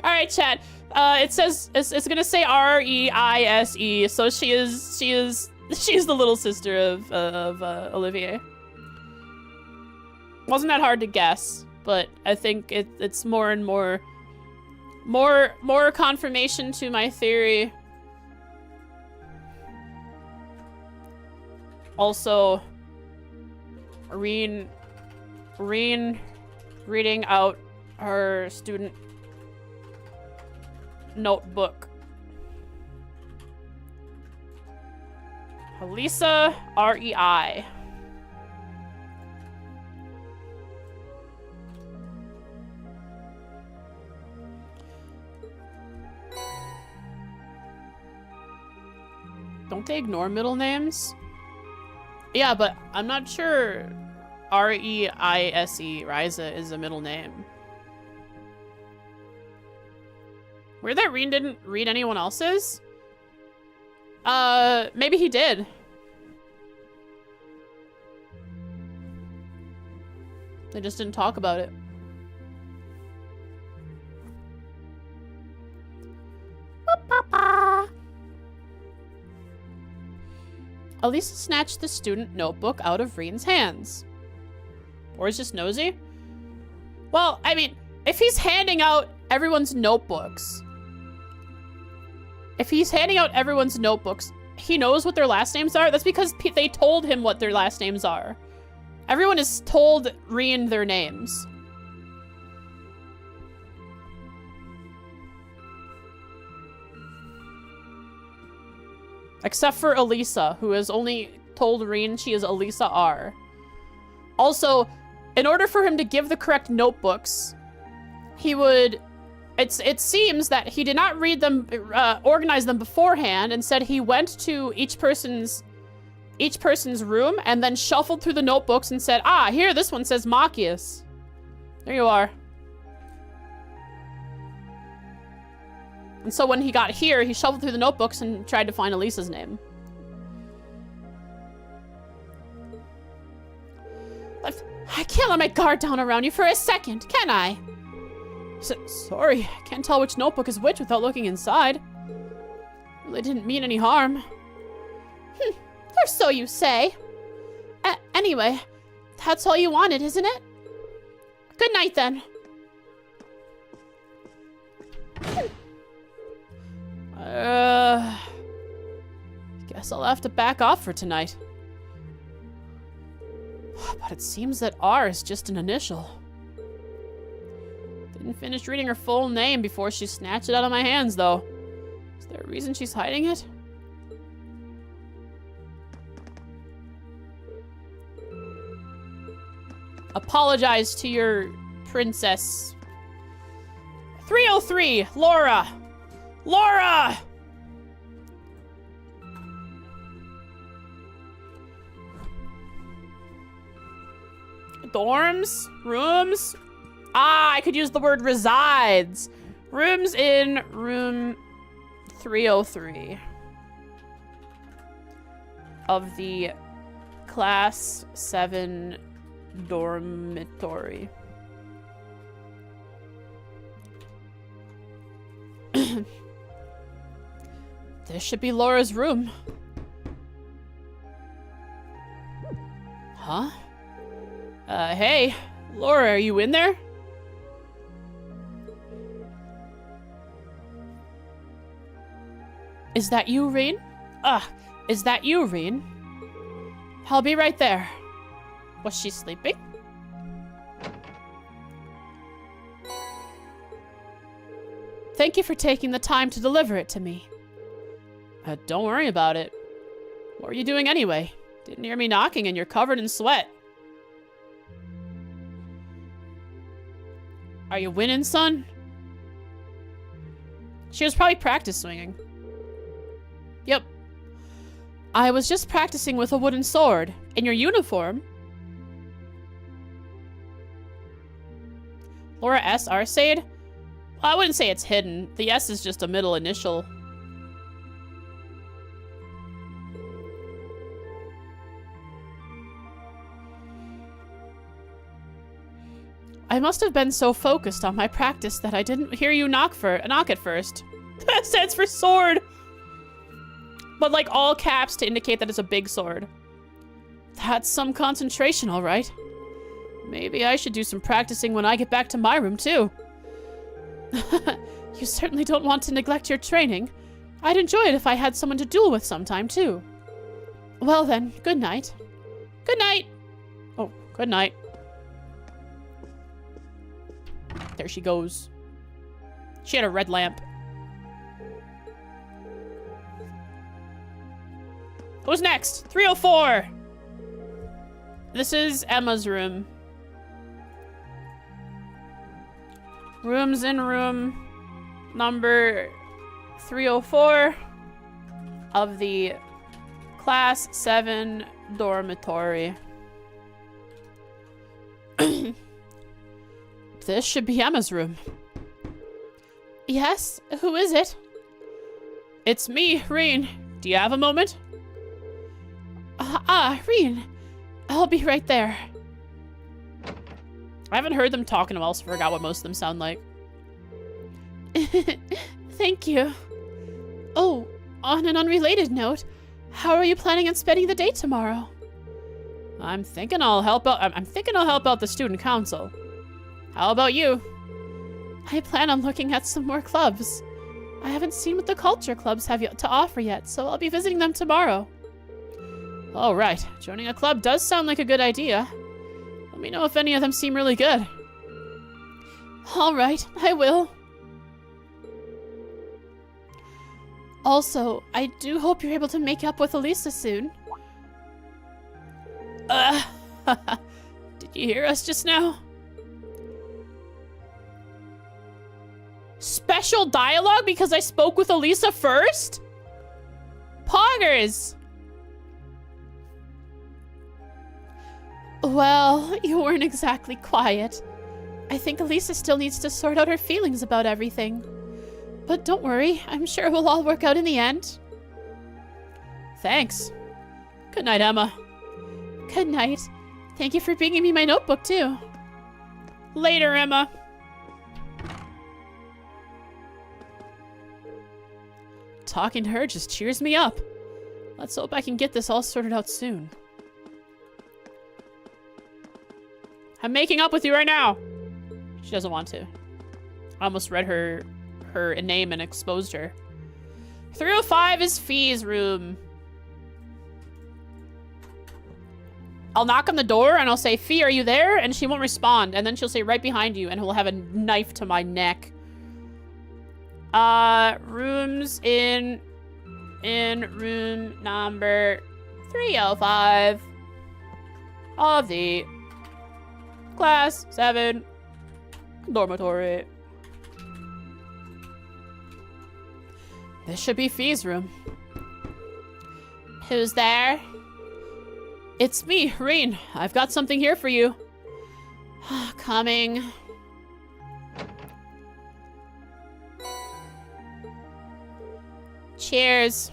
All right, chat. It says it's gonna say R-E-I-S-E. So she is the little sister of Olivier. Wasn't that hard to guess, but I think it's more and more confirmation to my theory. Also, Reen reading out her student notebook. Elisa R-E-I. Don't they ignore middle names? Yeah, but I'm not sure R-E-I-S-E, Ryza, is a middle name. Weird that Reen didn't read anyone else's? Maybe he did. They just didn't talk about it. Elisa snatched the student notebook out of Reen's hands. Or is just nosy? Well, I mean, if he's handing out everyone's notebooks, he knows what their last names are. That's because they told him what their last names are. Everyone has told Reen their names. Except for Elisa, who has only told Reen she is Elisa R. Also, in order for him to give the correct notebooks, he would... It seems that he did not read them, organize them beforehand. Instead, he went to each person's room and then shuffled through the notebooks and said, ah, here, this one says Machias. There you are. And so when he got here, he shuffled through the notebooks and tried to find Elisa's name. I can't let my guard down around you for a second, can I? Sorry, I can't tell which notebook is which without looking inside. Really didn't mean any harm. Or so you say. Anyway, that's all you wanted, isn't it? Good night, then. Guess I'll have to back off for tonight. But it seems that R is just an initial. Didn't finish reading her full name before she snatched it out of my hands, though. Is there a reason she's hiding it? Apologize to your princess. 303, Laura! Laura! Dorms? Rooms? Ah, I could use the word resides. Rooms in room 303 of the class 7 dormitory. This should be Laura's room. Huh? Hey, Laura, are you in there? Is that you, Reen? Is that you, Reen? I'll be right there. Was she sleeping? Thank you for taking the time to deliver it to me. Don't worry about it. What were you doing anyway? Didn't hear me knocking and you're covered in sweat. Are you winning, son? She was probably practice swinging. Yep. I was just practicing with a wooden sword. In your uniform. Laura S. Arcade? Well, I wouldn't say it's hidden. The S is just a middle initial. I must have been so focused on my practice that I didn't hear you knock at first. That stands for sword. But like all caps to indicate that it's a big sword. That's some concentration, all right. Maybe I should do some practicing when I get back to my room, too. You certainly don't want to neglect your training. I'd enjoy it if I had someone to duel with sometime, too. Well then, good night. Good night. Oh, good night. There she goes. She had a red lamp. Who's next? 304. This is Emma's room. Room's in room number 304 of the class 7 dormitory. This should be Emma's room. Yes? Who is it? It's me, Reen. Do you have a moment? Reen. I'll be right there. I haven't heard them talk in a while, so I forgot what most of them sound like. Thank you. Oh, on an unrelated note, how are you planning on spending the day tomorrow? I'm thinking I'll help out the student council. How about you? I plan on looking at some more clubs. I haven't seen what the culture clubs have to offer yet, so I'll be visiting them tomorrow. All right, joining a club does sound like a good idea. Let me know if any of them seem really good. All right, I will. Also, I do hope you're able to make up with Elisa soon. Did you hear us just now? Special dialogue because I spoke with Elisa first? Poggers! Well, you weren't exactly quiet. I think Elisa still needs to sort out her feelings about everything. But don't worry, I'm sure it will all work out in the end. Thanks. Good night, Emma. Good night. Thank you for bringing me my notebook, too. Later, Emma. Talking to her just cheers me up. Let's hope I can get this all sorted out soon. I'm making up with you right now. She doesn't want to. I almost read her name and exposed her. 305 is Fee's room. I'll knock on the door and I'll say, Fee, are you there? And she won't respond. And then she'll say, right behind you, and he'll have a knife to my neck. Rooms in room number 305 of the class 7 dormitory. This should be Fee's room. Who's there? It's me, Reen. I've got something here for you. Coming. Cheers.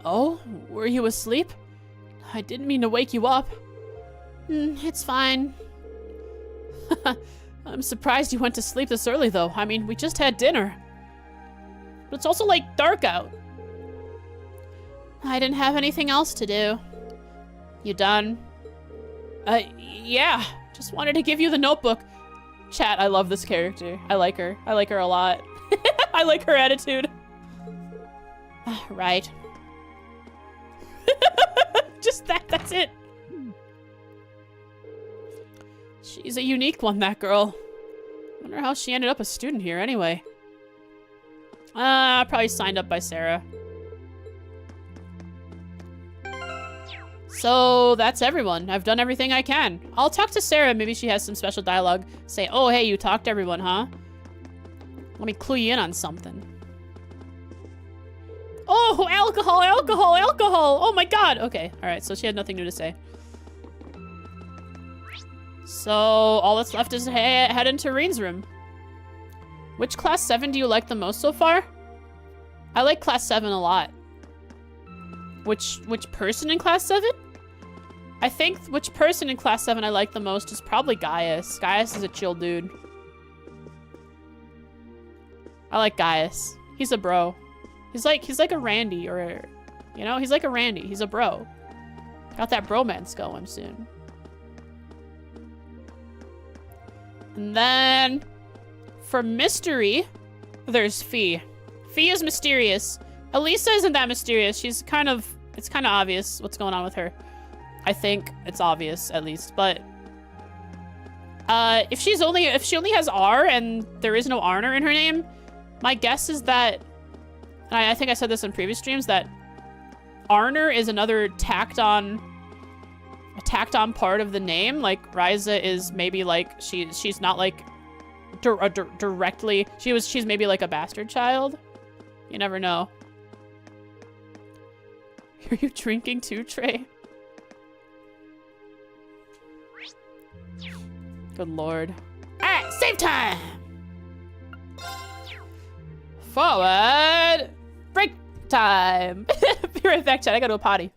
Oh, were you asleep? I didn't mean to wake you up. It's fine. I'm surprised you went to sleep this early, though. I mean, we just had dinner. But it's also, like, dark out. I didn't have anything else to do. You done? Yeah. Just wanted to give you the notebook. Chat, I love this character. I like her. I like her a lot. I like her attitude. Right. Just that's it. She's a unique one, that girl. Wonder how she ended up a student here anyway. Probably signed up by Sarah. So that's everyone. I've done everything I can. I'll talk to Sarah. Maybe she has some special dialogue. Say, oh, hey, you talked to everyone, huh? Let me clue you in on something. Oh, alcohol, alcohol, alcohol. Oh my god. Okay, all right. So she had nothing new to say. So all that's left is head into Reen's room. Which class 7 do you like the most so far? I like class 7 a lot. Which person in class 7? I think which person in class 7 I like the most is probably Gaius. Gaius is a chill dude. I like Gaius. He's a bro. He's like a Randy or, you know, he's like a Randy. He's a bro. Got that bromance going soon. And then for mystery, there's Fee. Fee is mysterious. Elisa isn't that mysterious. She's kind of, it's kind of obvious what's going on with her. I think it's obvious at least, but if she only has R and there is no Arner in her name, my guess is that, and I think I said this in previous streams, that Arner is another tacked on part of the name. Like Ryza is maybe like she's not like directly, she's maybe like a bastard child. You never know. Are you drinking too, Trey? Good lord. Alright, save time! Forward! Break time! Be right back, chat. I gotta go potty.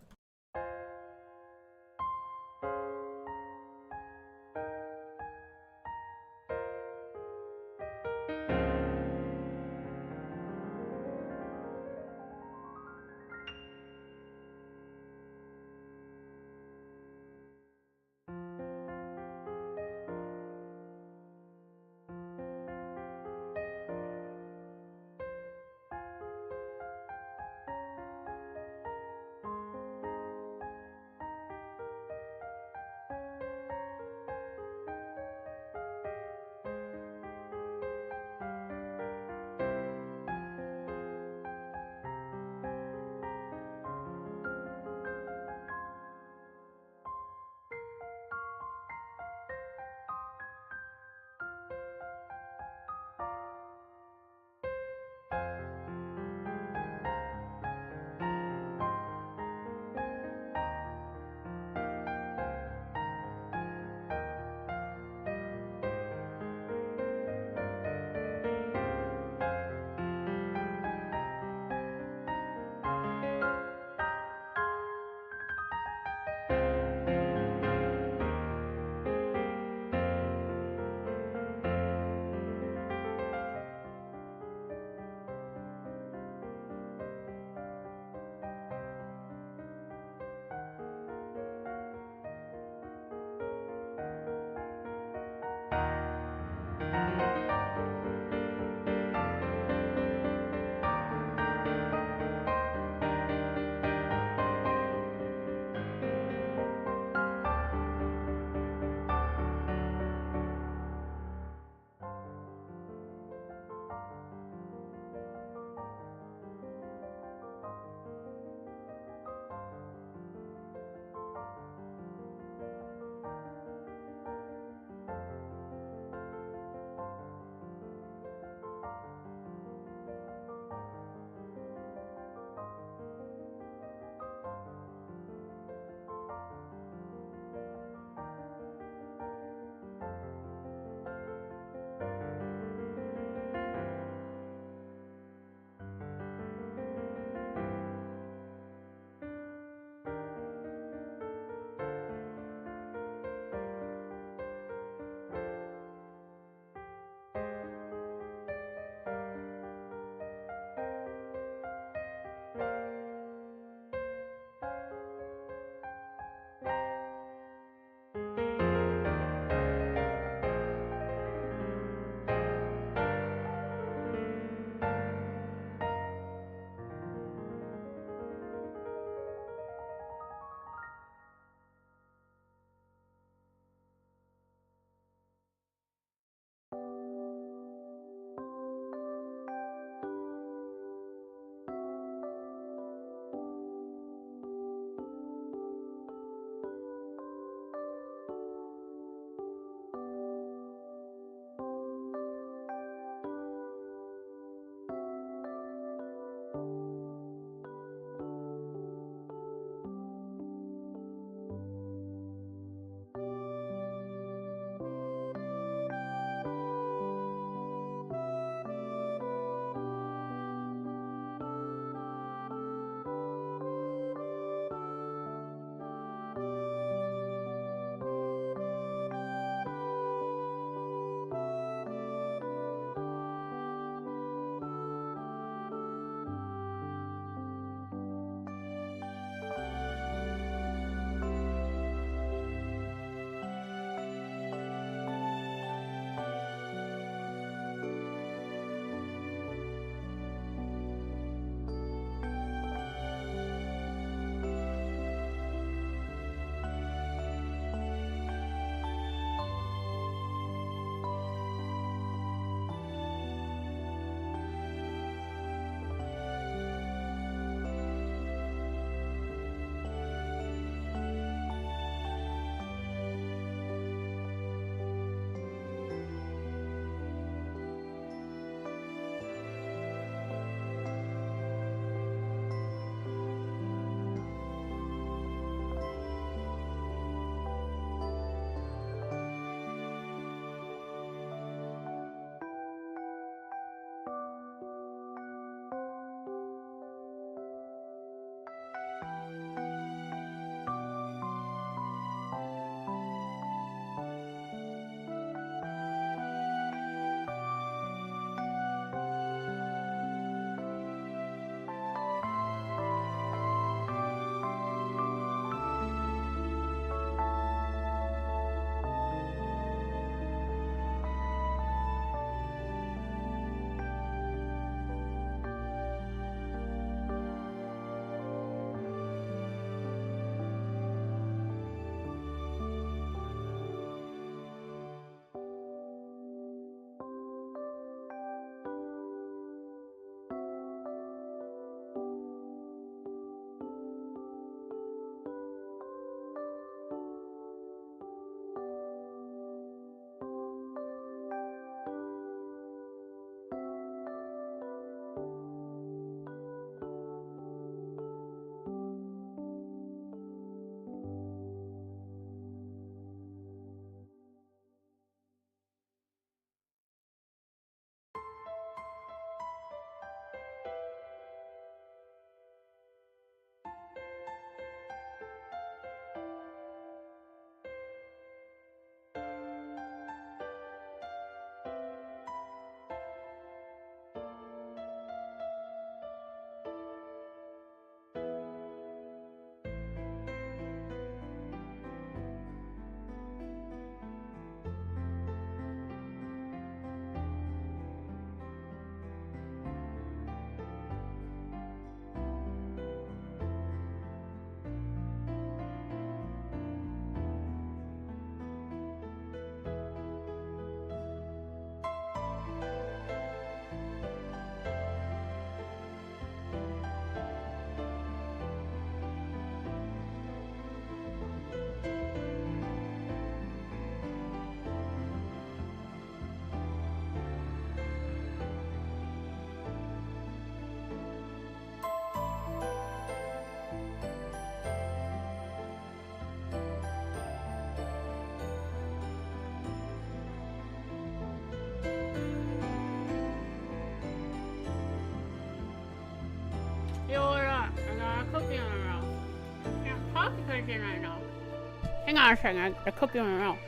Hang on a second. A cookie in my mouth.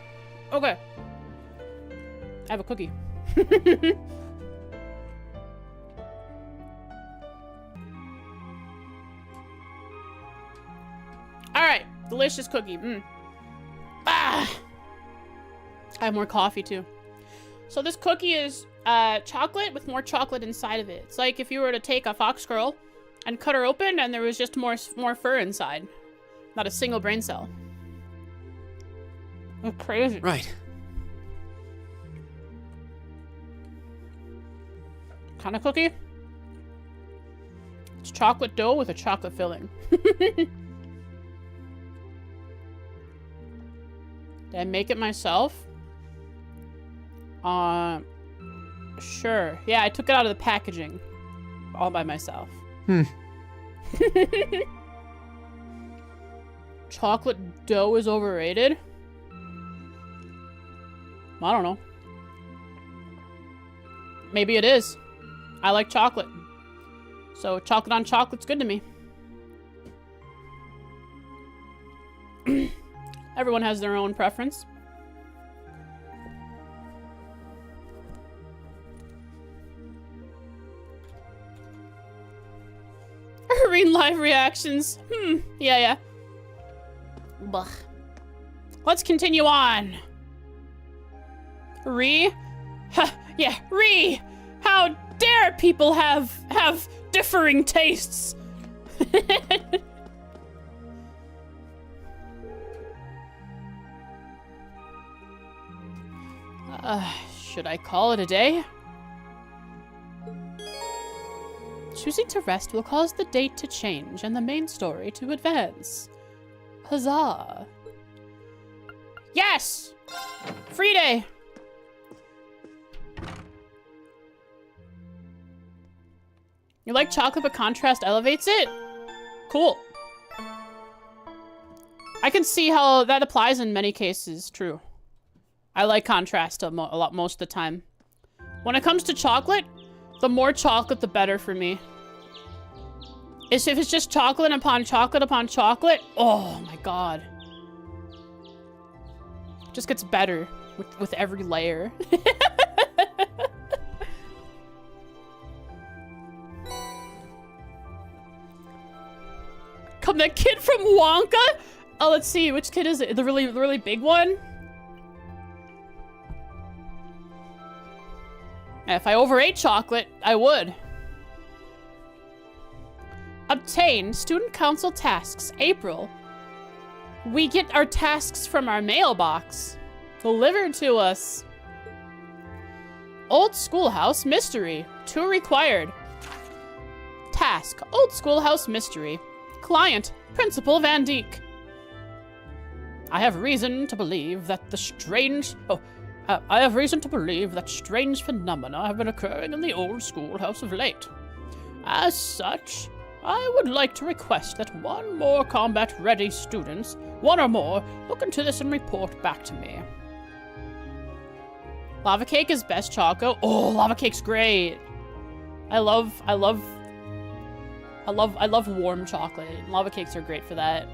Okay. I have a cookie. Alright. Delicious cookie. Ah! I have more coffee too. So this cookie is chocolate with more chocolate inside of it. It's like if you were to take a fox squirrel and cut her open and there was just more fur inside. Not a single brain cell. That's crazy. Right. Kind of cookie? It's chocolate dough with a chocolate filling. Did I make it myself? Sure. Yeah, I took it out of the packaging. All by myself. Chocolate dough is overrated? I don't know. Maybe it is. I like chocolate. So chocolate on chocolate's good to me. Everyone has their own preference. Reading live reactions. Yeah. Blech. Let's continue on. Yeah, how dare people have differing tastes? Should I call it a day? Choosing to rest will cause the date to change and the main story to advance. Huzzah. Yes! Free day! You like chocolate but contrast elevates it? Cool. I can see how that applies in many cases, true. I like contrast a lot most of the time. When it comes to chocolate, the more chocolate, the better for me. If it's just chocolate upon chocolate upon chocolate, oh my god. It just gets better with every layer. Come that kid from Wonka? Oh, let's see, which kid is it? The really big one? If I overate chocolate, I would. Obtain student council tasks, April. We get our tasks from our mailbox. Delivered to us. Old Schoolhouse Mystery. 2 required. Task, Old Schoolhouse Mystery. Client, Principal Van Dijk. I have reason to believe that strange phenomena have been occurring in the old schoolhouse of late. As such, I would like to request that one or more combat-ready students, look into this and report back to me. Lava cake is best choco. Oh, lava cake's great. I love warm chocolate. Lava cakes are great for that.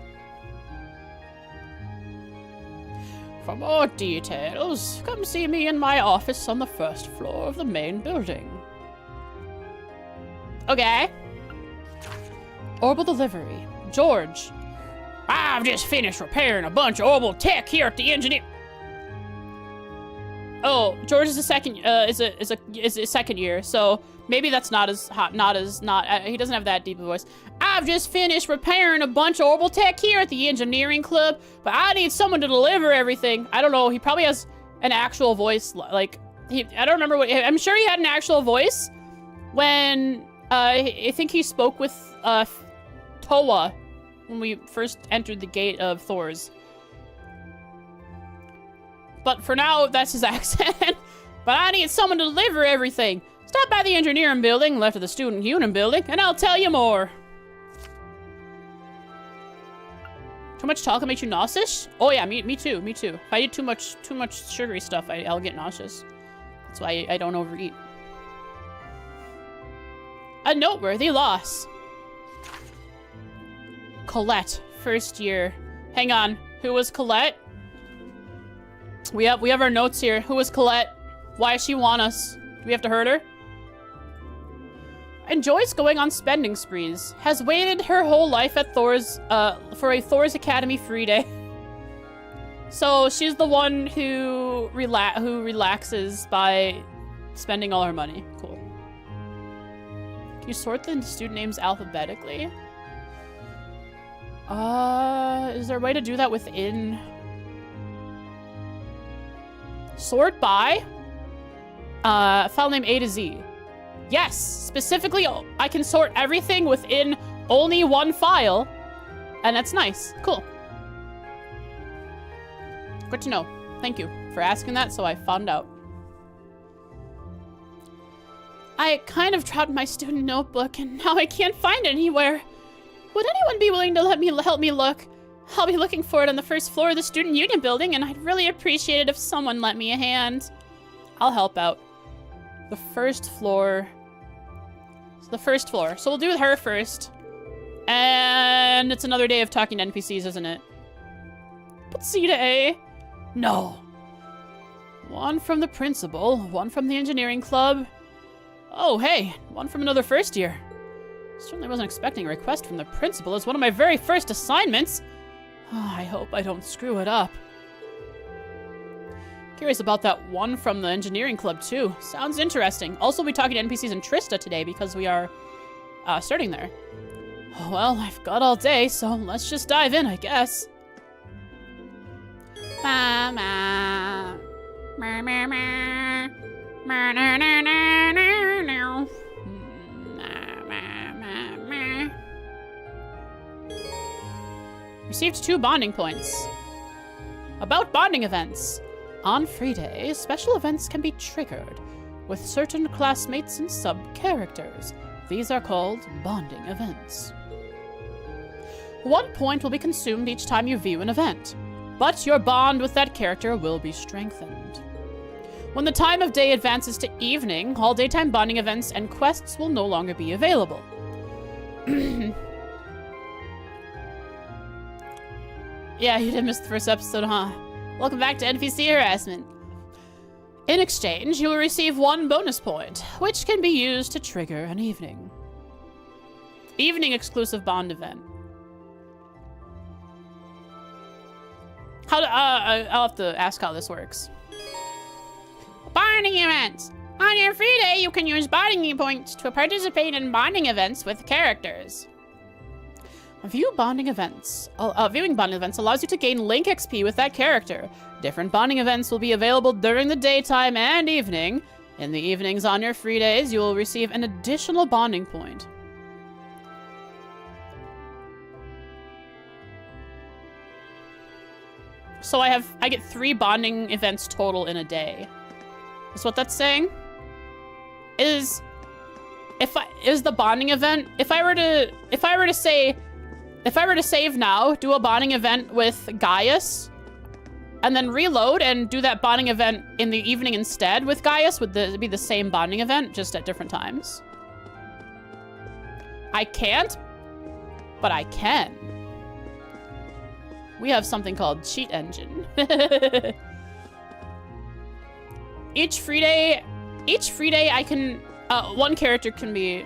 For more details, come see me in my office on the 1st floor of the main building. Okay. Orbital delivery. George. I've just finished repairing a bunch of orbital tech here at the engineer. Oh, George is a second year, so maybe that's not as hot. He doesn't have that deep a voice. I've just finished repairing a bunch of orbital tech here at the engineering club, but I need someone to deliver everything. I don't know. He probably has an actual voice. Like I don't remember what. I'm sure he had an actual voice when I think he spoke with Toa when we first entered the gate of Thor's. But for now, that's his accent. But I need someone to deliver everything. Stop by the engineering building, left of the student union building, and I'll tell you more. Too much chocolate makes you nauseous? Oh yeah, me too. If I eat too much sugary stuff, I'll get nauseous. That's why I don't overeat. A noteworthy loss. Colette, 1st year. Hang on, who was Colette? We have our notes here. Who is Colette? Why does she want us? Do we have to hurt her? Enjoys going on spending sprees. Has waited her whole life at Thor's for a Thor's Academy free day. So she's the one who relaxes by spending all her money. Cool. Can you sort the student names alphabetically? Is there a way to do that within? Sort by? File name A to Z. Yes, specifically, I can sort everything within only one file. And that's nice. Cool. Good to know. Thank you for asking that, so I found out. I kind of dropped my student notebook, and now I can't find it anywhere. Would anyone be willing to help me look? I'll be looking for it on the first floor of the Student Union building, and I'd really appreciate it if someone lent me a hand. I'll help out. The first floor. The first floor. So we'll do her first. And it's another day of talking to NPCs, isn't it? Put C to A. No. One from the principal, one from the engineering club. Oh, hey, one from another first year. Certainly wasn't expecting a request from the principal as one of my very first assignments. Oh, I hope I don't screw it up. Curious about that one from the engineering club, too. Sounds interesting. Also, we'll be talking to NPCs in Trista today because we are starting there. Oh, well, I've got all day, so let's just dive in, I guess. Mama. Received 2 bonding points. About bonding events. On free day, special events can be triggered with certain classmates and sub-characters. These are called bonding events. 1 point will be consumed each time you view an event, but your bond with that character will be strengthened. When the time of day advances to evening, all daytime bonding events and quests will no longer be available. Yeah, you did miss the first episode, huh? Welcome back to NPC harassment. In exchange, you will receive 1 bonus point, which can be used to trigger an evening. Evening exclusive bond event. I'll have to ask how this works. Bonding events. On your free day, you can use bonding points to participate in bonding events with characters. Viewing bonding events allows you to gain Link XP with that character. Different bonding events will be available during the daytime and evening. In the evenings on your free days, you will receive an additional bonding point. So I get 3 bonding events total in a day. Is what that's saying? Is the bonding event, if I were to save now, do a bonding event with Gaius, and then reload and do that bonding event in the evening instead with Gaius, would it be the same bonding event, just at different times? I can't, but I can. We have something called Cheat Engine. Each free day I can, one character can be...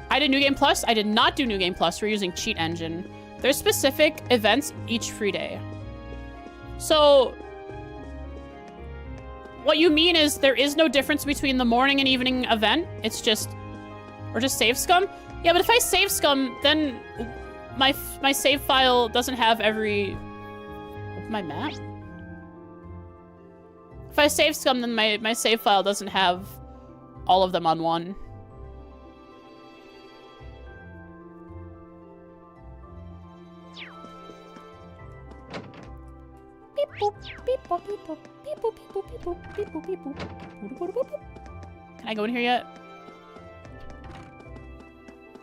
I did New Game Plus. I did not do New Game Plus. We're using Cheat Engine. There's specific events each free day. So, what you mean is there is no difference between the morning and evening event. It's just, or just save scum? Yeah, but if I save scum, then my save file doesn't have every... my map? If I save scum, then my save file doesn't have all of them on one. Beep boop, beep boop, beep boop, beep boop, beep boop, beep boop, beep boop, beep boop, boop, boop, boop, boop. Can I go in here yet?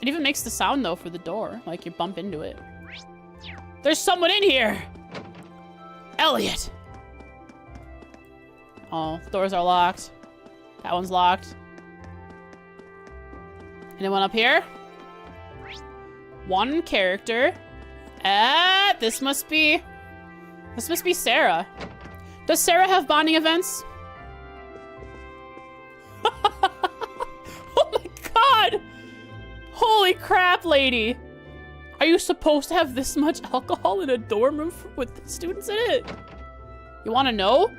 It even makes the sound though for the door, like you bump into it. There's someone in here! Elliot! Oh, doors are locked. That one's locked. Anyone up here? One character. This must be Sarah. Does Sarah have bonding events? Oh my god! Holy crap, lady! Are you supposed to have this much alcohol in a dorm room with students in it? You want to know?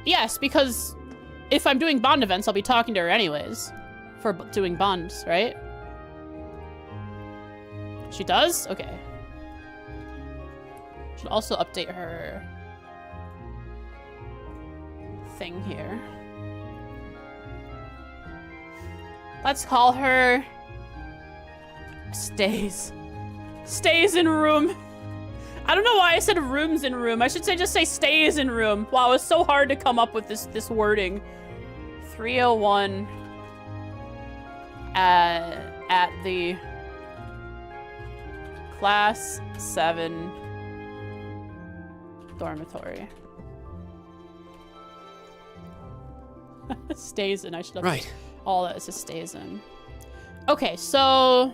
Yes, because if I'm doing bond events, I'll be talking to her anyways. For doing bonds, right? She does? Okay. Should also update her thing here. Let's call her Stays. Stays in room. I don't know why I said rooms in room. I should say just say stays in room. Wow, it's so hard to come up with this wording. 301 at the class 7 dormitory. Stays in. I should have Right. all that. It says stays in. Okay, so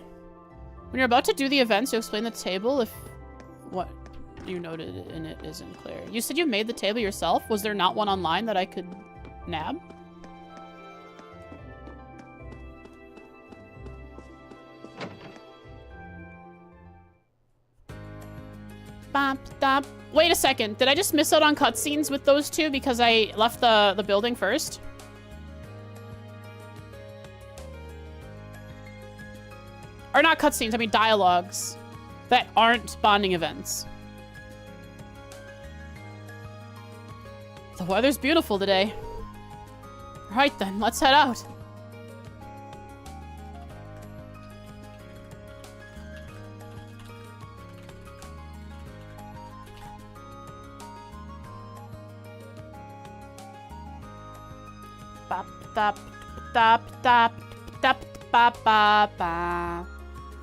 when you're about to do the events, you explain the table if what you noted in it isn't clear. You said you made the table yourself. Was there not one online that I could nab? Bop, bop. Wait a second. Did I just miss out on cutscenes with those two because I left the building first? Or not cutscenes, I mean dialogues that aren't bonding events. The weather's beautiful today. Right then, let's head out. Bop, bop, bop, bop, bop, bop, bop, bop.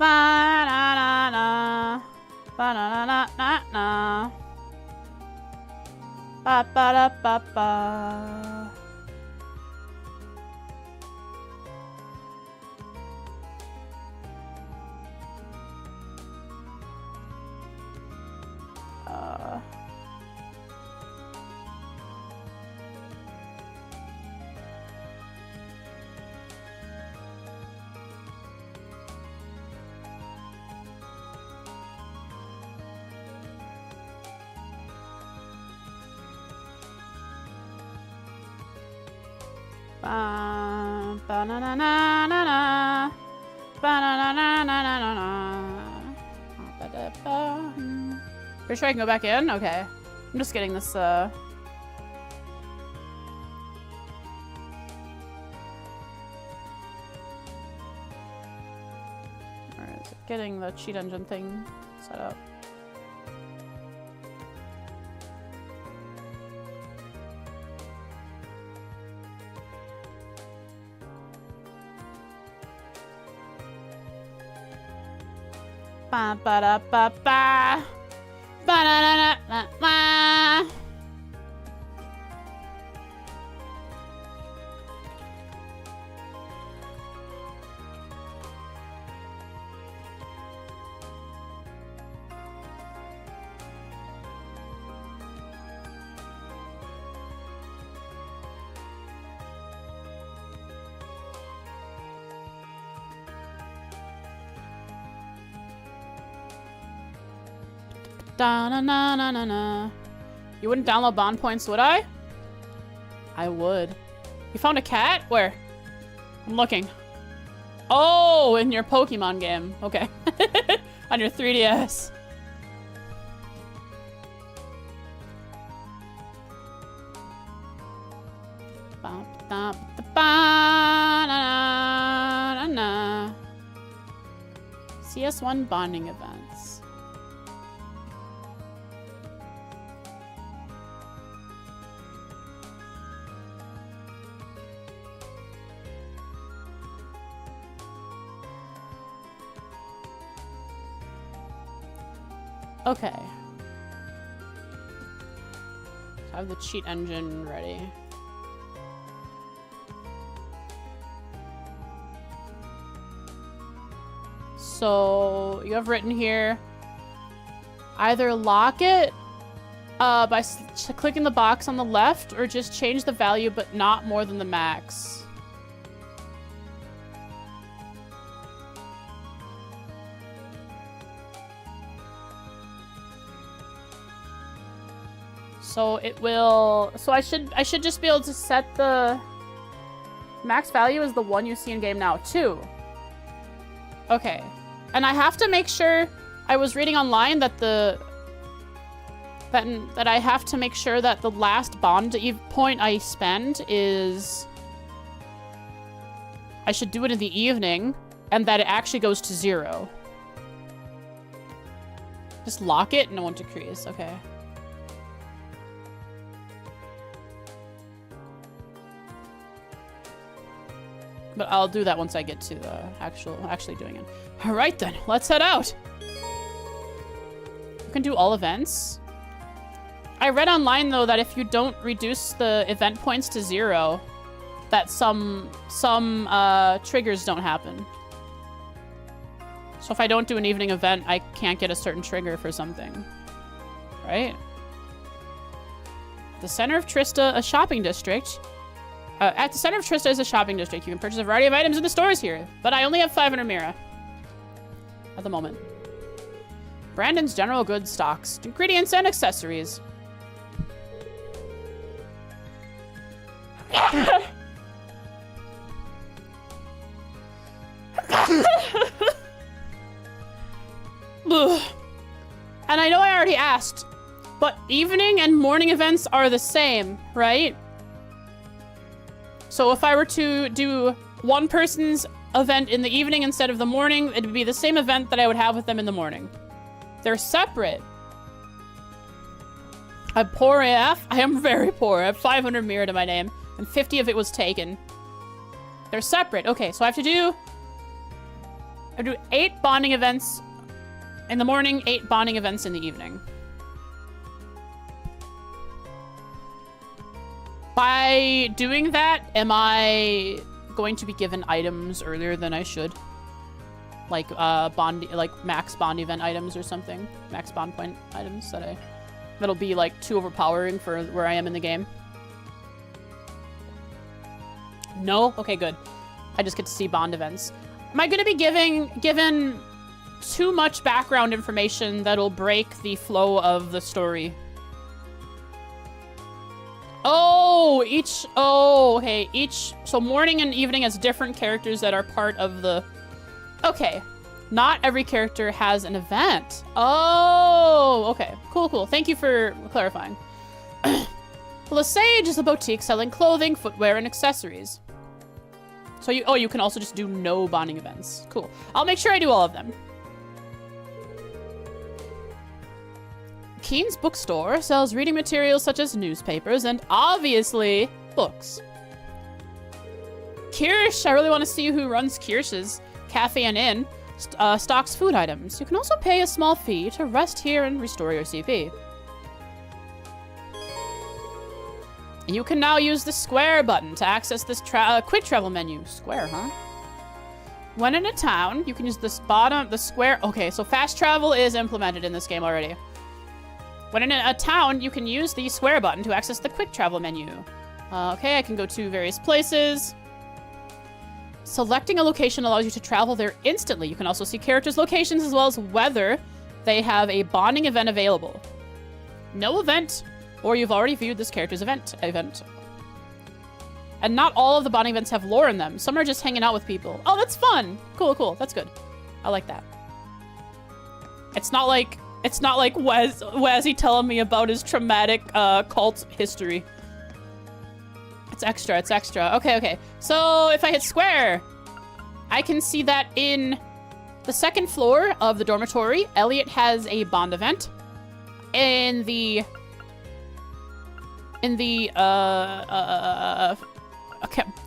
Ba-na-na-na. Ba-na-na-na-na-na. Ba-ba-da-ba-ba. Ba-na-na-na-na-na. Ba-na-na-na-na-na-na. Ba-da-ba. Pretty sure I can go back in? Okay. I'm just getting this, Where is it? Getting the cheat engine thing set up. Ba ba da ba ba. Ba da da da da da. Da-na-na-na-na-na. You wouldn't download bond points, would I? I would. You found a cat? Where? I'm looking. Oh, in your Pokemon game. Okay. On your 3DS. Ba-da-ba-da-ba-na-na-na. CS1 bonding events. Okay. So I have the cheat engine ready. So you have written here, either lock it by clicking the box on the left, or just change the value but not more than the max. So it will, so I should just be able to set the max value as the one you see in game now, too. Okay. And I have to make sure, I was reading online that that I have to make sure that the last bond point I spend is, I should do it in the evening, and that it actually goes to 0. Just lock it and it won't decrease, okay. But I'll do that once I get to the actually doing it. All right then, let's head out. You can do all events. I read online though that if you don't reduce the event points to 0, that some triggers don't happen. So if I don't do an evening event, I can't get a certain trigger for something, right? The center of Trista, a shopping district. At the center of Trista is a shopping district. You can purchase a variety of items in the stores here, but I only have 500 Mira at the moment. Brandon's general goods stocks, ingredients and accessories. And I know I already asked, but evening and morning events are the same, right? So if I were to do one person's event in the evening instead of the morning, it would be the same event that I would have with them in the morning. They're separate. I'm poor AF. I am very poor. I have 500 Mira to my name, and 50 of it was taken. They're separate. Okay, so I have to do 8 bonding events in the morning, 8 bonding events in the evening. By doing that, am I going to be given items earlier than I should? Like max bond event items or something? Max bond point items that'll be like too overpowering for where I am in the game. No? Okay, good. I just get to see bond events. Am I gonna be given too much background information that'll break the flow of the story? Oh, okay. So morning and evening has different characters that are part of the... Okay. Not every character has an event. Oh, okay. Cool. Thank you for clarifying. Le Sage is a boutique selling clothing, footwear, and accessories. So you can also just do no bonding events. Cool. I'll make sure I do all of them. Keen's bookstore sells reading materials such as newspapers and obviously books. Kirsch, I really want to see who runs Kirsch's cafe and inn, stocks food items. You can also pay a small fee to rest here and restore your CP. You can now use the square button to access this quick travel menu. Square, huh? When in a town, you can use the square. Okay, so fast travel is implemented in this game already. When in a town, you can use the square button to access the quick travel menu. Okay, I can go to various places. Selecting a location allows you to travel there instantly. You can also see characters' locations as well as whether they have a bonding event available. No event, or you've already viewed this character's event. And not all of the bonding events have lore in them. Some are just hanging out with people. Oh, that's fun. Cool. That's good. I like that. It's not like Wazzy telling me about his traumatic cult history. It's extra. Okay. So if I hit square, I can see that in the second floor of the dormitory, Elliot has a bond event.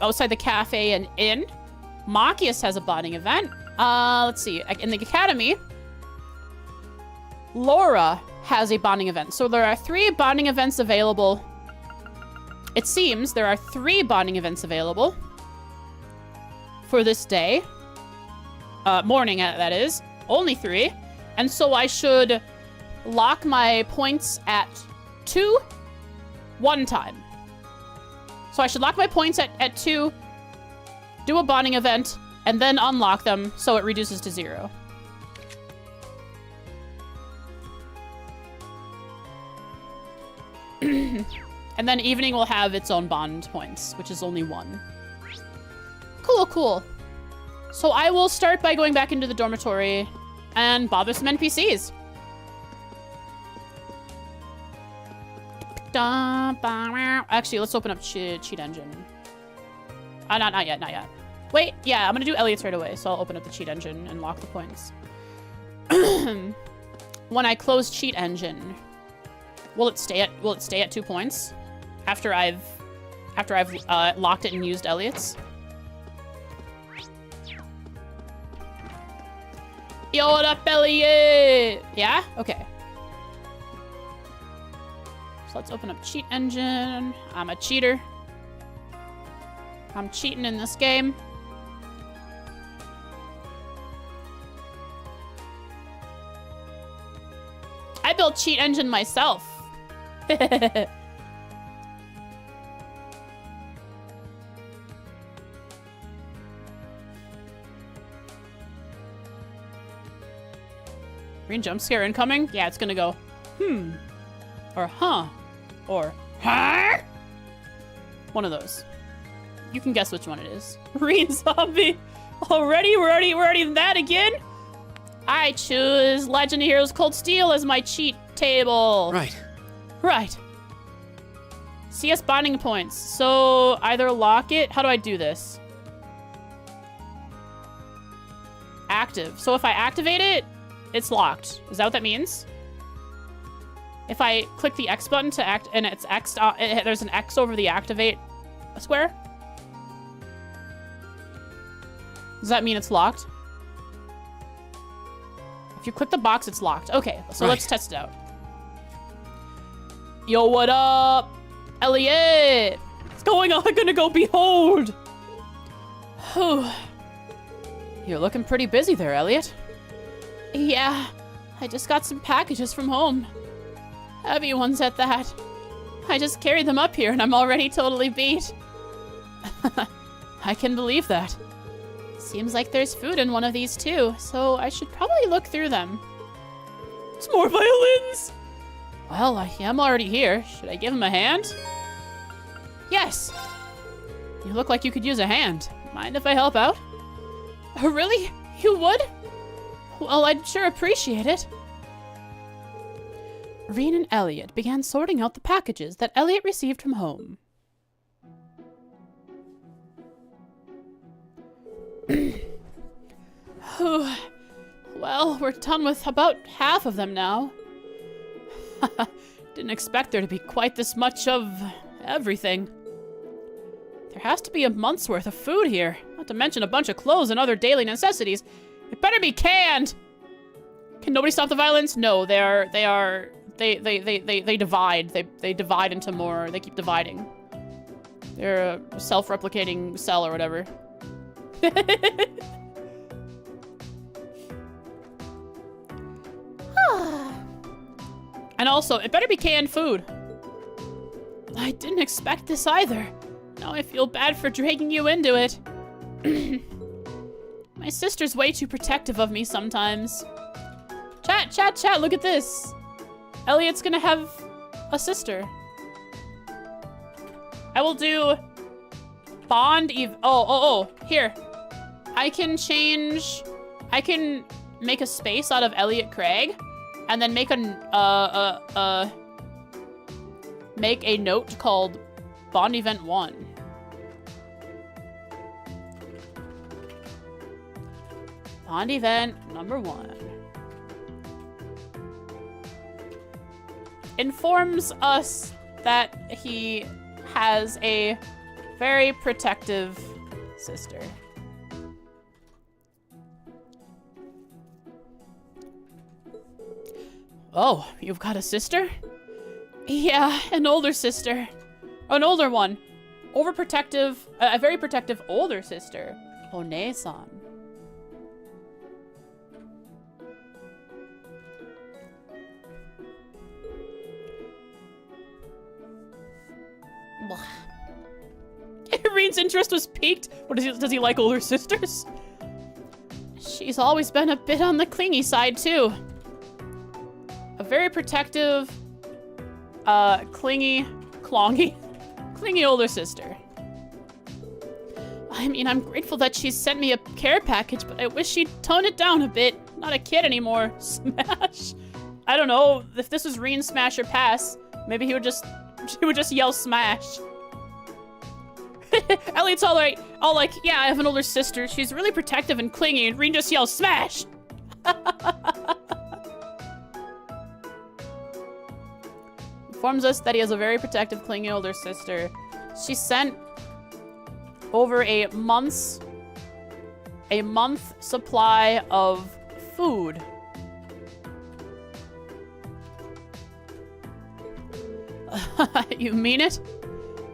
Outside the cafe and inn, Machias has a bonding event. Let's see. In the academy, Laura has a bonding event. So there are 3 bonding events available. It seems there are 3 bonding events available for this day. Morning, that is. Only 3. And so I should lock my points at 2 one time. So I should lock my points at 2, do a bonding event, and then unlock them so it reduces to 0. And then evening will have its own bond points, which is only 1. Cool, cool. So I will start by going back into the dormitory and bother some NPCs. Actually, let's open up cheat engine. Not yet, not yet. Wait, yeah, I'm gonna do Elliot's right away, so I'll open up the cheat engine and lock the points. When I close cheat engine, will it stay at 2 points after I've locked it and used Elliot's? Yo, what up, Elliot? Yeah? Okay. So let's open up cheat engine. I'm a cheater. I'm cheating in this game. I built cheat engine myself. Green jump scare incoming? Yeah, it's gonna go, or huh, or huh? One of those. You can guess which one it is. Green zombie. Already? We're already in that again? I choose Legend of Heroes Cold Steel as my cheat table. Right. Right. CS bonding points. So either lock it. How do I do this? Active. So if I activate it, it's locked. Is that what that means? If I click the X button to act, and it's X, there's an X over the activate square. Does that mean it's locked? If you click the box, it's locked. Okay, so let's test it out. Yo, what up? Elliot! What's going on? I'm gonna go behold! Whew. You're looking pretty busy there, Elliot. Yeah, I just got some packages from home. Heavy ones at that. I just carried them up here and I'm already totally beat. I can believe that. Seems like there's food in one of these too, so I should probably look through them. It's more violins! Well, I am already here. Should I give him a hand? Yes! You look like you could use a hand. Mind if I help out? Oh, really? You would? Well, I'd sure appreciate it. Reen and Elliot began sorting out the packages that Elliot received from home. Well, we're done with about half of them now. Didn't expect there to be quite this much of everything. There has to be a month's worth of food here, not to mention a bunch of clothes and other daily necessities. It better be canned! Can nobody stop the violence? No, they divide. They divide into more. They keep dividing. They're a self-replicating cell or whatever. And also, it better be canned food. I didn't expect this either. Now I feel bad for dragging you into it. My sister's way too protective of me sometimes. Chat, look at this. Elliot's gonna have a sister. I will do bond here. I can make a space out of Elliot Craig and then make a note called Bond Event 1. Bond Event number 1. Informs us that he has a very protective sister. Oh, you've got a sister? Yeah, an older sister. An older one. Overprotective, a very protective older sister. One-san. Reen's interest was piqued. What does he like older sisters? She's always been a bit on the clingy side, too. A very protective, clingy older sister. I mean, I'm grateful that she sent me a care package, but I wish she'd tone it down a bit. Not a kid anymore. Smash. I don't know. If this was Reen Smash or Pass, maybe he would just yell Smash. Elliot's all like, yeah, I have an older sister. She's really protective and clingy, and Reen just yells Smash. Informs us that he has a very protective, clingy older sister. She sent over a month supply of food. You mean it?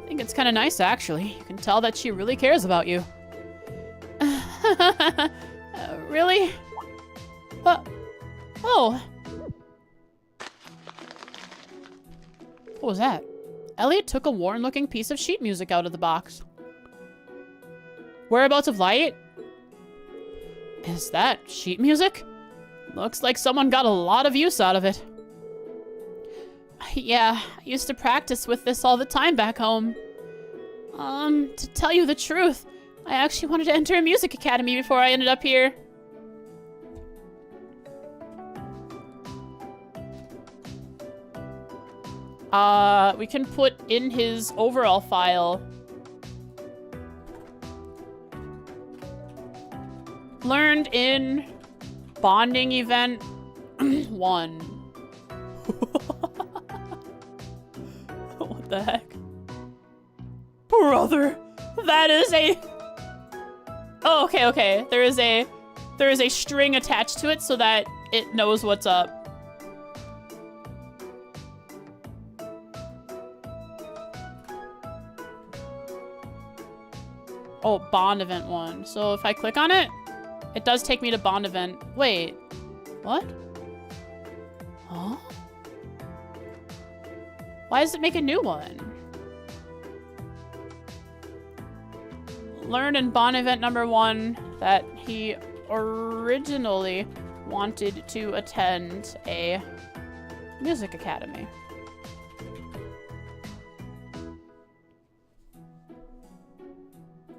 I think it's kind of nice, actually. You can tell that she really cares about you. Really? Oh. What was that? Elliot took a worn-looking piece of sheet music out of the box. Whereabouts of light? Is that sheet music? Looks like someone got a lot of use out of it. Yeah, I used to practice with this all the time back home. To tell you the truth, I actually wanted to enter a music academy before I ended up here. We can put in his overall file. Learned in bonding event 1. What the heck? Brother, that is a... Oh, okay. There is a string attached to it so that it knows what's up. Oh, bond event 1. So if I click on it, it does take me to bond event. Wait, what? Huh? Why does it make a new one? Learned in bond event number 1 that he originally wanted to attend a music academy.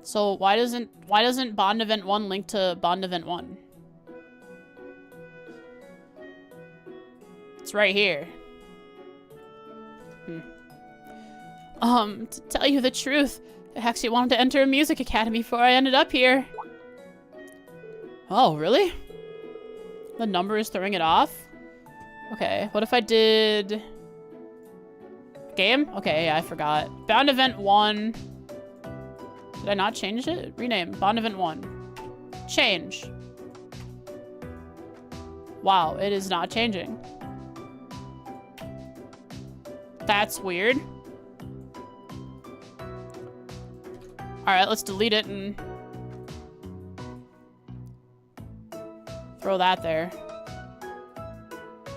So why doesn't bond event 1 link to bond event 1? It's right here. To tell you the truth, I actually wanted to enter a music academy before I ended up here. Oh, really? The number is throwing it off? Okay, what if I did... Game? Okay, yeah, I forgot. Bond event 1... Did I not change it? Rename. Bond event 1. Change. Wow, it is not changing. That's weird. Alright, let's delete it and... throw that there.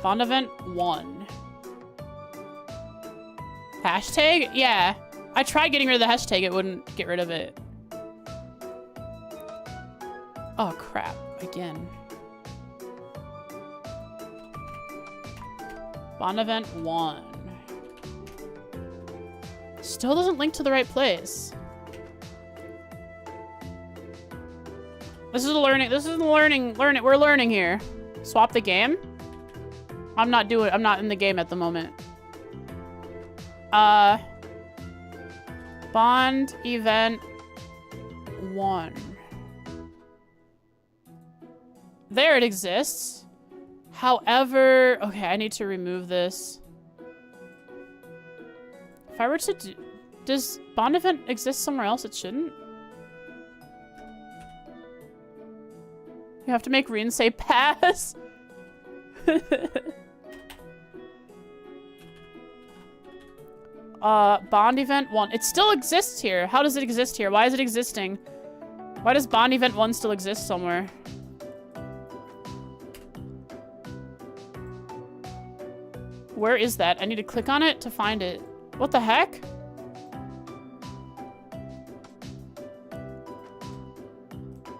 Bond event 1. Hashtag? Yeah. I tried getting rid of the hashtag, it wouldn't get rid of it. Oh, crap. Again. Bond event 1. Still doesn't link to the right place. This is learning. We're learning here. Swap the game? I'm not in the game at the moment. Bond event 1. There it exists. However, okay, I need to remove this. If I were to do, does bond event exist somewhere else? It shouldn't. You have to make Reen say pass. Bond event 1. It still exists here. How does it exist here? Why is it existing? Why does bond event 1 still exist somewhere? Where is that? I need to click on it to find it. What the heck?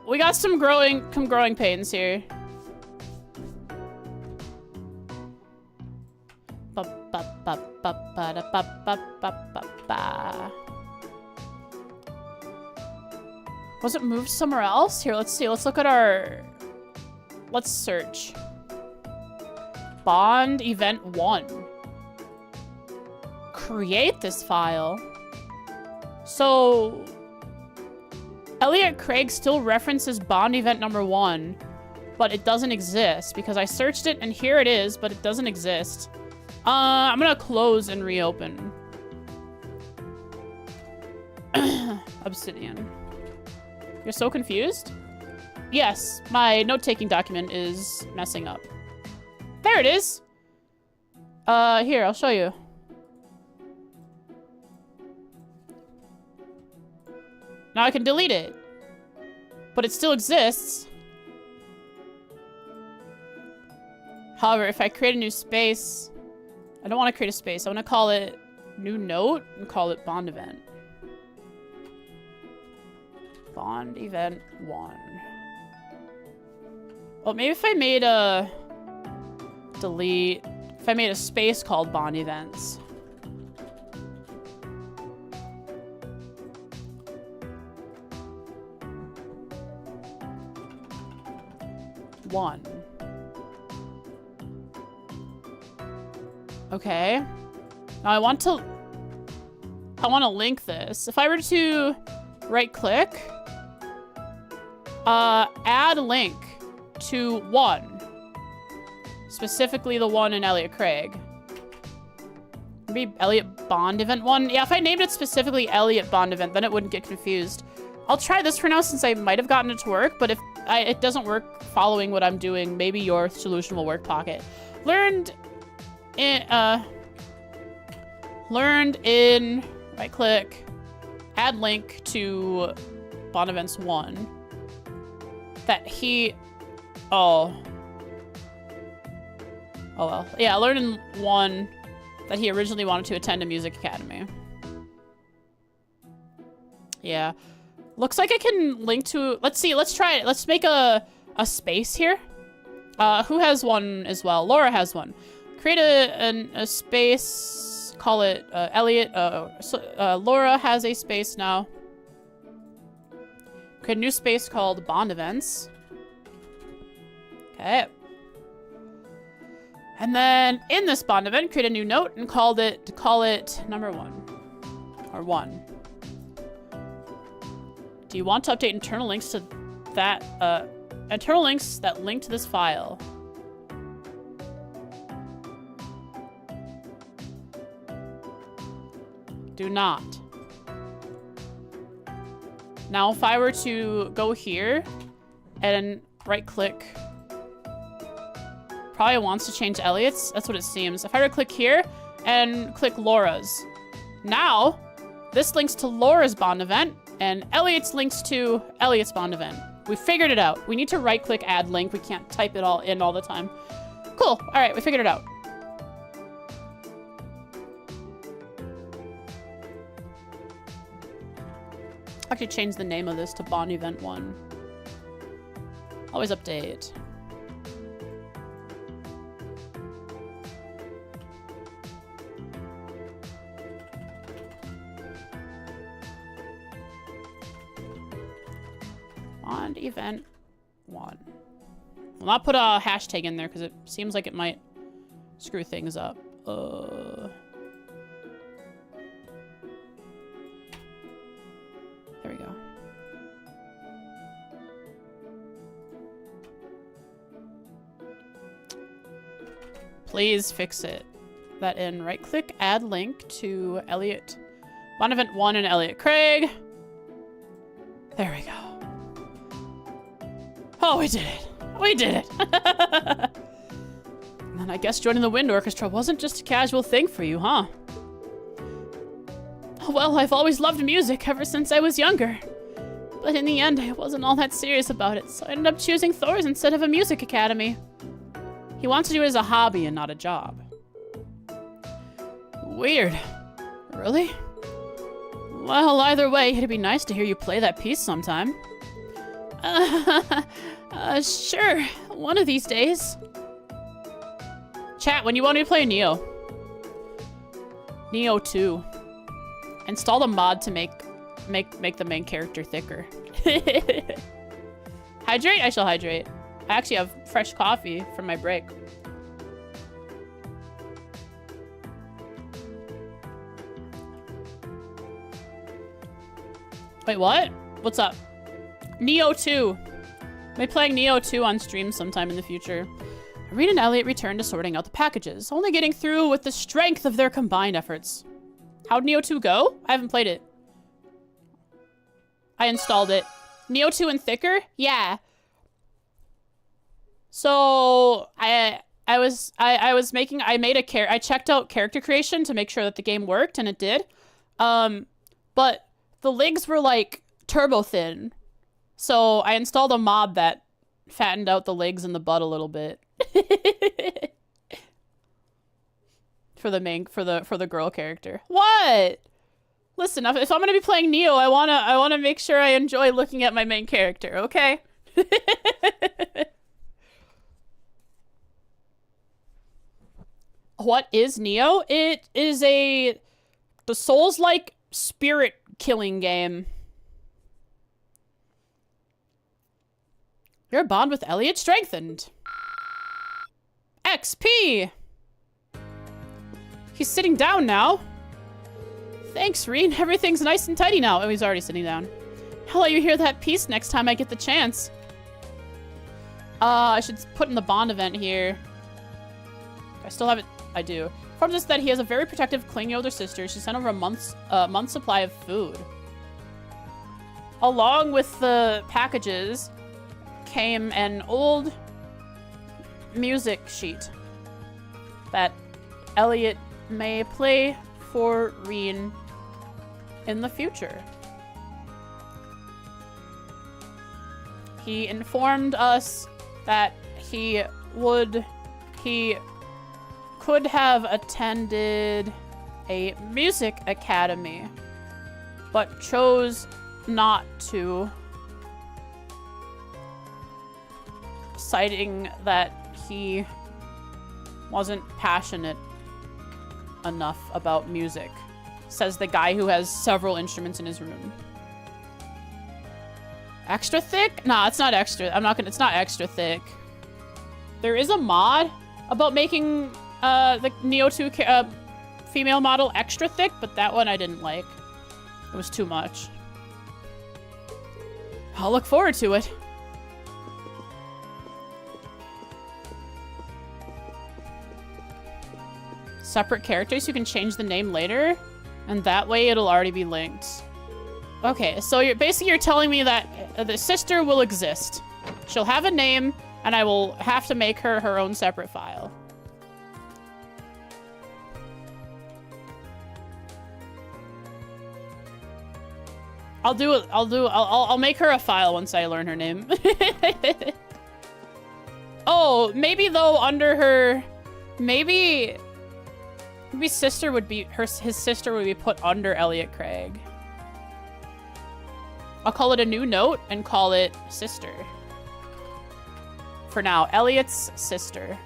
we got some growing pains here. Was it moved somewhere else? Here, let's see. Let's look at our... Let's search. Bond Event 1. Create this file. So... Elliot Craig still references Bond Event number 1, but it doesn't exist because I searched it and here it is, but it doesn't exist. I'm gonna close and reopen. Obsidian. You're so confused? Yes, my note-taking document is messing up. There it is! Here, I'll show you. Now I can delete it. But it still exists. However, if I create a new space... I don't want to create a space. I want to call it new note and call it bond event. Bond event 1. Well, maybe if I made a delete, if I made a space called bond events. One. Okay. Now I want to link this. If I were to right click, add link to 1. Specifically the one in Elliot Craig. Maybe Elliot Bond Event 1. Yeah, if I named it specifically Elliot Bond Event, then it wouldn't get confused. I'll try this for now since I might have gotten it to work, but if it doesn't work following what I'm doing, maybe your solution will work, Pocket. Learned in, right click, add link to Bond Events 1. That he, oh well. Yeah, learned in 1 that he originally wanted to attend a music academy. Yeah. Looks like I can link to, let's see, let's try it. Let's make a space here. Who has one as well? Laura has one. Create a space, call it Elliot. Laura has a space now. Create a new space called Bond Events. Okay. And then in this Bond event, create a new note and call it number 1 or 1. Do you want to update internal links to that, internal links that link to this file? Do not. Now, if I were to go here and right click, probably wants to change Elliot's. That's what it seems. If I were to click here and click Laura's. Now, this links to Laura's Bond event and Elliot's links to Elliot's Bond event. We figured it out. We need to right click add link. We can't type it all in all the time. Cool. All right, we figured it out. Actually change the name of this to Bond Event 1. Always update. Bond Event 1. We'll not put a hashtag in there because it seems like it might screw things up. There we go. Please fix it. That in. Right click, add link to Elliot. Bond Event 1 and Elliot Craig. There we go. Oh, we did it. We did it. And I guess joining the wind orchestra wasn't just a casual thing for you, huh? Well, I've always loved music ever since I was younger. But in the end, I wasn't all that serious about it, so I ended up choosing Thor's instead of a music academy. He wants to do it as a hobby and not a job. Weird. Really? Well, either way, it'd be nice to hear you play that piece sometime. Sure. One of these days. Chat, when you want me to play Neo. Neo 2. Install the mod to make the main character thicker. Hydrate? I shall hydrate. I actually have fresh coffee from my break. Wait, what? What's up? Neo 2. I'll be playing Neo 2 on stream sometime in the future. Reed and Elliot returned to sorting out the packages, only getting through with the strength of their combined efforts. How'd Neo 2 go? I haven't played it. I installed it. Neo 2 and thicker? Yeah. So I checked out character creation to make sure that the game worked, and it did. But the legs were like turbo thin. So I installed a mod that fattened out the legs and the butt a little bit. for the girl character. What? Listen, if I'm gonna be playing Neo, I wanna make sure I enjoy looking at my main character, okay? What is Neo? It is the Souls-like spirit killing game. Your bond with Elliot strengthened. XP! He's sitting down now. Thanks, Reen. Everything's nice and tidy now. Oh, he's already sitting down. I'll let you hear that piece next time I get the chance. I should put in the bond event here. I still have it. I do. From this that he has a very protective, clingy older sister. She sent over a month's supply of food. Along with the packages came an old music sheet that Elliot may play for Reen in the future. He informed us that he could have attended a music academy, but chose not to, citing that he wasn't passionate enough about music, says the guy who has several instruments in his room. Extra thick? Nah, it's not extra. It's not extra thick. There is a mod about making the Neo 2 female model extra thick, but that one I didn't like. It was too much. I'll look forward to it. Separate characters, you can change the name later, and that way it'll already be linked. Okay, so you're telling me that the sister will exist. She'll have a name, and I will have to make her her own separate file. I'll make her a file once I learn her name. Oh, maybe though under her, maybe sister would be his sister would be put under Elliot Craig. I'll call it a new note and call it sister. For now, Elliot's sister.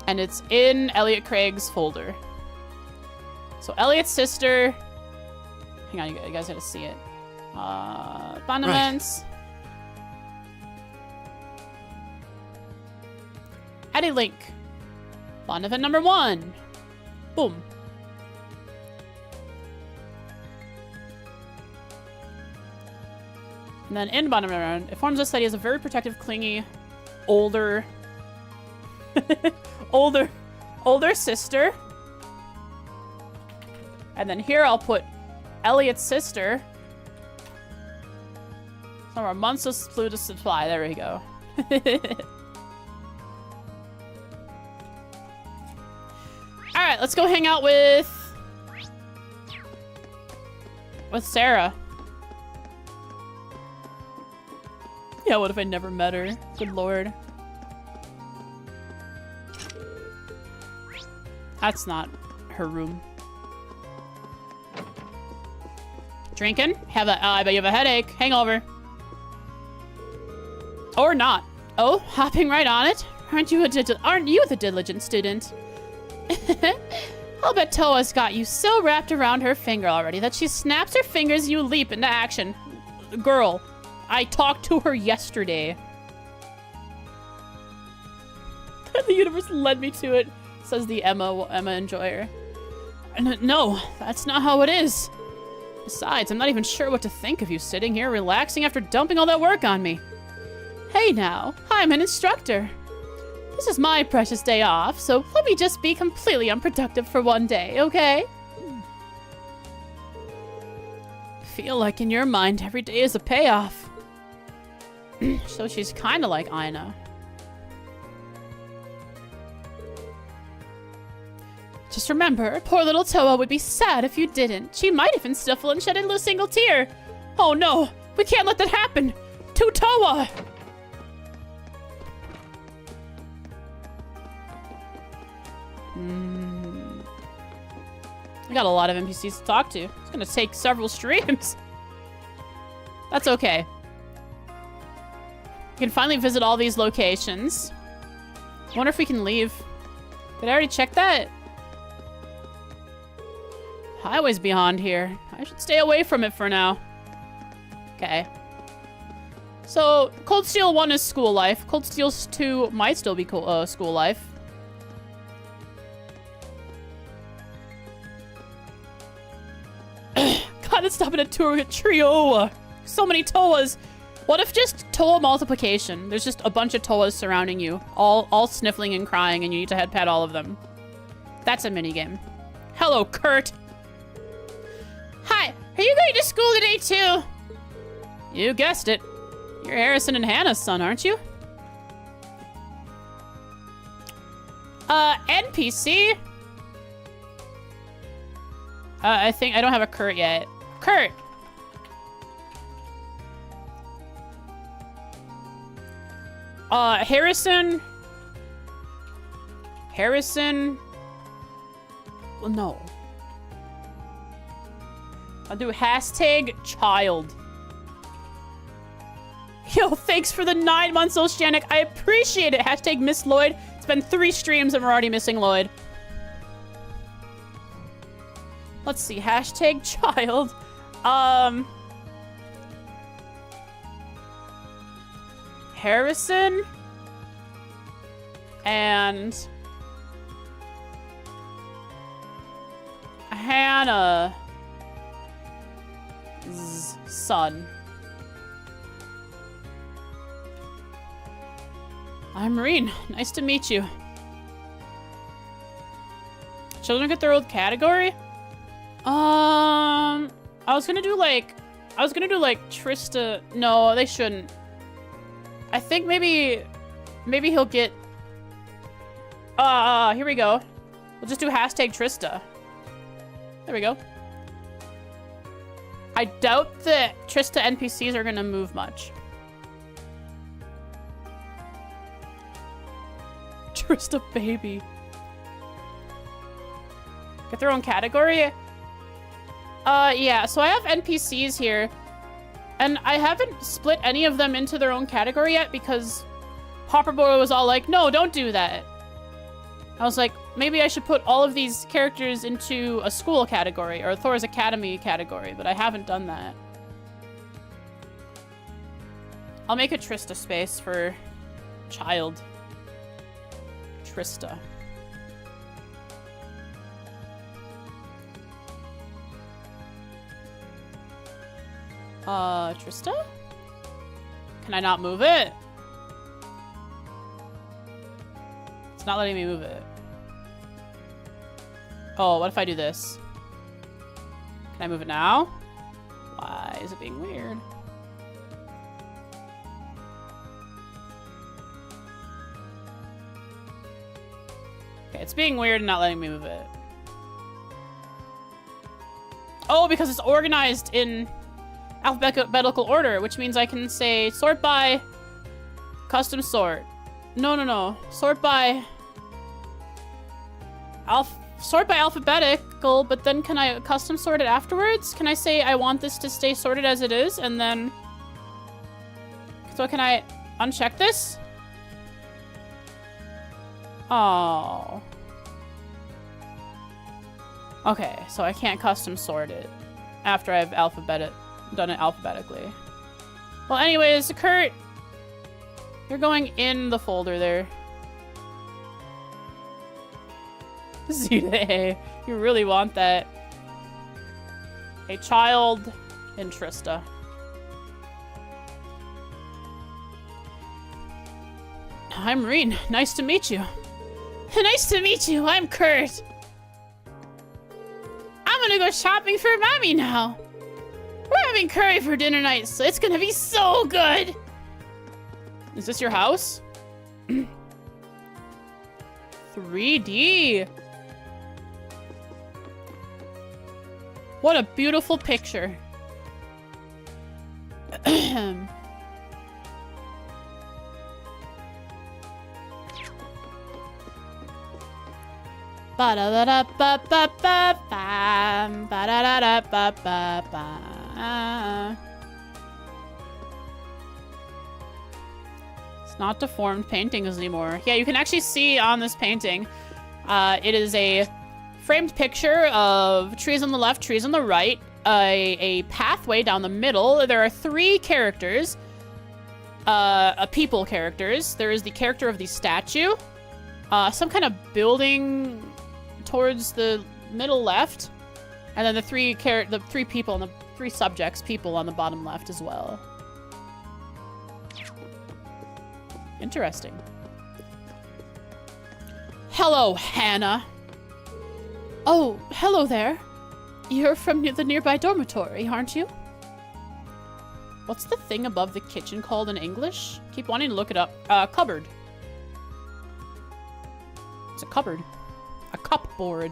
And it's in Elliot Craig's folder. So Elliot's sister. Hang on, you guys gotta see it. Bond events. Add a link. Bond event number 1. Boom. And then in bottom round, it informs us that he has a very protective, clingy, older sister. And then here I'll put Elliot's sister. Some more months of fluid supply. There we go. Alright, let's go hang out with Sarah. Yeah, what if I never met her? Good lord. That's not her room. Drinking? I bet you have a headache. Hangover. Or not. Oh, hopping right on it. Aren't you the diligent student? I'll bet Toa's got you so wrapped around her finger already that she snaps her fingers and you leap into action. Girl, I talked to her yesterday. The universe led me to it, says the Emma enjoyer. No, that's not how it is. Besides, I'm not even sure what to think of you sitting here relaxing after dumping all that work on me. Hey now, I'm an instructor. This is my precious day off, so let me just be completely unproductive for one day, okay? Feel like in your mind every day is a payoff. So she's kind of like Aina. Just remember, poor little Toa would be sad if you didn't. She might even sniffle and shed a single tear. Oh no, we can't let that happen. To Toa! I got a lot of NPCs to talk to. It's gonna take several streams. That's okay. We can finally visit all these locations. I wonder if we can leave. Did I already check that? Highway's beyond here. I should stay away from it for now. Okay. So, Cold Steel 1 is school life. Cold Steel 2 might still be school life. Gotta stop at a tour with Trio. So many Toas. What if just Toa multiplication? There's just a bunch of Toas surrounding you, all sniffling and crying, and you need to head pet all of them. That's a minigame. Hello, Kurt. Hi, are you going to school today too? You guessed it. You're Harrison and Hannah's son, aren't you? NPC? I think I don't have a Kurt yet. Kurt! Harrison? Well, no. I'll do hashtag child. Yo, thanks for the 9 months, Oceanic. I appreciate it. Hashtag Miss Lloyd. It's been 3 streams and we're already missing Lloyd. Let's see. Hashtag child. Harrison. And Hannah's son. I'm Marine. Nice to meet you. Children get their old category? I was gonna do like Trista. No, they shouldn't. I think maybe he'll get. Here we go. We'll just do hashtag Trista. There we go. I doubt that Trista NPCs are gonna move much. Trista baby. Get their own category? Yeah, so I have NPCs here. And I haven't split any of them into their own category yet because Hopper Boy was all like, no, don't do that. I was like, maybe I should put all of these characters into a school category or Thor's Academy category, but I haven't done that. I'll make a Trista space for child. Trista. Trista? Can I not move it? It's not letting me move it. Oh, what if I do this? Can I move it now? Why is it being weird? Okay, it's being weird and not letting me move it. Oh, because it's organized in alphabetical order, which means I can say sort by custom sort. No. Sort by Sort by alphabetical, but then can I custom sort it afterwards? Can I say I want this to stay sorted as it is, and then... So can I uncheck this? Oh. Okay, so I can't custom sort it after I've done it alphabetically. Well, anyways, Kurt, you're going in the folder there. Z to A. You really want that. A child in Trista. I'm Reen. Nice to meet you. Nice to meet you. I'm Kurt. I'm gonna go shopping for Mommy now. We're having curry for dinner night, so it's gonna be so good. Is this your house? 3D. What a beautiful picture. Ba-da-da-da-ba-ba-ba-bam. Ba-da-da-da-ba-ba-ba. It's not deformed paintings anymore. Yeah, you can actually see on this painting, it is a framed picture of trees on the left, trees on the right, a pathway down the middle. There are 3 characters, people characters. There is the character of the statue, some kind of building towards the middle left, and then the 3 people and the 3 subjects, people on the bottom left as well. Interesting. Hello, Hannah. Oh, hello there. You're from the nearby dormitory, aren't you? What's the thing above the kitchen called in English? Keep wanting to look it up. Cupboard. It's a cupboard. A cupboard.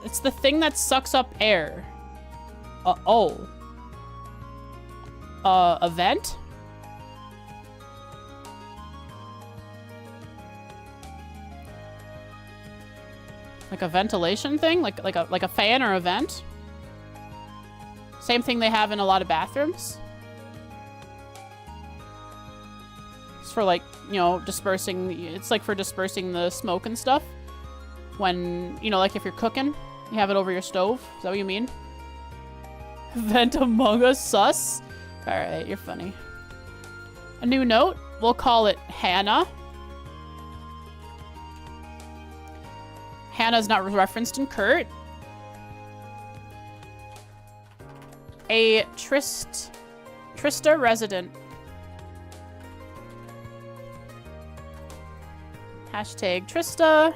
It's the thing that sucks up air. A vent? Like a ventilation thing? Like a fan or a vent? Same thing they have in a lot of bathrooms. It's for, like, you know, dispersing... It's like for dispersing the smoke and stuff. When, you know, like if you're cooking, you have it over your stove. Is that what you mean? Vent Among Us sus? Alright, you're funny. A new note? We'll call it Hannah. Hannah's not referenced in Kurt. A Trista resident. Hashtag Trista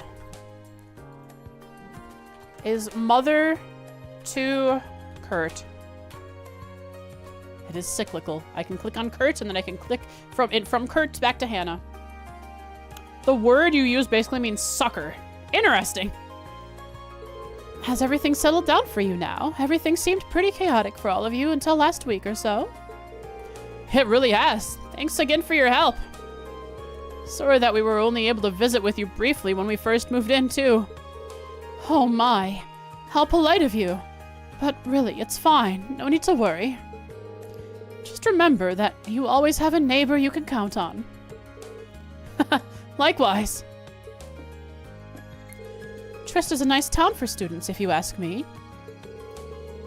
is mother to Kurt. It is cyclical. I can click on Kurt and then I can click from Kurt back to Hannah. The word you use basically means sucker. Interesting. Has everything settled down for you now? Everything seemed pretty chaotic for all of you until last week or so. It really has. Thanks again for your help. Sorry that we were only able to visit with you briefly when we first moved in, too. Oh my. How polite of you. But really, it's fine. No need to worry. Just remember that you always have a neighbor you can count on. Likewise. Trista's a nice town for students, if you ask me.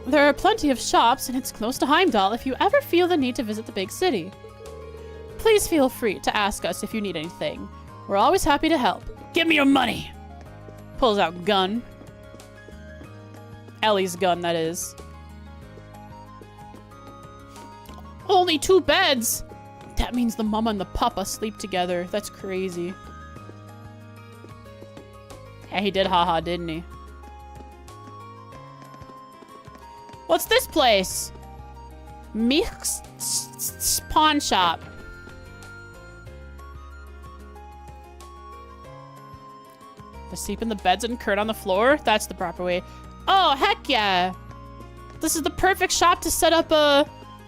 There are plenty of shops, and it's close to Heimdall if you ever feel the need to visit the big city. Please feel free to ask us if you need anything. We're always happy to help. Give me your money! Pulls out gun. Ellie's gun, that is. Only 2 beds! That means the mama and the papa sleep together. That's crazy. Yeah, he did haha, didn't he? What's this place? Mich's pawn shop. They sleep in the beds and Kurt on the floor? That's the proper way. Oh, heck yeah! This is the perfect shop to set up a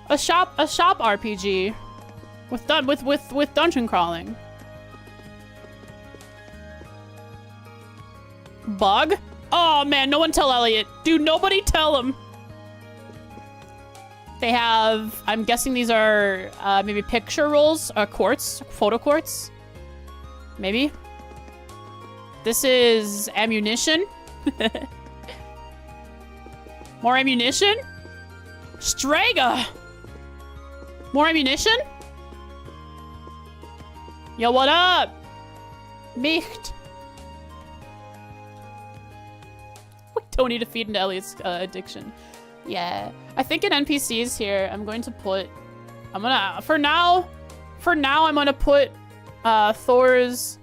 A shop RPG with dungeon crawling. Bug? Oh man, no one tell Elliot. Dude, nobody tell him. They have, I'm guessing these are maybe picture rolls, quartz, photo quartz. Maybe. This is ammunition. More ammunition? Strega! More ammunition? Yo, what up? Nicht. We don't need to feed into Elliot's addiction. Yeah. I think in NPCs here, I'm going to put... for now, I'm gonna put Thor's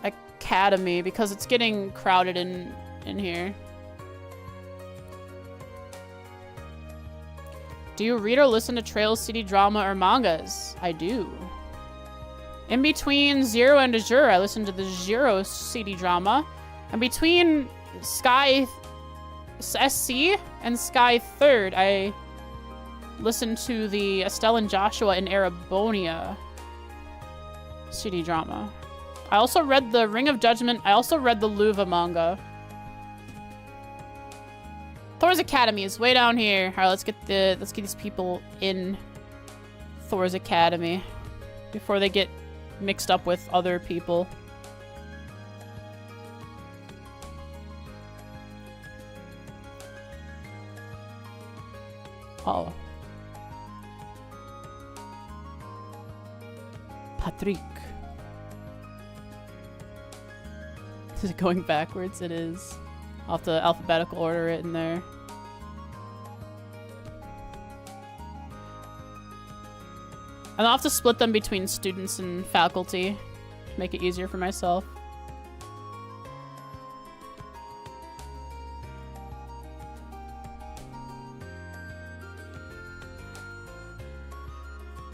Academy because it's getting crowded in here. Do you read or listen to Trails CD drama or mangas? I do. In between Zero and Azure, I listen to the Zero CD drama. And between Sky SC and Sky Third, I listen to the Estelle and Joshua in Erebonia CD drama. I also read the Ring of Judgment. I also read the Luva manga. Thor's Academy is way down here. All right, let's get these people in Thor's Academy before they get mixed up with other people. Oh. Patrick. Is it going backwards? It is. I'll have to alphabetical order it in there. And I'll have to split them between students and faculty to make it easier for myself.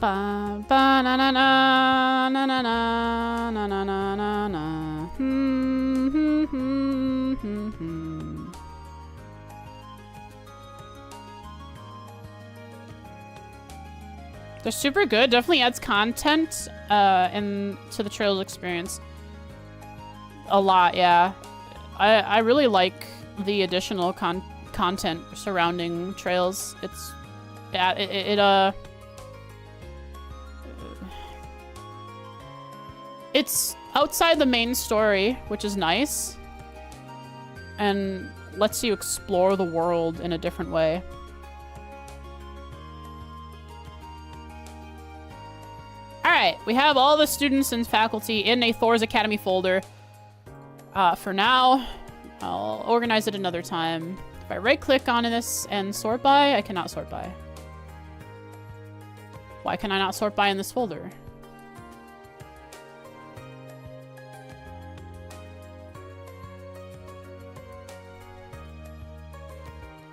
Ba ba na na na na na na na na na na. They're super good. Definitely adds content to the Trails experience. A lot, yeah. I really like the additional content surrounding Trails. It's outside the main story, which is nice, and lets you explore the world in a different way. Alright, we have all the students and faculty in a Thor's Academy folder. For now, I'll organize it another time. If I right-click on this and sort by, I cannot sort by. Why can I not sort by in this folder?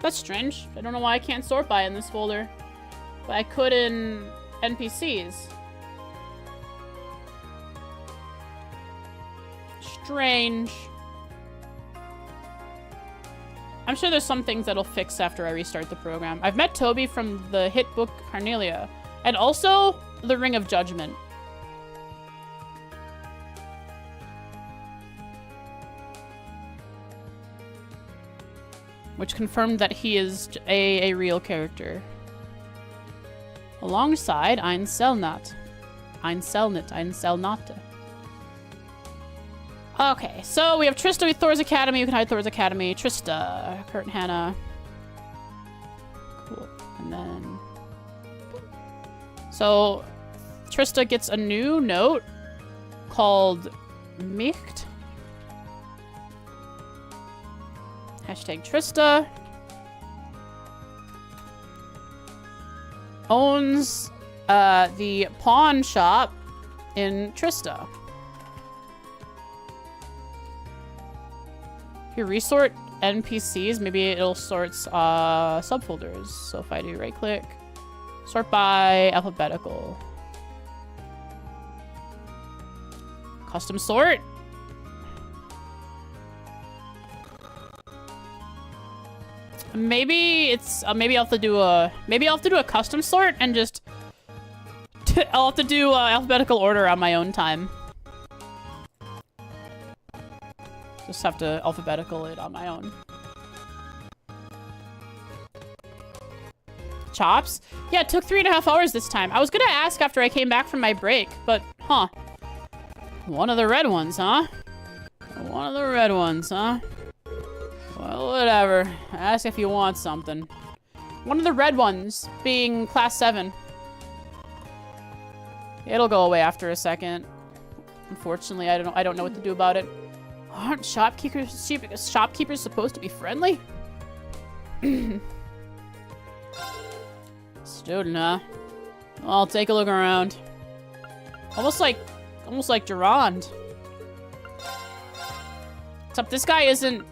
That's strange. I don't know why I can't sort by in this folder. But I could in NPCs. Strange. I'm sure there's some things that'll fix after I restart the program. I've met Toby from the hit book Carnelia. And also the Ring of Judgment. Which confirmed that he is a real character. Alongside Einselnat. Einselnat. Okay, so we have Trista with Thor's Academy. You can hide Thor's Academy. Trista, Kurt and Hannah. Cool. And then... So, Trista gets a new note called Micht. Hashtag Trista owns the pawn shop in Trista. If you resort NPCs, maybe it'll sort subfolders. So if I do right click, sort by alphabetical. Custom sort. Maybe it's maybe I'll have to do a custom sort and just I'll have to do alphabetical order on my own time. Just have to alphabetical it on my own. Chops? Yeah, it took 3.5 hours this time. I was gonna ask after I came back from my break, but huh. One of the red ones, huh? One of the red ones, huh? Well, whatever. Ask if you want something. One of the red ones being class 7. It'll go away after a second. Unfortunately, I don't know what to do about it. Aren't shopkeepers supposed to be friendly? Student, huh? I'll take a look around. Almost like Durand. Except this guy isn't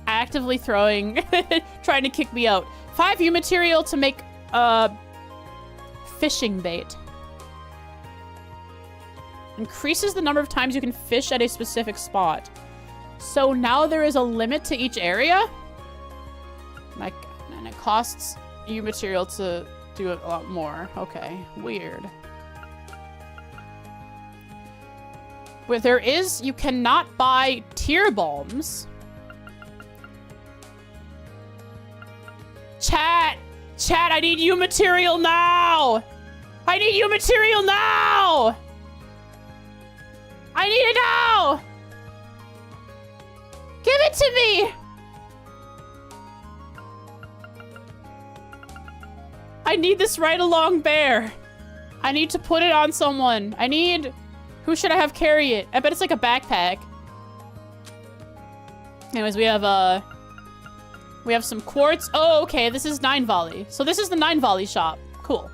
actively trying to kick me out. 5 U material to make fishing bait. Increases the number of times you can fish at a specific spot. So now there is a limit to each area? Like, and it costs U material to do it a lot more. Okay, weird. Where there is, you cannot buy tear bombs. Chat, I need U material now! I need U material now! I need it now! Give it to me! I need this right along bear. I need to put it on someone. Who should I have carry it? I bet it's like a backpack. Anyways, we have some quartz. Oh, okay, this is 9 volley. So this is the 9 volley shop. Cool.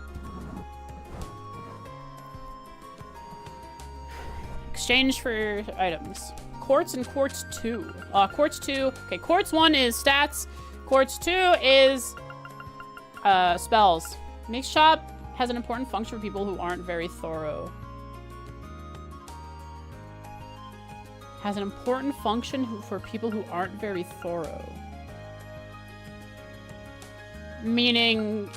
Exchange for items. Quartz and quartz 2. Quartz 2. Okay, quartz 1 is stats. Quartz 2 is spells. Mix shop has an important function for people who aren't very thorough. Has an important function for people who aren't very thorough. Meaning,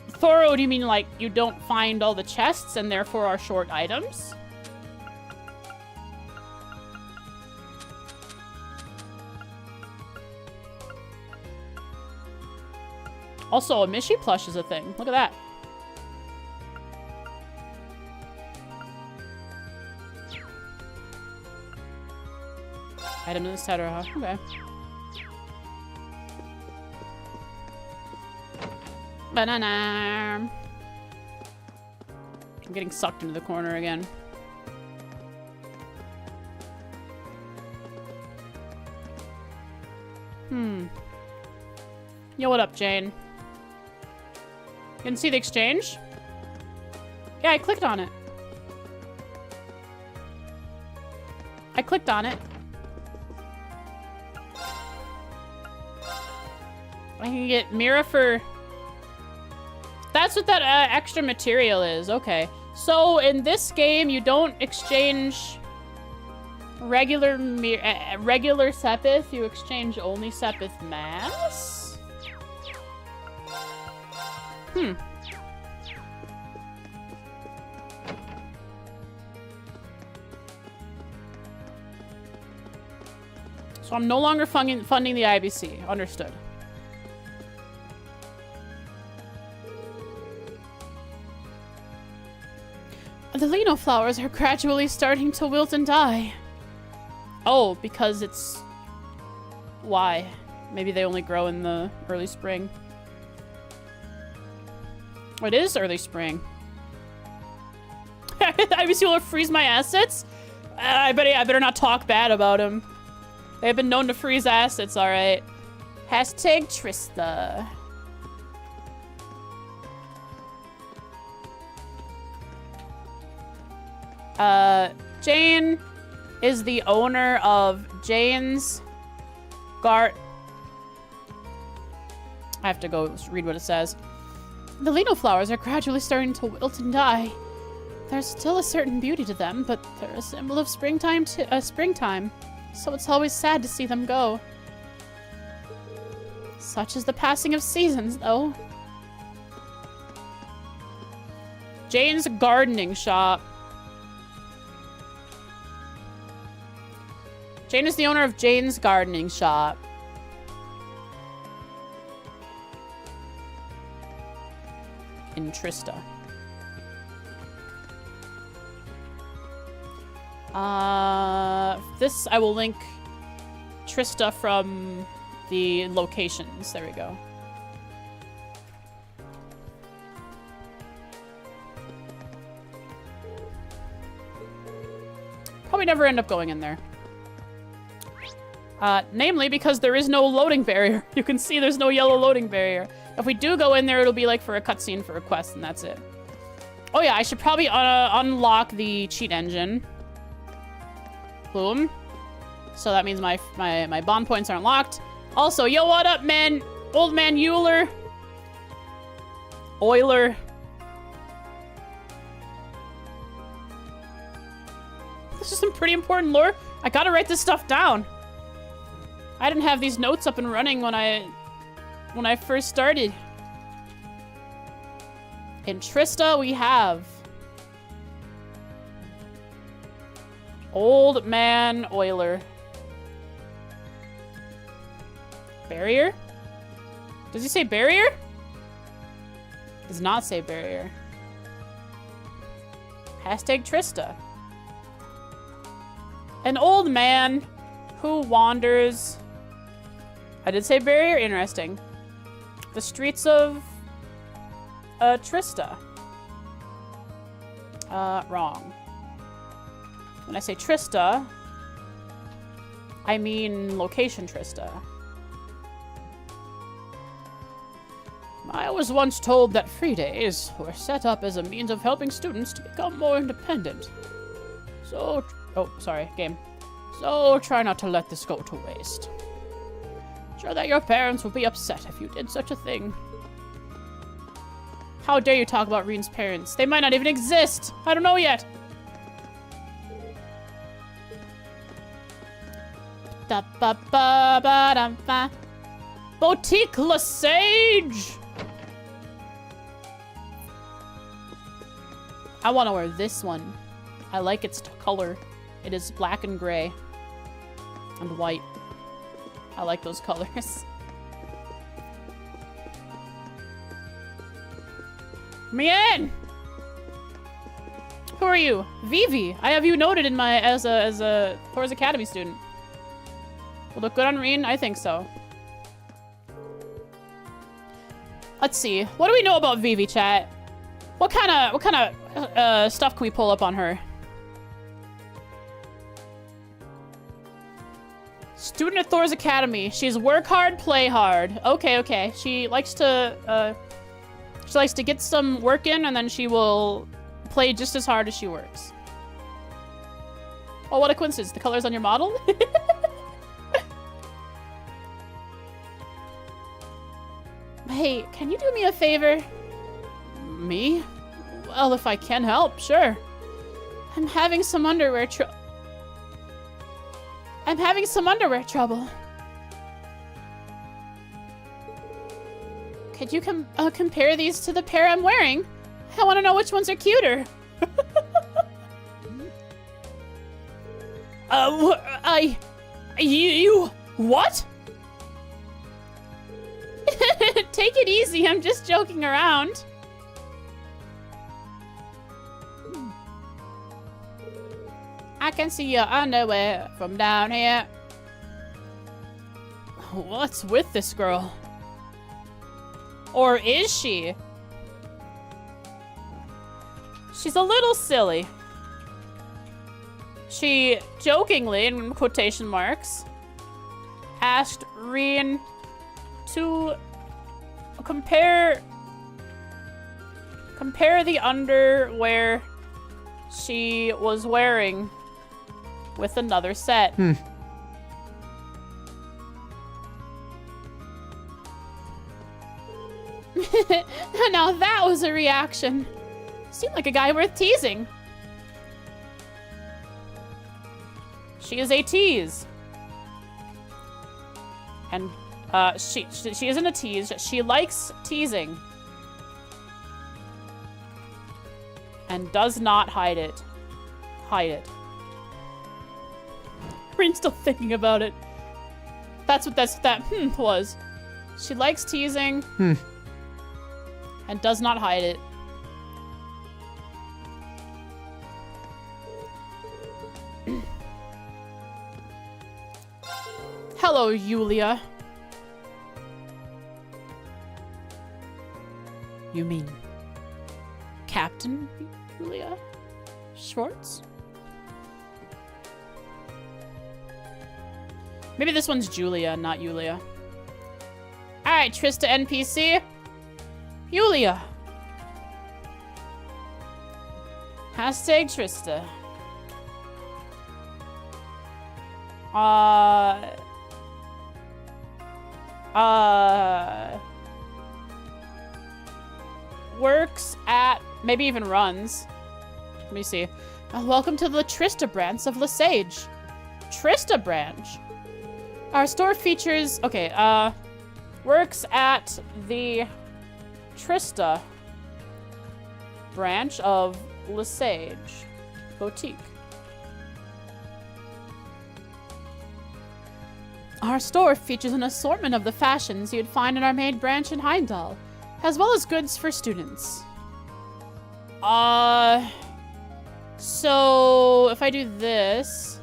thorough, do you mean like you don't find all the chests and therefore are short items? Also, a Mishi plush is a thing. Look at that. Items, etc. Okay. Banana. I'm getting sucked into the corner again. Yo, what up, Jane? You didn't see the exchange? Yeah, I clicked on it. I clicked on it. I can get Mira for... That's what that extra material is. Okay. So, in this game, you don't exchange regular Sepith. You exchange only Sepith Mass? So I'm no longer funding the IBC. Understood. The Lino flowers are gradually starting to wilt and die. Oh, because it's... Why? Maybe they only grow in the early spring. It is early spring. IBC will freeze my assets? I better not talk bad about him. They have been known to freeze assets, alright. Hashtag Trista. Jane is the owner of Jane's Gart. I have to go read what it says. The Lino flowers are gradually starting to wilt and die. There's still a certain beauty to them, but they're a symbol of springtime, so it's always sad to see them go. Such is the passing of seasons, though. Jane's gardening shop. Jane is the owner of Jane's gardening shop. In Trista. This I will link Trista from the locations. There we go. Probably never end up going in there. Namely because there is no loading barrier. You can see there's no yellow loading barrier. If we do go in there, it'll be like for a cutscene for a quest, and that's it. Oh yeah, I should probably unlock the cheat engine. Boom. So that means my bond points aren't locked. Also, yo, what up, man? Old man Euler. Euler. This is some pretty important lore. I gotta write this stuff down. I didn't have these notes up and running when I first started. In Trista, we have Old Man Euler. Barrier? Does he say barrier? Does not say barrier. Hashtag Trista. An old man who wanders. I did say barrier? Interesting. The streets of Trista. Wrong. When I say Trista, I mean location Trista. I was once told that free days were set up as a means of helping students to become more independent. So, oh, sorry, game. So try not to let this go to waste. Sure that your parents will be upset if you did such a thing. How dare you talk about Reen's parents? They might not even exist. I don't know yet. Boutique Lesage. I want to wear this one. I like its color. It is black and gray. And white. I like those colors. Me in! Who are you? Vivi. I have you noted in my as a Thor's Academy student. Will look good on Reen? I think so. Let's see. What do we know about Vivi, chat? What kind of stuff can we pull up on her? Student at Thor's Academy. She's work hard, play hard. Okay, okay. She likes to get some work in, and then she will play just as hard as she works. Oh, what a coincidence. The color's on your model? Hey, can you do me a favor? Me? Well, if I can help, sure. I'm having some underwear trouble. Could you compare these to the pair I'm wearing? I want to know which ones are cuter. You, what? Take it easy, I'm just joking around. I can see your underwear from down here. What's with this girl? Or is she? She's a little silly. She jokingly, in quotation marks, asked Reen to compare the underwear she was wearing with another set. Now that was a reaction. Seemed like a guy worth teasing. She is a tease. And She isn't a tease. She likes teasing. And does not hide it. Hide it. Reen's still thinking about it. That's what that was. She likes teasing. And does not hide it. Hello, Yulia. You mean Captain Julia Schwartz? Maybe this one's Julia, not Yulia. Alright, Trista NPC. Yulia. Hashtag Trista. Works at, maybe even runs. Let me see. Welcome to the Trista branch of Lesage. Trista branch. Our store features, okay, works at the Trista branch of Lesage Boutique. Our store features an assortment of the fashions you'd find in our main branch in Heimdall, as well as goods for students. So if I do this,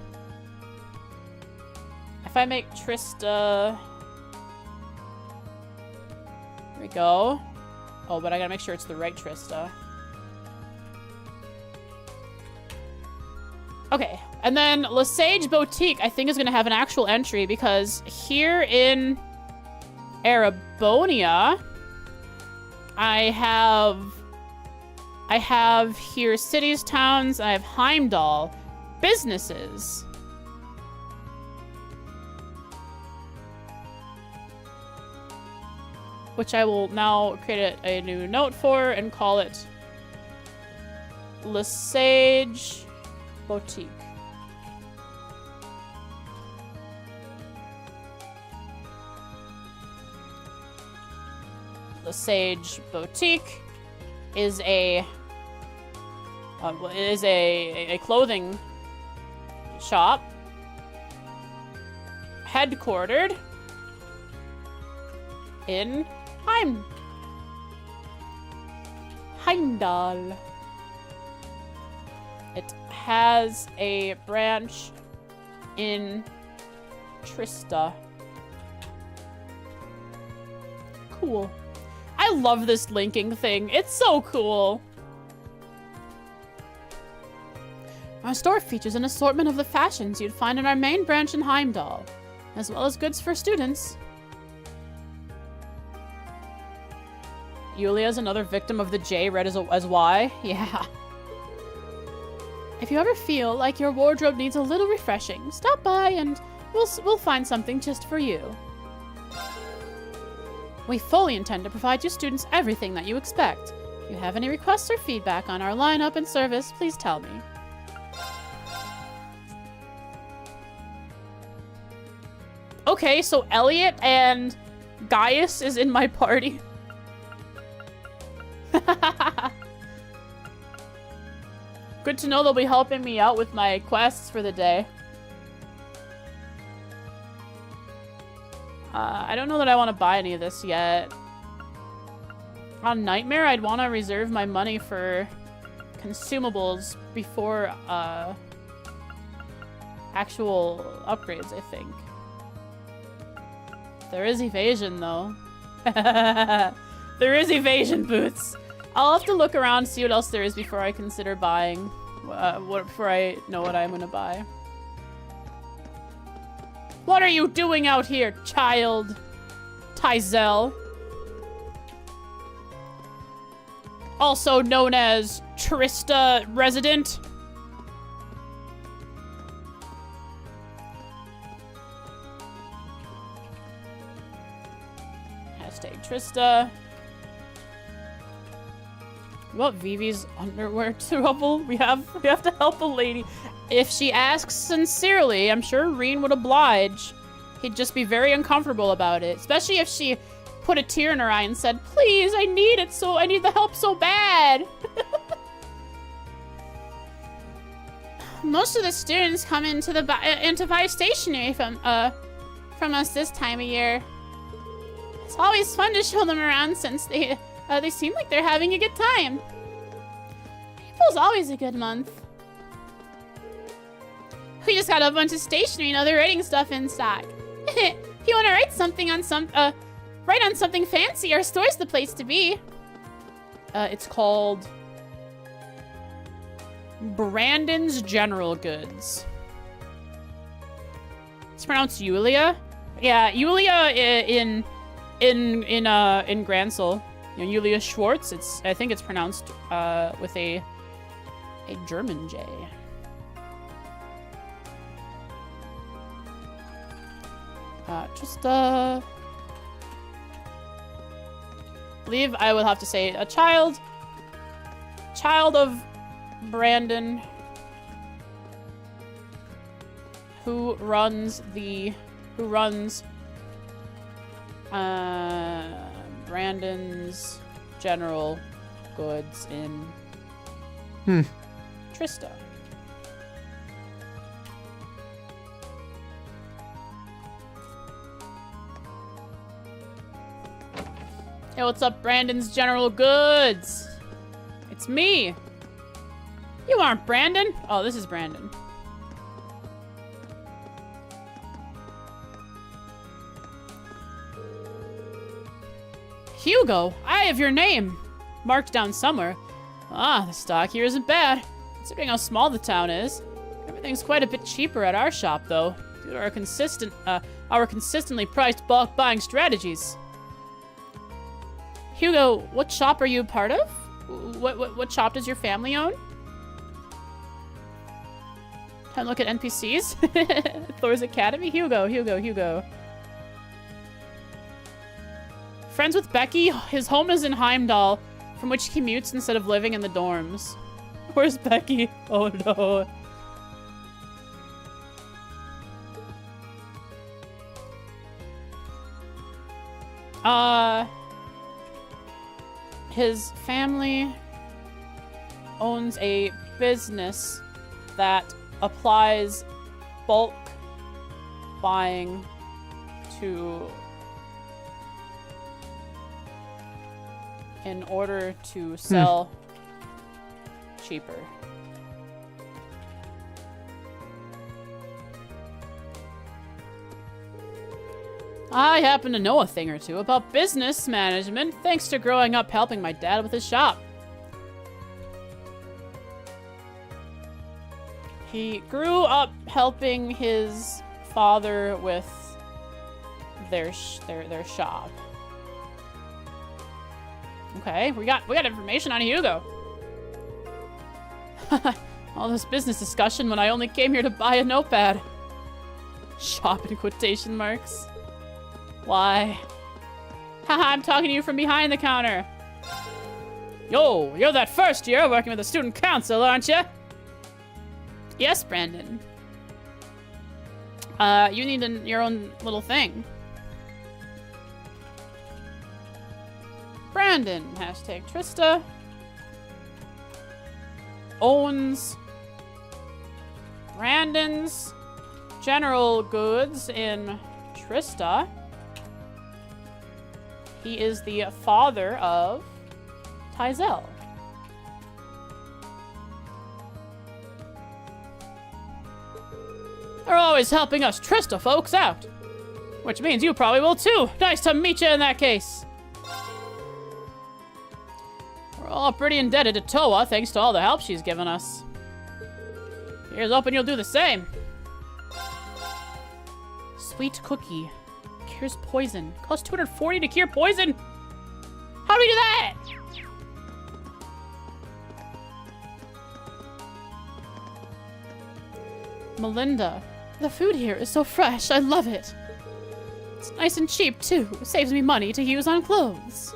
if I make Trista, there we go. Oh, but I gotta make sure it's the right Trista. Okay, and then Lesage Boutique, I think, is gonna have an actual entry because here in Arabonia, I have here cities, towns, I have Heimdall, businesses. Which I will now create a new note for and call it Lesage Boutique. Lesage Boutique is a clothing shop headquartered in Heimdall. It has a branch in Trista. Cool. I love this linking thing. It's so cool. Our store features an assortment of the fashions you'd find in our main branch in Heimdall, as well as goods for students. Yulia's another victim of the J read as Y. Yeah. If you ever feel like your wardrobe needs a little refreshing, stop by and we'll find something just for you. We fully intend to provide you students everything that you expect. If you have any requests or feedback on our lineup and service, please tell me. Okay, so Elliot and Gaius is in my party. Good to know they'll be helping me out with my quests for the day. I don't know that I want to buy any of this yet. On Nightmare, I'd want to reserve my money for consumables before actual upgrades, I think. There is evasion, though. There is evasion boots. I'll have to look around, see what else there is before I consider buying. Before I know what I'm gonna buy. What are you doing out here, child? Tyzel. Also known as Trista resident. Hashtag Trista. What Vivi's underwear trouble? We have to help a lady. If she asks sincerely, I'm sure Reen would oblige. he'd just be very uncomfortable about it, especially if she put a tear in her eye and said, "Please, I need the help so bad." Most of the students come into Vice Stationery from us this time of year. It's always fun to show them around since they seem like they're having a good time. April's always a good month. We just got a bunch of stationery and other writing stuff in stock. If you want to write something on something fancy, our store's the place to be. It's called Brandon's General Goods. It's pronounced Yulia. Yeah, Yulia in Gransel. You know, Yulia Schwartz. I think it's pronounced with a German J. Believe I will have to say a child of Brandon, who runs Brandon's General Goods in Trista. Hey, what's up, Brandon's General Goods? It's me. You aren't Brandon. Oh, this is Brandon. Hugo, I have your name marked down somewhere. Ah, the stock here isn't bad, considering how small the town is. Everything's quite a bit cheaper at our shop, though, due to our consistently priced bulk buying strategies. Hugo, what shop are you a part of? What shop does your family own? Time to look at NPCs. Thor's Academy? Hugo. Friends with Becky? His home is in Heimdall, from which he commutes instead of living in the dorms. Where's Becky? Oh no. His family owns a business that applies bulk buying in order to sell cheaper. I happen to know a thing or two about business management thanks to growing up helping my dad with his shop. He grew up helping his father with their shop. Okay, we got information on Hugo. All this business discussion when I only came here to buy a notepad. Shop in quotation marks. Why? Haha, I'm talking to you from behind the counter. Yo, you're that first year working with the student council, aren't you? Yes, Brandon. You need your own little thing. Brandon, hashtag Trista, owns Brandon's General Goods in Trista. He is the father of Tyzel. They're always helping us Trista folks out. Which means you probably will too. Nice to meet you in that case. We're all pretty indebted to Toa thanks to all the help she's given us. Here's hoping you'll do the same. Sweet cookie. Cures poison. Costs 240 to cure poison? How do we do that? Melinda. The food here is so fresh. I love it. It's nice and cheap, too. It saves me money to use on clothes.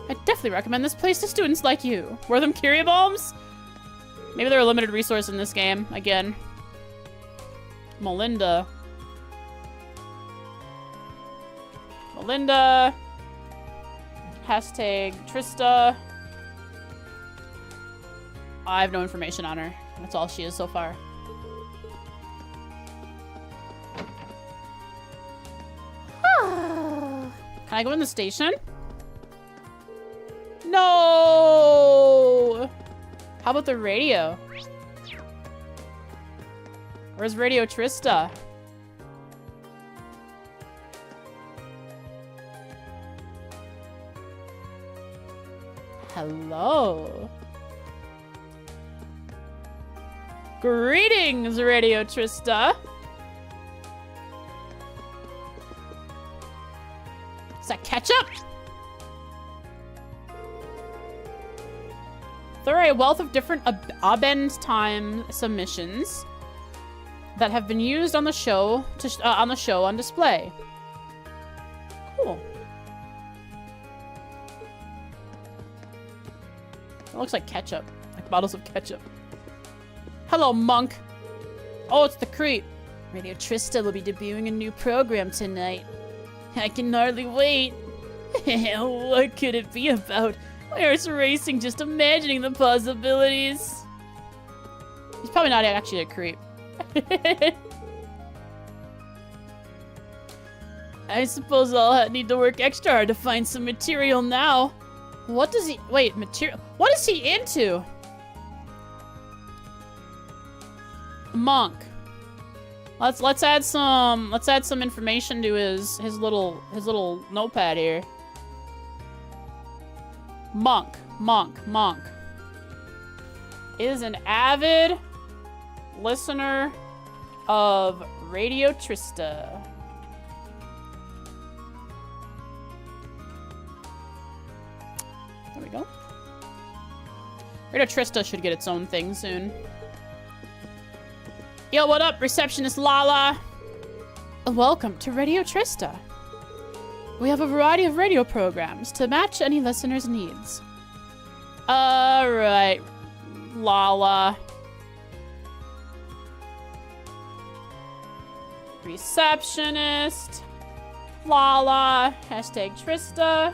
I definitely recommend this place to students like you. Were them Curia Bombs? Maybe they're a limited resource in this game. Again. Melinda. Linda. Hashtag Trista. I have no information on her. That's all she is so far. Can I go in the station? No! How about the radio? Where's Radio Trista? Hello. Greetings, Radio Trista. Is that ketchup? There are a wealth of different Abend time submissions that have been used on the show on display. Cool. It looks like ketchup, like bottles of ketchup. Hello, Monk. Oh, it's the creep. Radio Trista will be debuting a new program tonight. I can hardly wait. What could it be about? My heart's racing just imagining the possibilities. He's probably not actually a creep. I suppose I'll need to work extra hard to find some material now. What does he... Wait, material... What is he into? Monk. Let's add some information to his little notepad here. Monk is an avid listener of Radio Trista. There we go. Radio Trista should get its own thing soon. Yo, what up, receptionist Lala? Welcome to Radio Trista. We have a variety of radio programs to match any listener's needs. Alright, Lala. Receptionist. Lala. Hashtag Trista.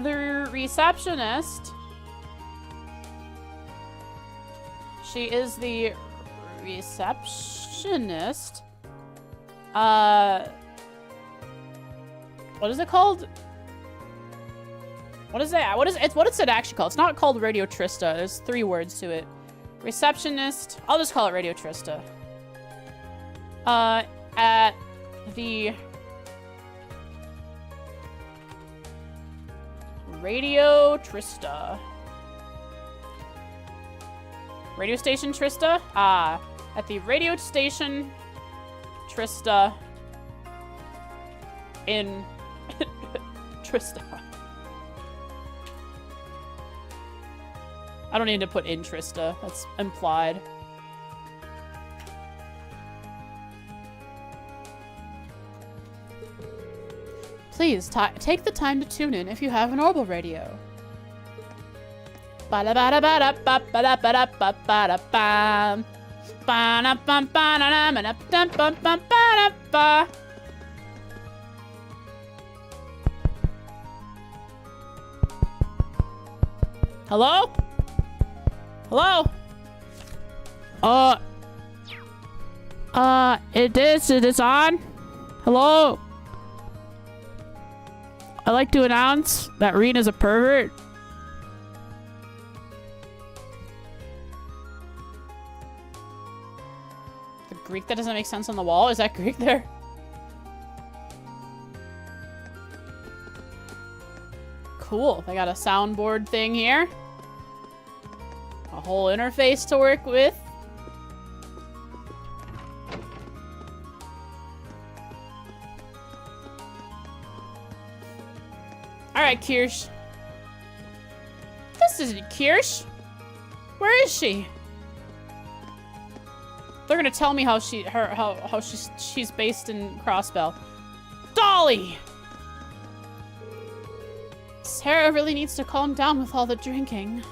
The receptionist. She is the receptionist. What is it called? What is that? What is it actually called? It's not called Radio Trista. There's 3 words to it. Receptionist. I'll just call it Radio Trista. At the Radio Trista. Radio station Trista? At the radio station Trista in Trista. I don't need to put in Trista. That's implied. Please take the time to tune in if you have an Orbital radio. Hello? Hello? It is on? Hello? I'd like to announce that Reen is a pervert. The Greek that doesn't make sense on the wall? Is that Greek there? Cool. They got a soundboard thing here. A whole interface to work with. Alright, Kirsch. This isn't Kirsch. Where is she? They're gonna tell me how she's based in Crossbell. Dolly! Sarah really needs to calm down with all the drinking.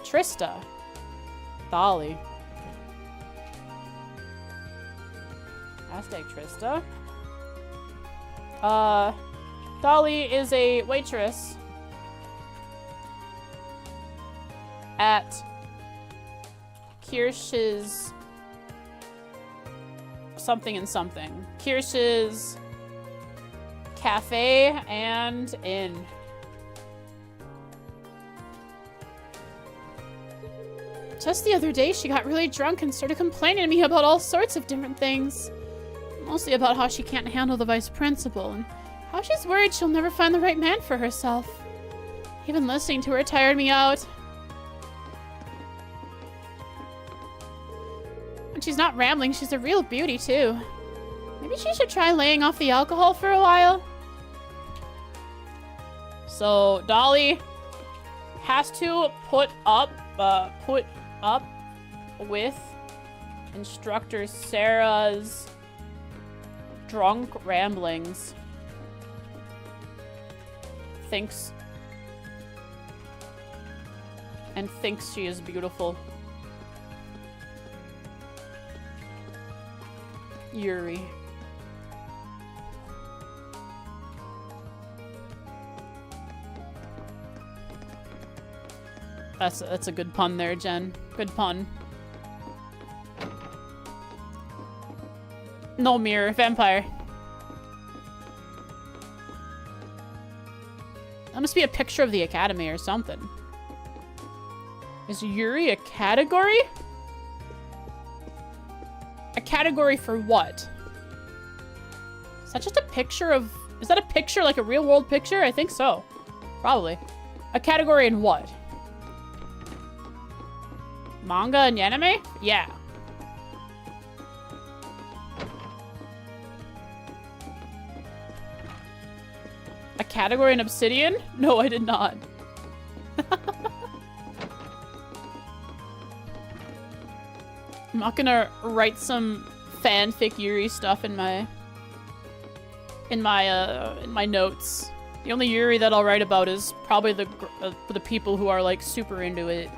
Trista. Dolly. Hashtag Trista. Dolly is a waitress at Kirsch's something and something. Kirsch's Cafe and Inn. Just the other day, she got really drunk and started complaining to me about all sorts of different things. Mostly about how she can't handle the vice principal and how she's worried she'll never find the right man for herself. Even listening to her tired me out. When she's not rambling, she's a real beauty, too. Maybe she should try laying off the alcohol for a while. So, Dolly has to put up with instructor Sarah's drunk ramblings. Thinks she is beautiful. Yuri. That's a good pun there, Jen. Good pun. No mirror, vampire. That must be a picture of the academy or something. Is Yuri a category? A category for what? Is that just a picture of... Is that a picture, like a real world picture? I think so. Probably. A category in what? Manga and anime? Yeah. A category in Obsidian? No, I did not. I'm not gonna write some fanfic Yuri stuff in my notes. The only Yuri that I'll write about is probably the people who are like super into it.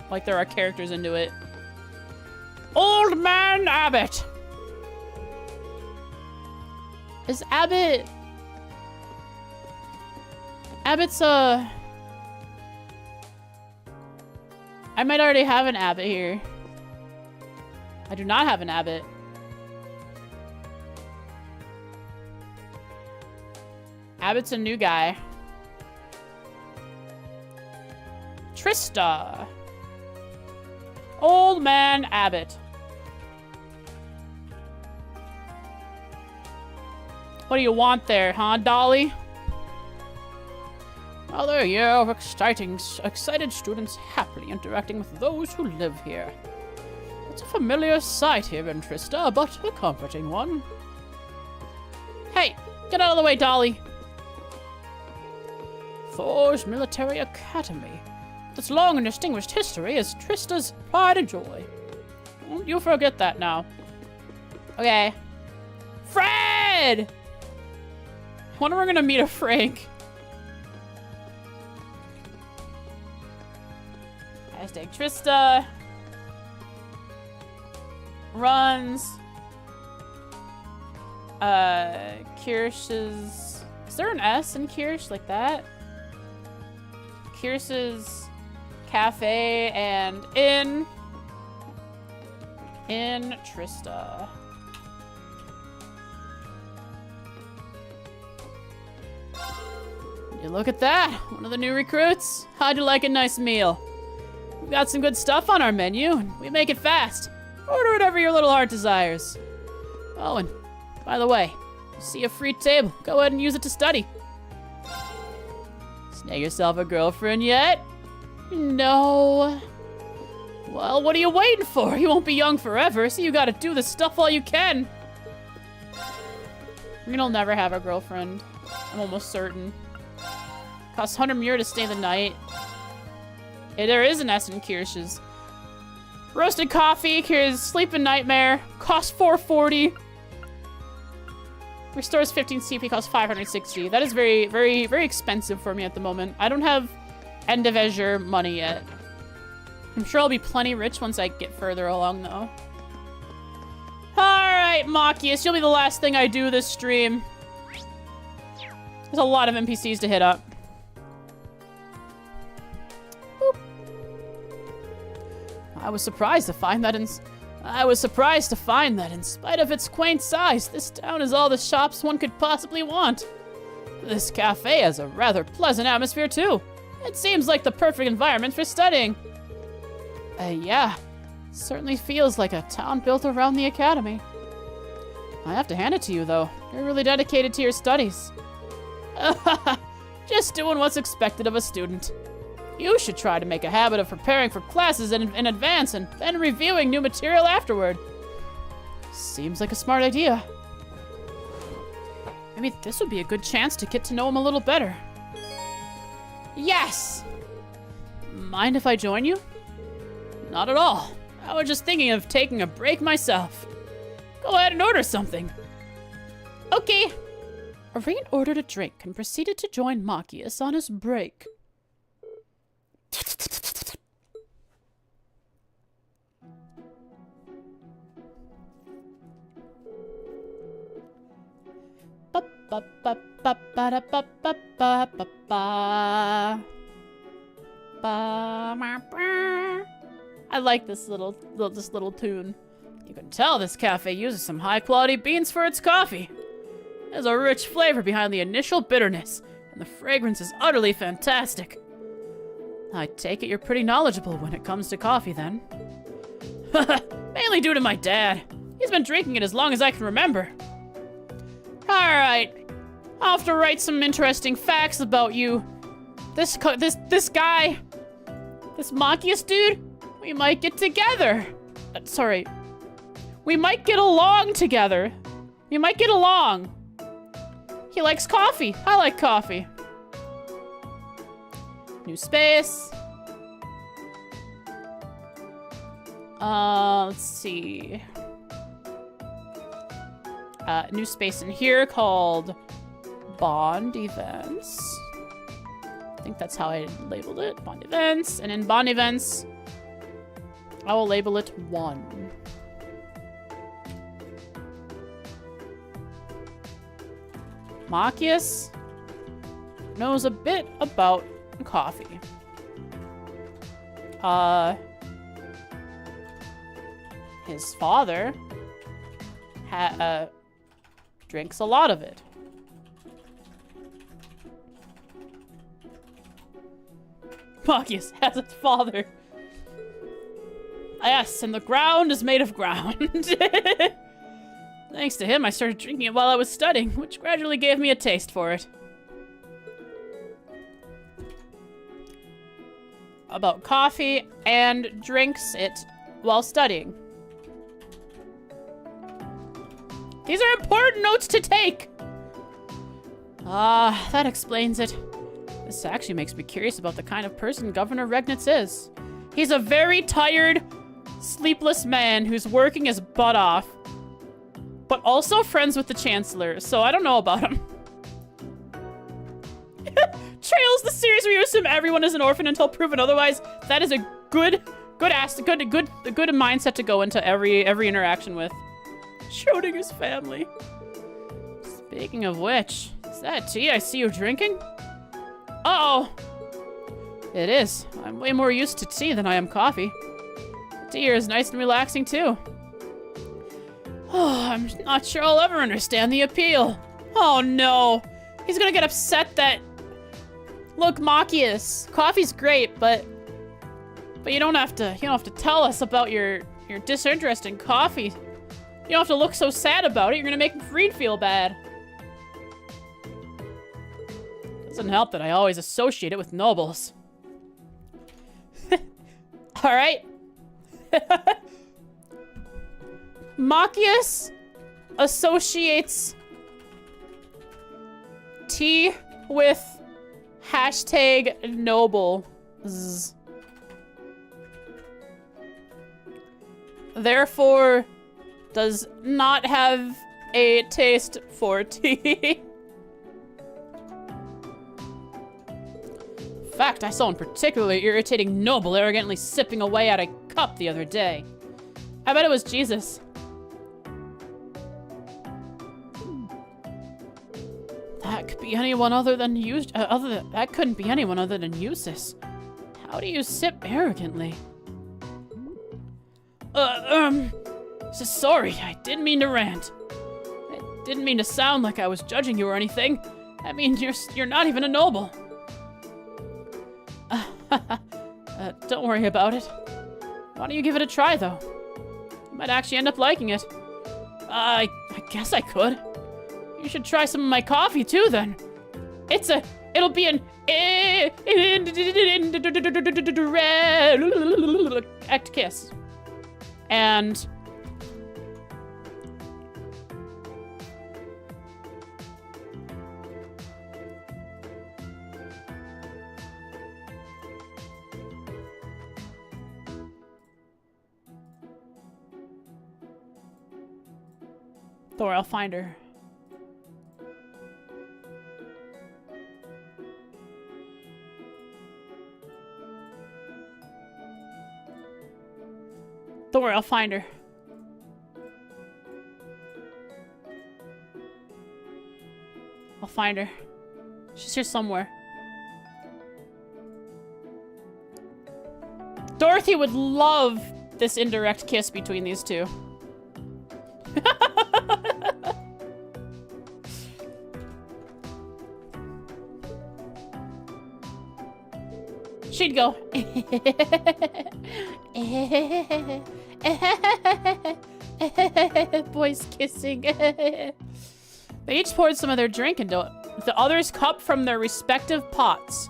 Like there are characters into it. Old Man Abbott! Is Abbott... Abbott's I might already have an Abbott here. I do not have an Abbott. Abbott's a new guy. Trista. Old Man Abbott. What do you want there, huh, Dolly? Another year of excited students happily interacting with those who live here. It's a familiar sight here in Trista, but a comforting one. Hey, get out of the way, Dolly. Thor's Military Academy. Its long and distinguished history is Trista's pride and joy. Don't you forget that now. Okay. Fred! I wonder if we're gonna meet a Frank. Hashtag Trista. Runs. Kirsch's... Is there an S in Kirsch like that? Kirsch's Cafe and Inn Trista. You look at that, one of the new recruits. How'd you like a nice meal? We've got some good stuff on our menu, and we make it fast. Order whatever your little heart desires. Oh, and by the way, you see a free table, go ahead and use it to study. Snag yourself a girlfriend yet? No. Well, what are you waiting for? You won't be young forever, so you gotta do this stuff while you can. I mean, I'll never have a girlfriend. I'm almost certain. Costs 100 mure to stay the night. Yeah, there is an S in Kirsch's. Roasted coffee, here's Sleeping Nightmare. Costs 440. Restores 15 CP, costs 560. That is very, very, very expensive for me at the moment. I don't have end of Azure money yet. I'm sure I'll be plenty rich once I get further along, though. Alright. Alright, Machias, you'll be the last thing I do this stream. There's a lot of NPCs to hit up. Boop. I was surprised to find that in spite of its quaint size, this town has all the shops one could possibly want. This cafe has a rather pleasant atmosphere too. It seems like the perfect environment for studying. Yeah, certainly feels like a town built around the academy. I have to hand it to you though, you're really dedicated to your studies. Just doing what's expected of a student. You should try to make a habit of preparing for classes in advance and then reviewing new material afterward. Seems like a smart idea. Maybe this would be a good chance to get to know him a little better. Yes! Mind if I join you? Not at all. I was just thinking of taking a break myself. Go ahead and order something. Okay. Irene ordered a drink and proceeded to join Machias on his break. I like this little tune. You can tell this cafe uses some high-quality beans for its coffee. There's a rich flavor behind the initial bitterness, and the fragrance is utterly fantastic. I take it you're pretty knowledgeable when it comes to coffee, then. Mainly due to my dad. He's been drinking it as long as I can remember. Alright. I'll have to write some interesting facts about you. This guy, this Machias dude, we might get together. Sorry. We might get along together. We might get along. He likes coffee. I like coffee. New space. Let's see. New space in here called Bond Events. I think that's how I labeled it. Bond Events. And in Bond Events, I will label it 1. Machias knows a bit about coffee. His father drinks a lot of it. Machias has its father. Yes, and the ground is made of ground. Thanks to him, I started drinking it while I was studying, which gradually gave me a taste for it. About coffee and drinks it while studying. These are important notes to take! That explains it. This actually makes me curious about the kind of person Governor Regnitz is. He's a very tired, sleepless man who's working his butt off, but also friends with the Chancellor, so I don't know about him. Trails, the series where you assume everyone is an orphan until proven otherwise. That is a good mindset to go into every interaction with. Schrodinger's family. Speaking of which, is that tea I see you drinking? Uh-oh. It is. I'm way more used to tea than I am coffee. Tea here is nice and relaxing too. Oh, I'm not sure I'll ever understand the appeal. Oh no. He's gonna get upset that... Look, Machias, coffee's great, but you don't have to tell us about your disinterest in coffee. You don't have to look so sad about it. You're gonna make Reed feel bad. Doesn't help that I always associate it with nobles. Alright. Machias associates tea with #nobles. Therefore, does not have a taste for tea. In fact, I saw one particularly irritating noble arrogantly sipping away at a cup the other day. I bet it was Jesus. That could be anyone other than that couldn't be anyone other than Eustace. How do you sip arrogantly? Sorry, I didn't mean to rant. I didn't mean to sound like I was judging you or anything. I mean, you're not even a noble. Don't worry about it. Why don't you give it a try, though? You might actually end up liking it. I guess I could. You should try some of my coffee, too, then. It'll be an act kiss. And Thor, I'll find her. Don't worry, I'll find her. I'll find her. She's here somewhere. Dorothy would love this indirect kiss between these two. She'd go. Boys kissing. They each poured some of their drink into the other's cup from their respective pots.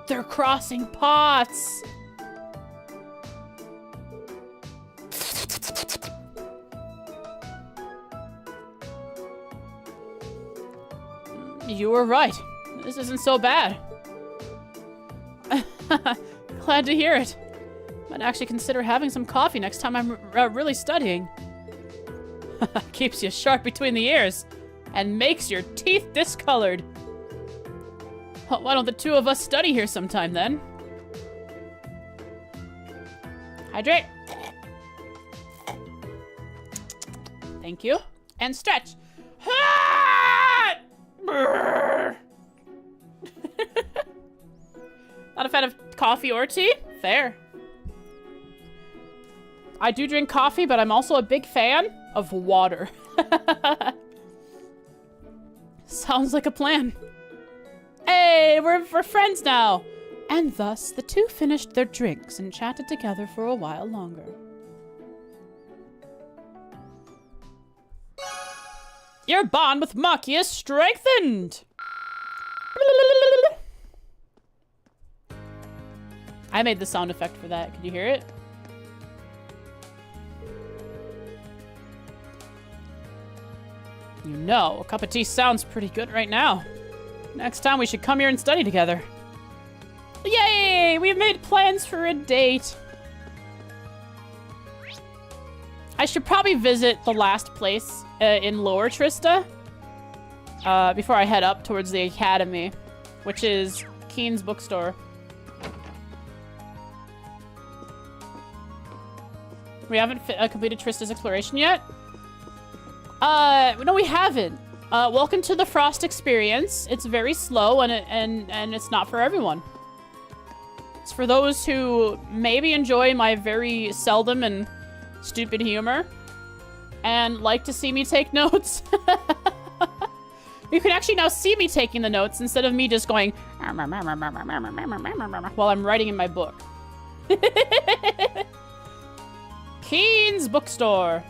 They're crossing pots. You were right. This isn't so bad. Glad to hear it. Might actually consider having some coffee next time I'm really studying. Keeps you sharp between the ears and makes your teeth discolored. Well, why don't the two of us study here sometime then? Hydrate. Thank you. And stretch. Not a fan of coffee or tea? Fair. I do drink coffee, but I'm also a big fan of water. Sounds like a plan. Hey, we're friends now. And thus, the two finished their drinks and chatted together for a while longer. Your bond with Maki is strengthened! I made the sound effect for that. Can you hear it? You know, a cup of tea sounds pretty good right now. Next time we should come here and study together. Yay! We've made plans for a date. I should probably visit the last place in Lower Trista before I head up towards the academy, which is Keen's bookstore. We haven't completed Trista's exploration yet? No, we haven't. Welcome to the Frost experience. It's very slow and it's not for everyone. It's for those who maybe enjoy my very seldom and stupid humor and like to see me take notes. You can actually now see me taking the notes instead of me just going while I'm writing in my book. Keen's bookstore.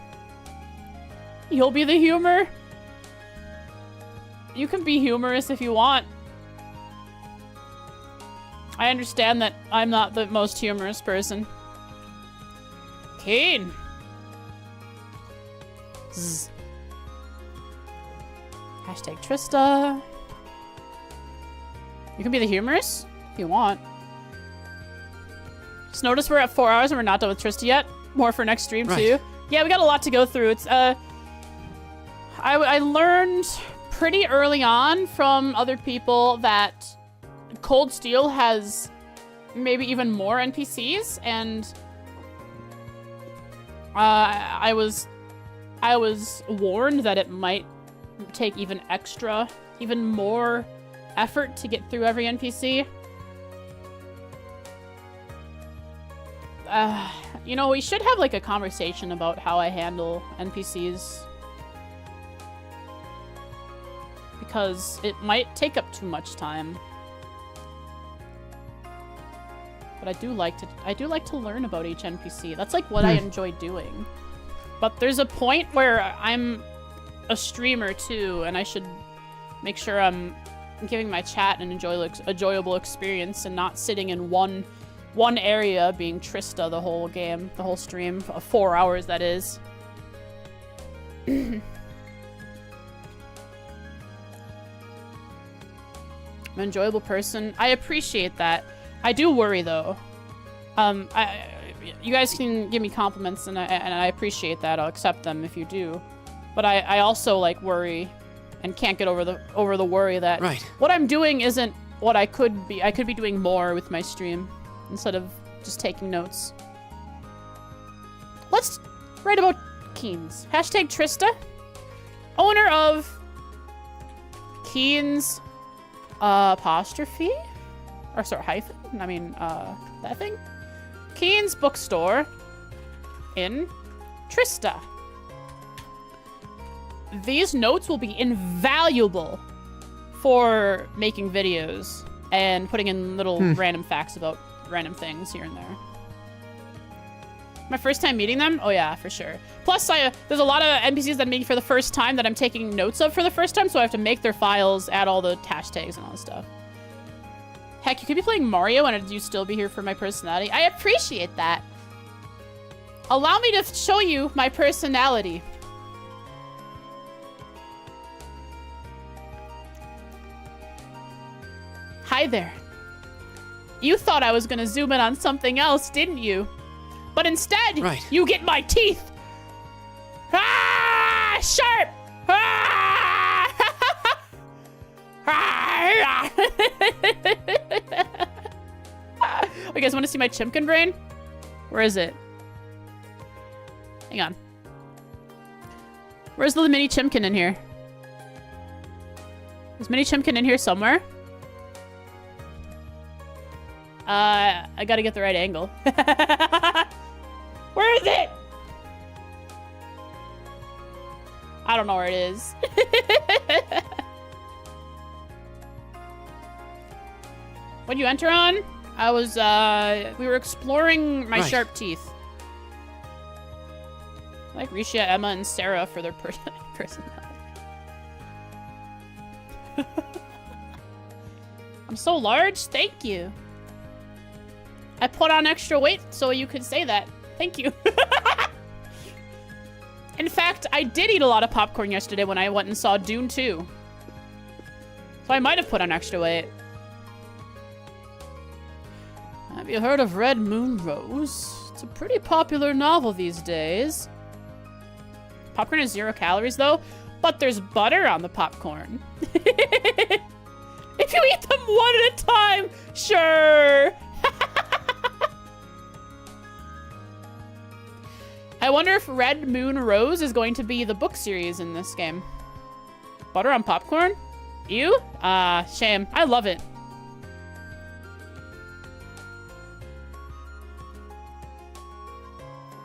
You'll be the humor. You can be humorous if you want. I understand that I'm not the most humorous person. Keen. Zzz. Hashtag Trista. You can be the humorous if you want. Just notice we're at 4 hours and we're not done with Trista yet. More for next stream too. Yeah, we got a lot to go through. It's I learned pretty early on from other people that Cold Steel has maybe even more NPCs, and I was warned that it might take even more effort to get through every NPC. You know, we should have like a conversation about how I handle NPCs. Because it might take up too much time. But I do like to learn about each NPC. That's like what I enjoy doing. But there's a point where I'm a streamer too, and I should make sure I'm giving my chat an enjoyable experience and not sitting in one area being Trista the whole game, the whole stream, 4 hours that is. I'm an enjoyable person. I appreciate that. I do worry though. You guys can give me compliments and I appreciate that. I'll accept them if you do. But I also like worry and can't get over the worry that what I'm doing isn't what I could be. I could be doing more with my stream instead of just taking notes. Let's write about Keen's. Hashtag Trista, owner of Keen's apostrophe? Or sorry, hyphen? I mean, that thing? Keen's bookstore in Trista. These notes will be invaluable for making videos and putting in little random facts about random things here and there. My first time meeting them? Oh yeah, for sure. Plus, there's a lot of NPCs that meet for the first time that I'm taking notes of for the first time, so I have to make their files, add all the hashtags and all this stuff. Heck, you could be playing Mario and you still be here for my personality. I appreciate that. Allow me to show you my personality. Hi there. You thought I was gonna zoom in on something else, didn't you? But instead, you get my teeth. Ah, sharp. Ah! You guys want to see my chimkin brain? Where is it? Hang on. Where's the mini chimkin in here? Is mini chimkin in here somewhere? I gotta get the right angle. Where is it? I don't know where it is. What'd you enter on? I was, we were exploring my sharp teeth. I like Risha, Emma, and Sarah for their personality. I'm so large? Thank you. I put on extra weight so you could say that. Thank you. In fact, I did eat a lot of popcorn yesterday when I went and saw Dune 2. So I might have put on extra weight. Have you heard of Red Moon Rose? It's a pretty popular novel these days. Popcorn is 0 calories though, but there's butter on the popcorn. If you eat them one at a time, sure. I wonder if Red Moon Rose is going to be the book series in this game. Butter on popcorn? Ew? Shame. I love it.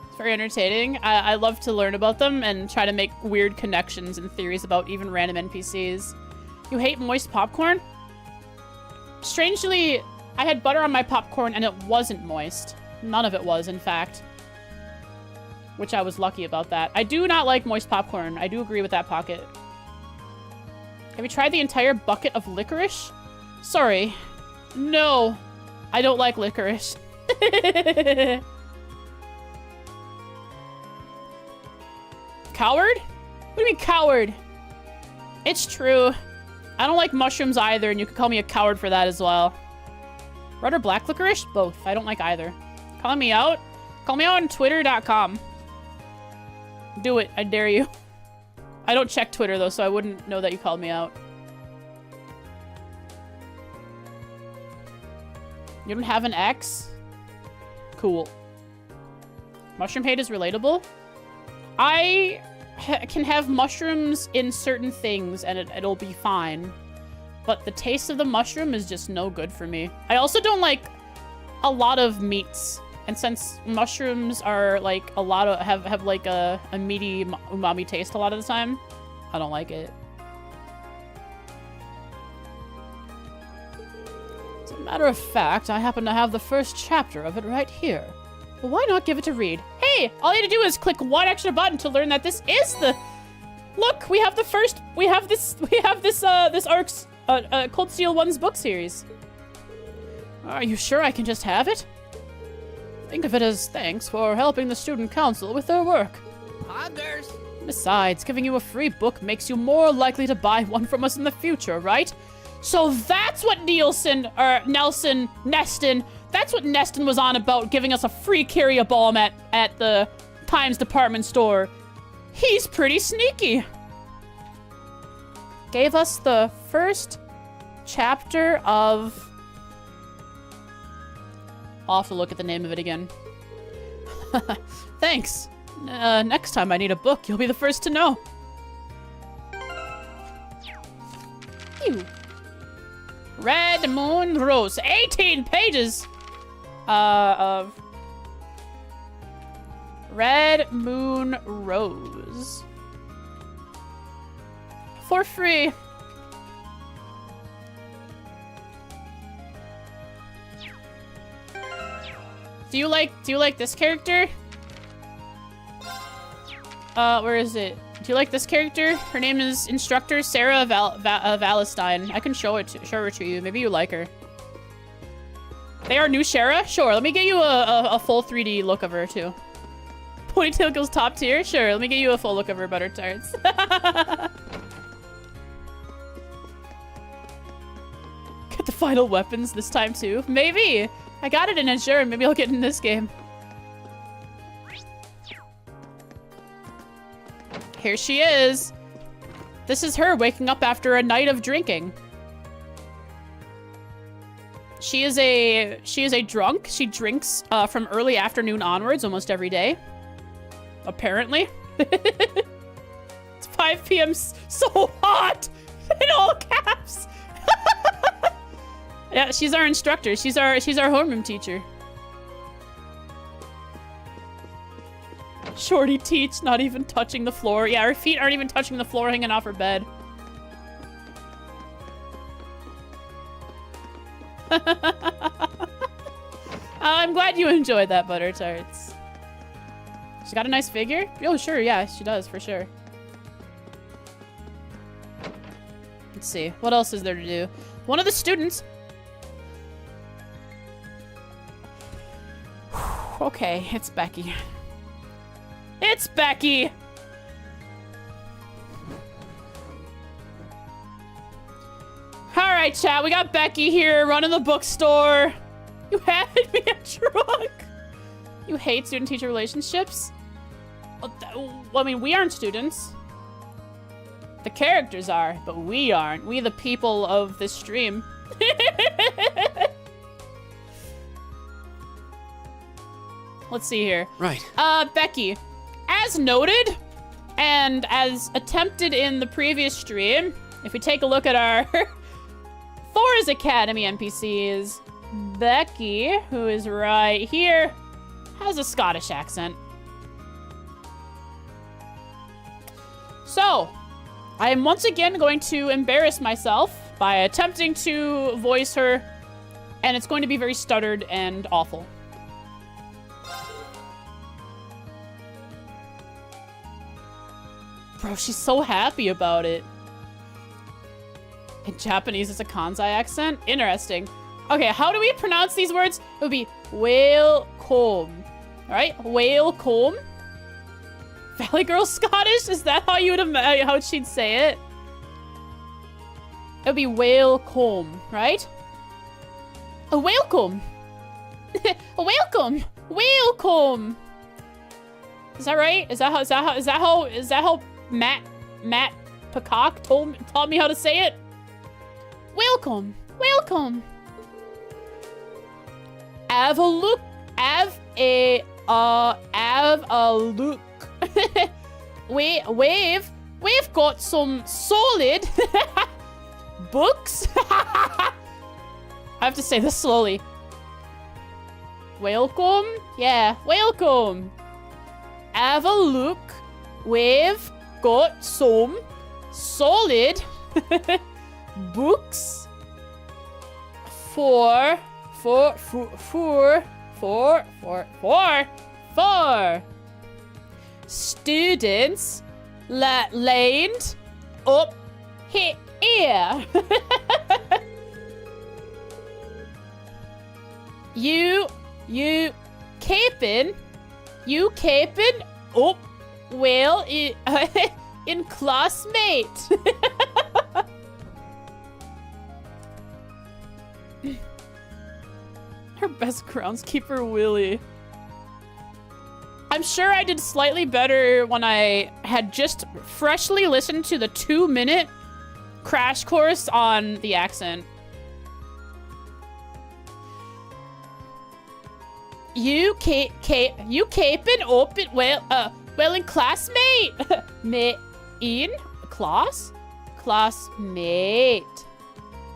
It's very entertaining. I love to learn about them and try to make weird connections and theories about even random NPCs. You hate moist popcorn? Strangely, I had butter on my popcorn and it wasn't moist. None of it was, in fact. Which I was lucky about that. I do not like moist popcorn. I do agree with that pocket. Have you tried the entire bucket of licorice? Sorry. No. I don't like licorice. Coward? What do you mean coward? It's true. I don't like mushrooms either, and you could call me a coward for that as well. Red or black licorice? Both. I don't like either. Calling me out? Call me out on twitter.com. Do it. I dare you. I don't check Twitter, though, so I wouldn't know that you called me out. You don't have an ex? Cool. Mushroom hate is relatable? I can have mushrooms in certain things and it'll be fine. But the taste of the mushroom is just no good for me. I also don't like a lot of meats. And since mushrooms are like a lot of, have like a meaty umami taste a lot of the time, I don't like it. As a matter of fact, I happen to have the first chapter of it right here. Well, why not give it a read? Hey, all you have to do is click one extra button to learn that this is the... Look, we have the first... We have this ARC's Cold Steel 1's book series. Are you sure I can just have it? Think of it as thanks for helping the student council with their work. Poggers! Besides, giving you a free book makes you more likely to buy one from us in the future, right? So that's what Neston, that's what Neston was on about, giving us a free carry-a balm at the Times department store. He's pretty sneaky. Gave us the first chapter of... I'll have to look at the name of it again. Thanks. Next time I need a book, you'll be the first to know. Ew. Red Moon Rose. 18 pages of Red Moon Rose. For free. Do you like this character? Where is it? Do you like this character? Her name is Instructor Sarah Valestine. I can show her to you. Maybe you like her. They are new Shara? Sure, let me get you a full 3D look of her too. Ponytail goes top tier? Sure, let me get you a full look of her, Butter Tarts. Get the final weapons this time too? Maybe! I got it in Azure, maybe I'll get in this game. Here she is. This is her waking up after a night of drinking. She is a drunk. She drinks from early afternoon onwards almost every day. Apparently. It's 5 p.m. So hot! In all caps! Yeah, she's our instructor. She's our homeroom teacher. Shorty teach, not even touching the floor. Yeah, her feet aren't even touching the floor hanging off her bed. I'm glad you enjoyed that, Butter Tarts. She's got a nice figure? Oh, sure, yeah, she does, for sure. Let's see, what else is there to do? One of the students... Okay, it's Becky. It's Becky! Alright, chat, we got Becky here running the bookstore. You handed me a truck! You hate student-teacher relationships? Well, I mean, we aren't students. The characters are, but we aren't. We the people of this stream. Let's see here. Right. Becky, as noted, and as attempted in the previous stream, if we take a look at our Thor's Academy NPCs, Becky, who is right here, has a Scottish accent. So, I am once again going to embarrass myself by attempting to voice her, and it's going to be very stuttered and awful. Bro, she's so happy about it. In Japanese, it's a Kansai accent? Interesting. Okay, how do we pronounce these words? It would be welcome. Alright, welcome. Valley Girl Scottish? Is that how you would how she'd say it? It would be welcome, right? A welcome. A welcome. Welcome. Is that right? Is that how Matt Peacock taught me how to say it? Welcome. Welcome. Have a look. Have a look. we've got some solid books. I have to say this slowly. Welcome. Yeah, welcome. Have a look. We've got some solid books for students lined up here. you caping up well in classmate. Her best groundskeeper, Willie. I'm sure I did slightly better when I had just freshly listened to the 2-minute crash course on the accent. You caping up it well in classmate. In class? Classmate.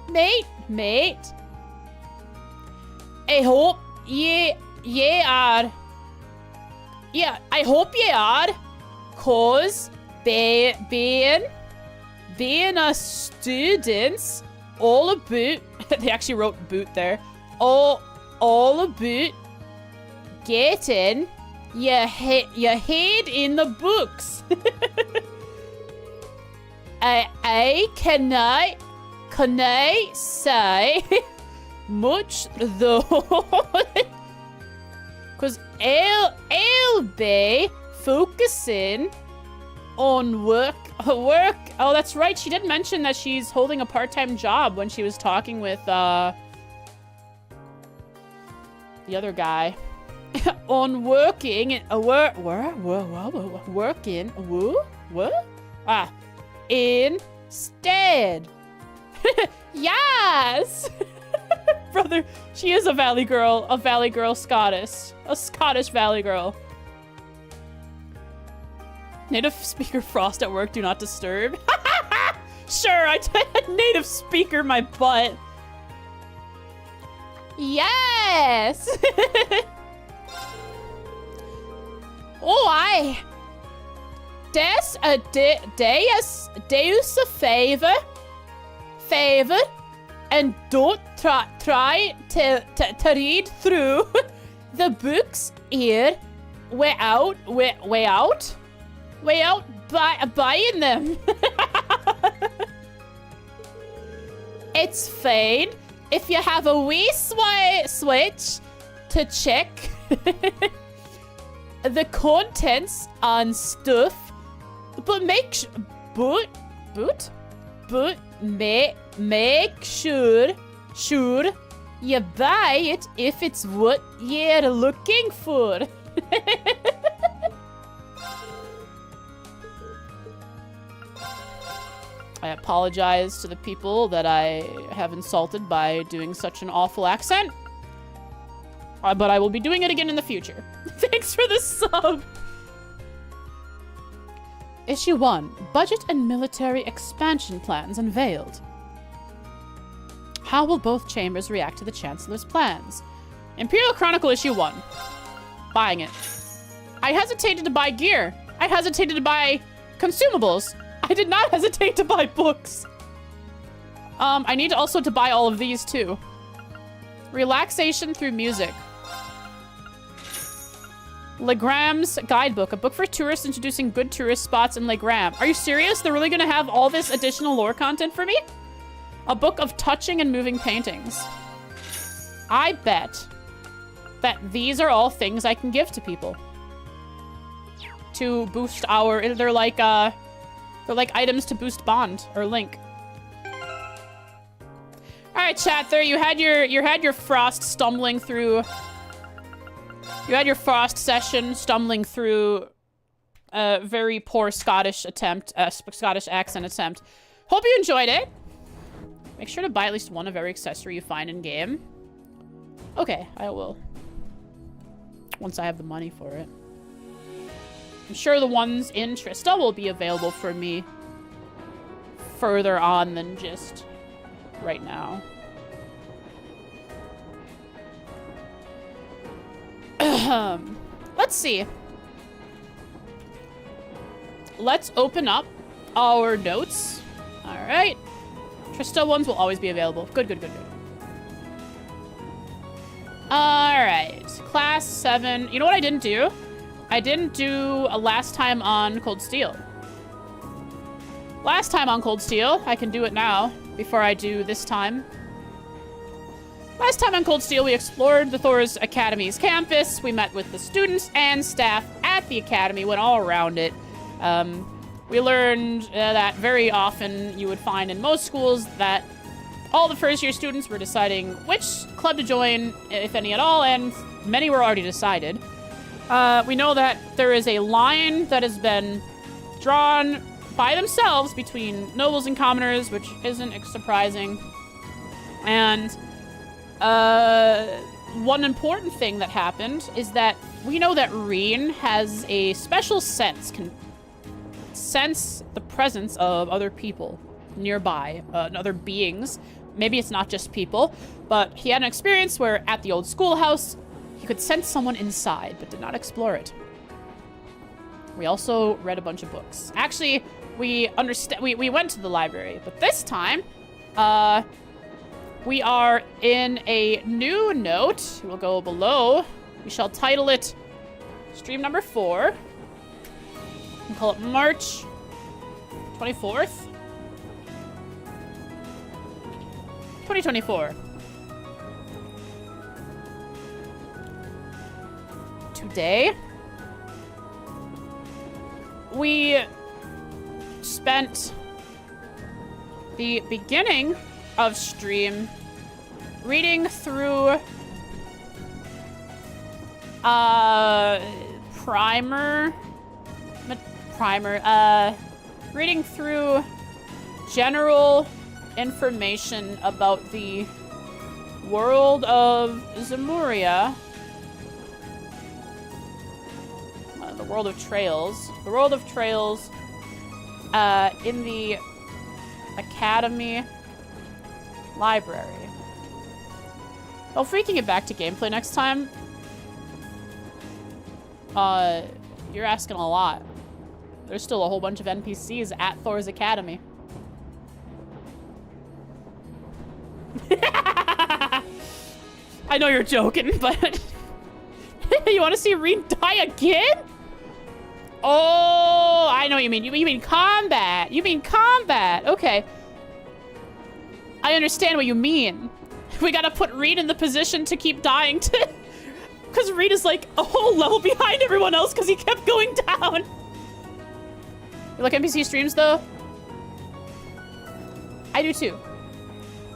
Mate. I hope ye are. Yeah, I hope ye are. Cause being a student's all about they actually wrote boot there. All about getting your head in the books. I cannot say much though. Cause I'll be focusing on work. Oh, that's right. She did mention that she's holding a part-time job when she was talking with the other guy. On working instead. Yes. Brother, she is a Valley girl Scottish. A Scottish Valley girl. Native speaker Frost at work, do not disturb. Sure, I native speaker my butt. Yes. Oh, I. Deus a favor, and don't try to read through the books here without buying them. It's fine if you have a wee switch to check the contents and stuff, but make sure you buy it if it's what you're looking for. I apologize to the people that I have insulted by doing such an awful accent. But I will be doing it again in the future. Thanks for the sub. Issue 1. Budget and military expansion plans unveiled. How will both chambers react to the Chancellor's plans? Imperial Chronicle Issue 1. Buying it. I hesitated to buy gear. I hesitated to buy consumables. I did not hesitate to buy books. I need also to buy all of these too. Relaxation through music. Legram's Guidebook, a book for tourists introducing good tourist spots in Legram. Are you serious? They're really gonna have all this additional lore content for me? A book of touching and moving paintings. I bet that these are all things I can give to people to boost our. They're like items to boost bond or link. All right, chat. There you had your Frost stumbling through. You had your Frost session stumbling through a very poor Scottish attempt, Scottish accent attempt. Hope you enjoyed it. Make sure to buy at least one of every accessory you find in game. Okay, I will. Once I have the money for it. I'm sure the ones in Trista will be available for me further on than just right now. Let's see. Let's open up our notes. All right. Trista ones will always be available. Good, good, good, good. All right. Class 7. You know what I didn't do? I didn't do a last time on Cold Steel. Last time on Cold Steel. I can do it now before I do this time. Last time on Cold Steel, we explored the Thor's Academy's campus. We met with the students and staff at the academy, went all around it. We learned that very often you would find in most schools that all the first-year students were deciding which club to join, if any at all, and many were already decided. We know that there is a line that has been drawn by themselves between nobles and commoners, which isn't surprising. And one important thing that happened is that we know that Reen has a special sense, can sense the presence of other people nearby, other beings. Maybe it's not just people, but he had an experience where at the old schoolhouse, he could sense someone inside, but did not explore it. We also read a bunch of books. Actually, we went to the library, but this time, we are in a new note. We'll go below. We shall title it stream number 4. We'll call it March 24th. 2024. Today, we spent the beginning of stream reading through reading through general information about the world of Zemuria. The world of Trails. The world of Trails in the Academy Library. Well, if we can get back to gameplay next time, you're asking a lot. There's still a whole bunch of NPCs at Thor's Academy. I know you're joking, but you want to see Reen die again? Oh, I know what you mean. You mean combat. You mean combat. Okay. I understand what you mean. We gotta put Reen in the position to keep dying to... Because Reen is like a whole level behind everyone else because he kept going down. You like NPC streams, though? I do, too.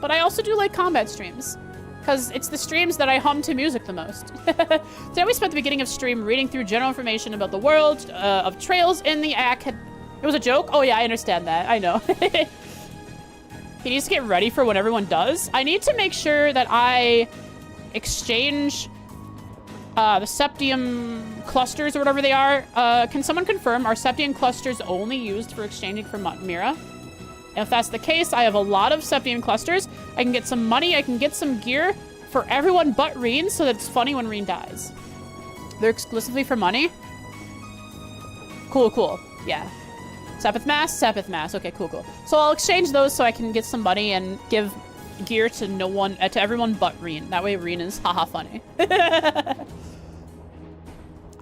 But I also do like combat streams. Because it's the streams that I hum to music the most. Today we spent the beginning of stream reading through general information about the world of Trails in the It was a joke? Oh yeah, I understand that. I know. He needs to get ready for when everyone does. I need to make sure that I exchange the Septium clusters or whatever they are. Can someone confirm, are Septium clusters only used for exchanging for Mira? If that's the case, I have a lot of Septium clusters. I can get some money, I can get some gear for everyone but Reen, so that it's funny when Reen dies. They're exclusively for money? Cool, cool. Yeah. Sepith Mass? Sepith Mass. Okay, cool, cool. So I'll exchange those so I can get some money and give gear to no one, to everyone but Reen. That way Reen is haha funny.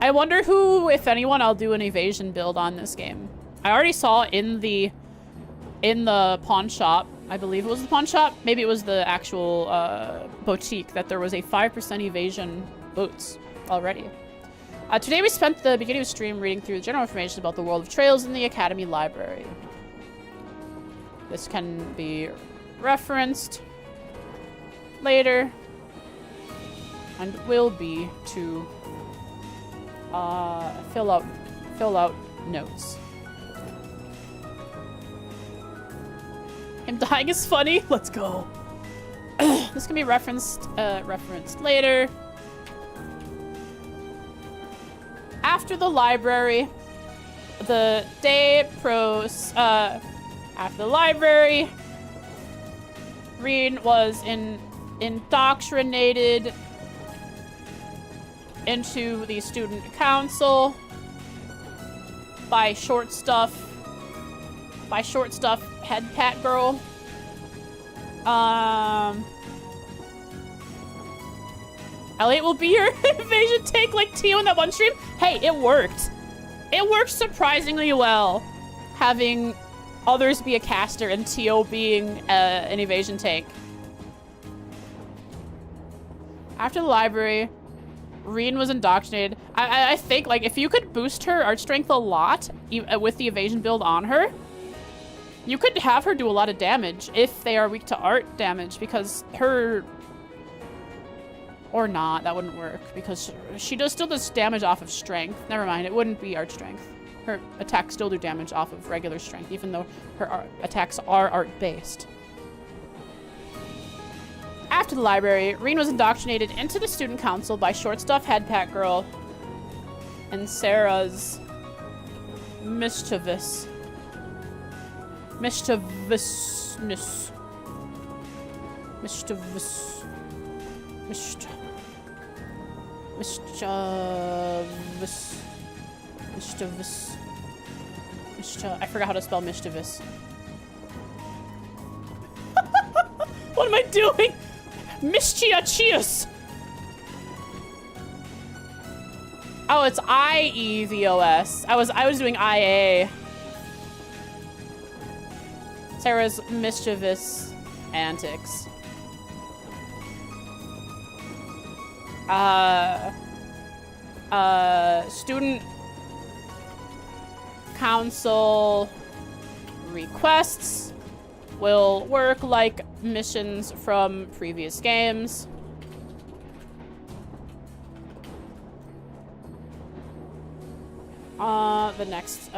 I wonder who, if anyone, I'll do an evasion build on this game. I already saw in the pawn shop, I believe it was the pawn shop, maybe it was the actual boutique, that there was a 5% evasion boots already. Today we spent the beginning of the stream reading through the general information about the world of Trails in the Academy Library. This can be referenced later and will be to fill out notes. Him dying is funny. Let's go. This can be referenced later. After the library, the day after the library, Reen was indoctrinated into the student council by short stuff head pat girl. Elliot will be your invasion tank like Tio in that one stream. Hey, it worked. It worked surprisingly well, having others be a caster and Tio being an evasion tank. After the library, Reen was indoctrinated. I think, like, if you could boost her art strength a lot with the evasion build on her, you could have her do a lot of damage if they are weak to art damage, because her... Or not, that wouldn't work, because she still does damage off of strength. Never mind, it wouldn't be art strength. Her attacks still do damage off of regular strength, even though her attacks are art-based. After the library, Reen was indoctrinated into the student council by Short Stuff Head Pat Girl and Sarah's mischievousness. Mischievous. I forgot how to spell mischievous. What am I doing? Mischievous. Oh, it's IEVOS. I was doing IA. Sarah's mischievous antics. Student council requests will work like missions from previous games. The next,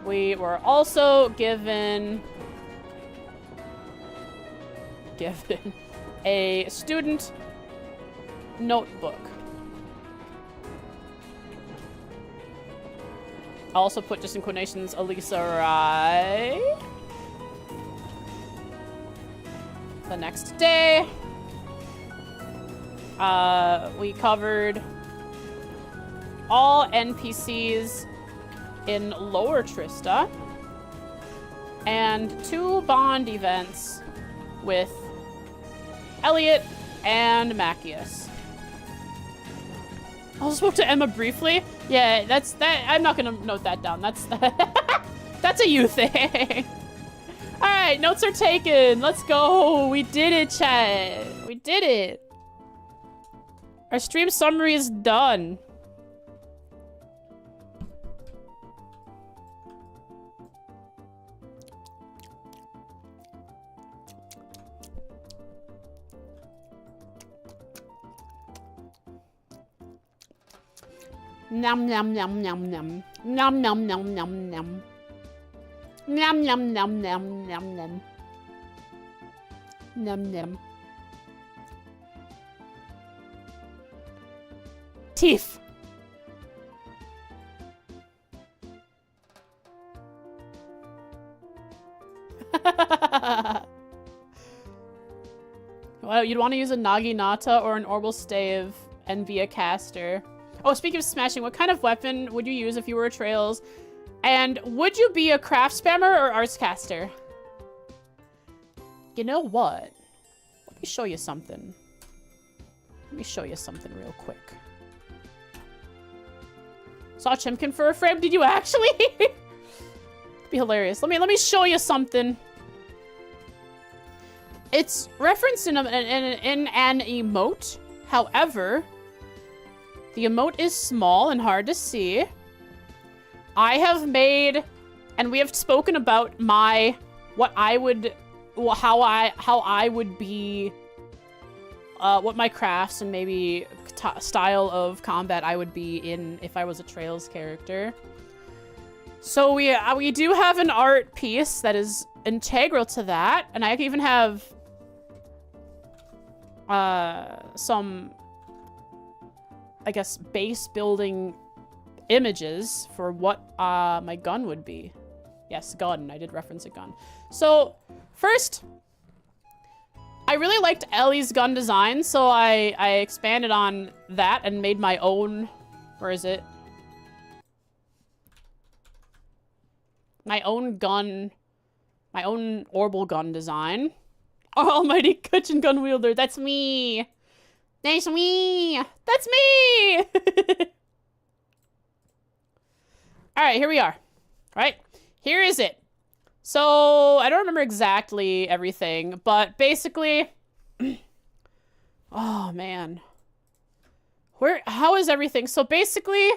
we were also given a student notebook. Also put just in quotations, Elisa Rai. The next day, we covered all NPCs in Lower Trista and 2 bond events with Elliot and Macias. I also spoke to Emma briefly. Yeah, that's that. I'm not gonna note that down. That's that's a you thing. All right, notes are taken. Let's go. We did it, chat. We did it. Our stream summary is done. Nom nom nom nom nom. Nom nom nom nom nom. Nom nom nom nom nom nom. Nom nom. Teeth. Well, you'd want to use a Naginata or an Orbital Stave and be a caster. Oh, speaking of smashing, what kind of weapon would you use if you were a Trails? And would you be a craft spammer or arts caster? You know what? Let me show you something. Let me show you something real quick. Saw Chimkin for a frame? Did you actually? It'd be hilarious. Let me show you something. It's referenced in an emote. However, the emote is small and hard to see. I have made, and we have spoken about what I would, how I would be, what my crafts and maybe style of combat I would be in if I was a Trails character. So we do have an art piece that is integral to that, and I even have some, I guess, base building images for what my gun would be. Yes, gun. I did reference a gun. So, first, I really liked Ellie's gun design, so I expanded on that and made my own... Where is it? My own gun... My own orbital gun design. Almighty kitchen gun wielder. That's me. That's me. That's me. All right, here we are. All right, here is it. So I don't remember exactly everything, but basically, oh man, how is everything? So basically,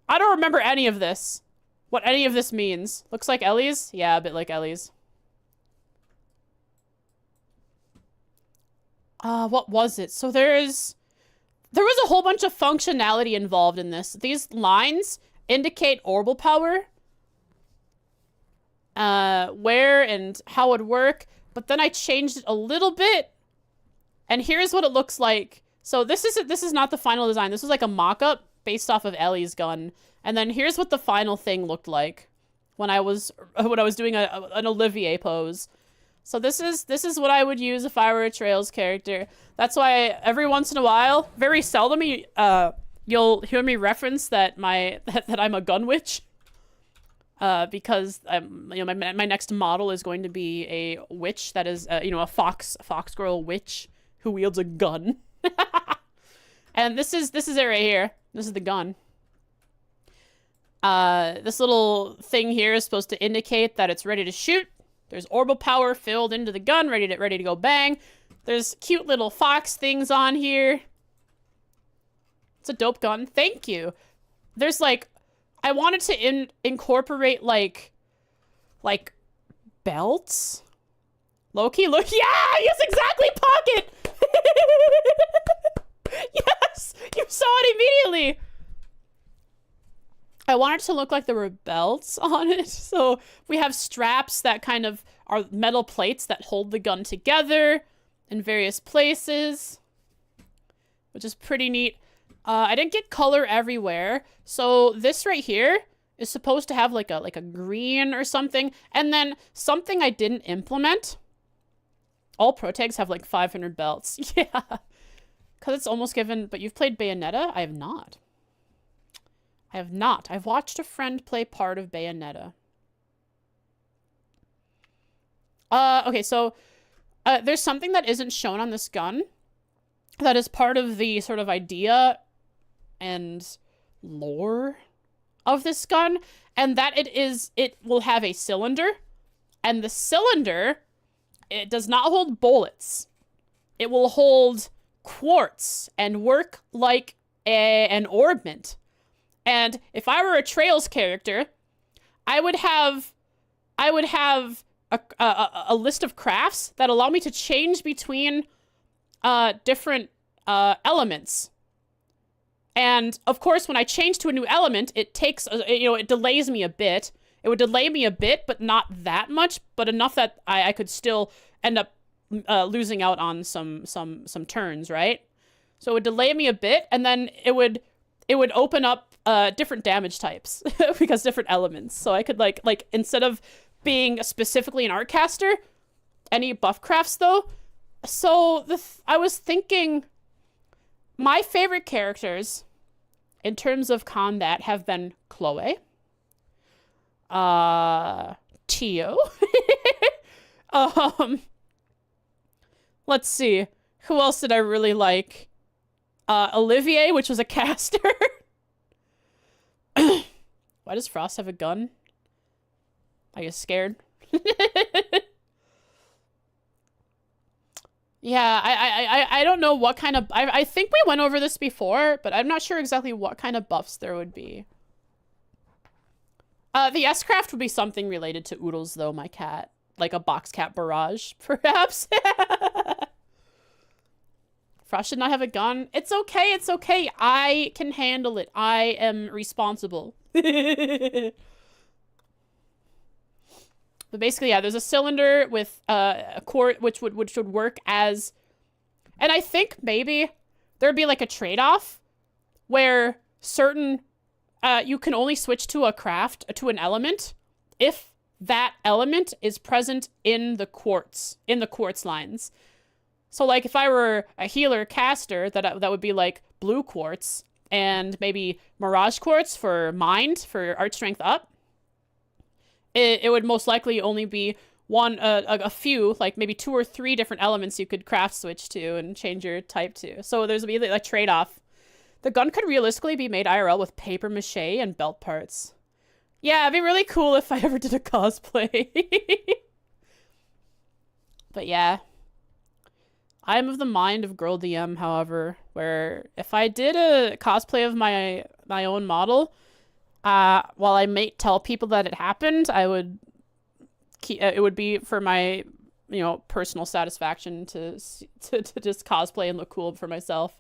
I don't remember any of this. What any of this means. Looks like Ellie's? Yeah, a bit like Ellie's. What was it? So there was a whole bunch of functionality involved in this. These lines indicate orbital power. Where and how it would work. But then I changed it a little bit. And here's what it looks like. So this is not the final design. This was like a mock-up based off of Ellie's gun. And then here's what the final thing looked like when I was doing an Olivier pose. So this is what I would use if I were a Trails character. That's why every once in a while, very seldom, you'll hear me reference that I'm a gun witch. Because my next model is going to be a witch that is a fox girl witch who wields a gun. And this is it right here. This is the gun. This little thing here is supposed to indicate that it's ready to shoot. There's orbital power filled into the gun, ready to go bang. There's cute little fox things on here. It's a dope gun. Thank you. There's like, I wanted to incorporate like belts. Loki, look, yeah, yes, exactly, pocket. Yes, you saw it immediately. I wanted to look like there were belts on it. So we have straps that kind of are metal plates that hold the gun together in various places, which is pretty neat. I didn't get color everywhere. So this right here is supposed to have like a green or something. And then something I didn't implement. All pro tags have like 500 belts. Yeah. Because it's almost given, but you've played Bayonetta? I have not. I have not. I've watched a friend play part of Bayonetta. Okay, so there's something that isn't shown on this gun that is part of the sort of idea and lore of this gun, and that it will have a cylinder, and the cylinder, it does not hold bullets. It will hold quartz and work like an orbment. And if I were a Trails character, I would have a list of crafts that allow me to change between different elements. And of course, when I change to a new element, it takes, it delays me a bit. It would delay me a bit, but not that much, but enough that I could still end up losing out on some turns, right? So it would delay me a bit, and then it would open up different damage types because different elements. So I could like instead of being specifically an art caster, any buff crafts though. So I was thinking my favorite characters in terms of combat have been Chloe, Tio. Let's see. Who else did I really like? Olivier, which was a caster. Why does Frost have a gun? I get scared. Yeah, I don't know what kind of... I think we went over this before, but I'm not sure exactly what kind of buffs there would be. The S-Craft would be something related to Oodles, though, my cat. Like a box cat barrage, perhaps. Frost should not have a gun. It's okay, it's okay. I can handle it. I am responsible. But basically, yeah, there's a cylinder with a core which would work as, and I think maybe there'd be like a trade-off where certain you can only switch to a craft, to an element, if that element is present in the quartz lines. So, like, if I were a healer caster, that would be, like, blue quartz, and maybe mirage quartz for mind, for art strength up. It would most likely only be a few, like, maybe 2 or 3 different elements you could craft switch to and change your type to. So there's be a trade-off. The gun could realistically be made IRL with paper mache and belt parts. Yeah, it'd be really cool if I ever did a cosplay. But yeah. I'm of the mind of Girl DM, however, where if I did a cosplay of my own model, while I may tell people that it happened, it would be for my, personal satisfaction to just cosplay and look cool for myself.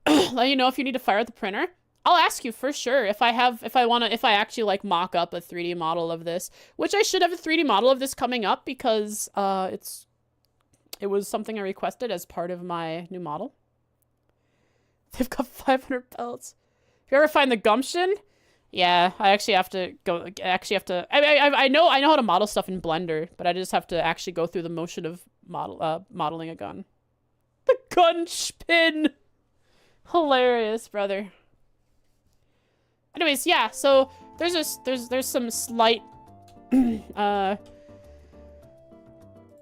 Let you know if you need to fire at the printer. I'll ask you for sure if I actually like mock up a 3D model of this, which I should have a 3D model of this coming up because it was something I requested as part of my new model. They've got 500 belts. If you ever find the gumption, yeah, I actually have to go. I know how to model stuff in Blender, but I just have to actually go through the motion of modeling a gun. The gun spin. Hilarious, brother. Anyways, yeah. So there's some slight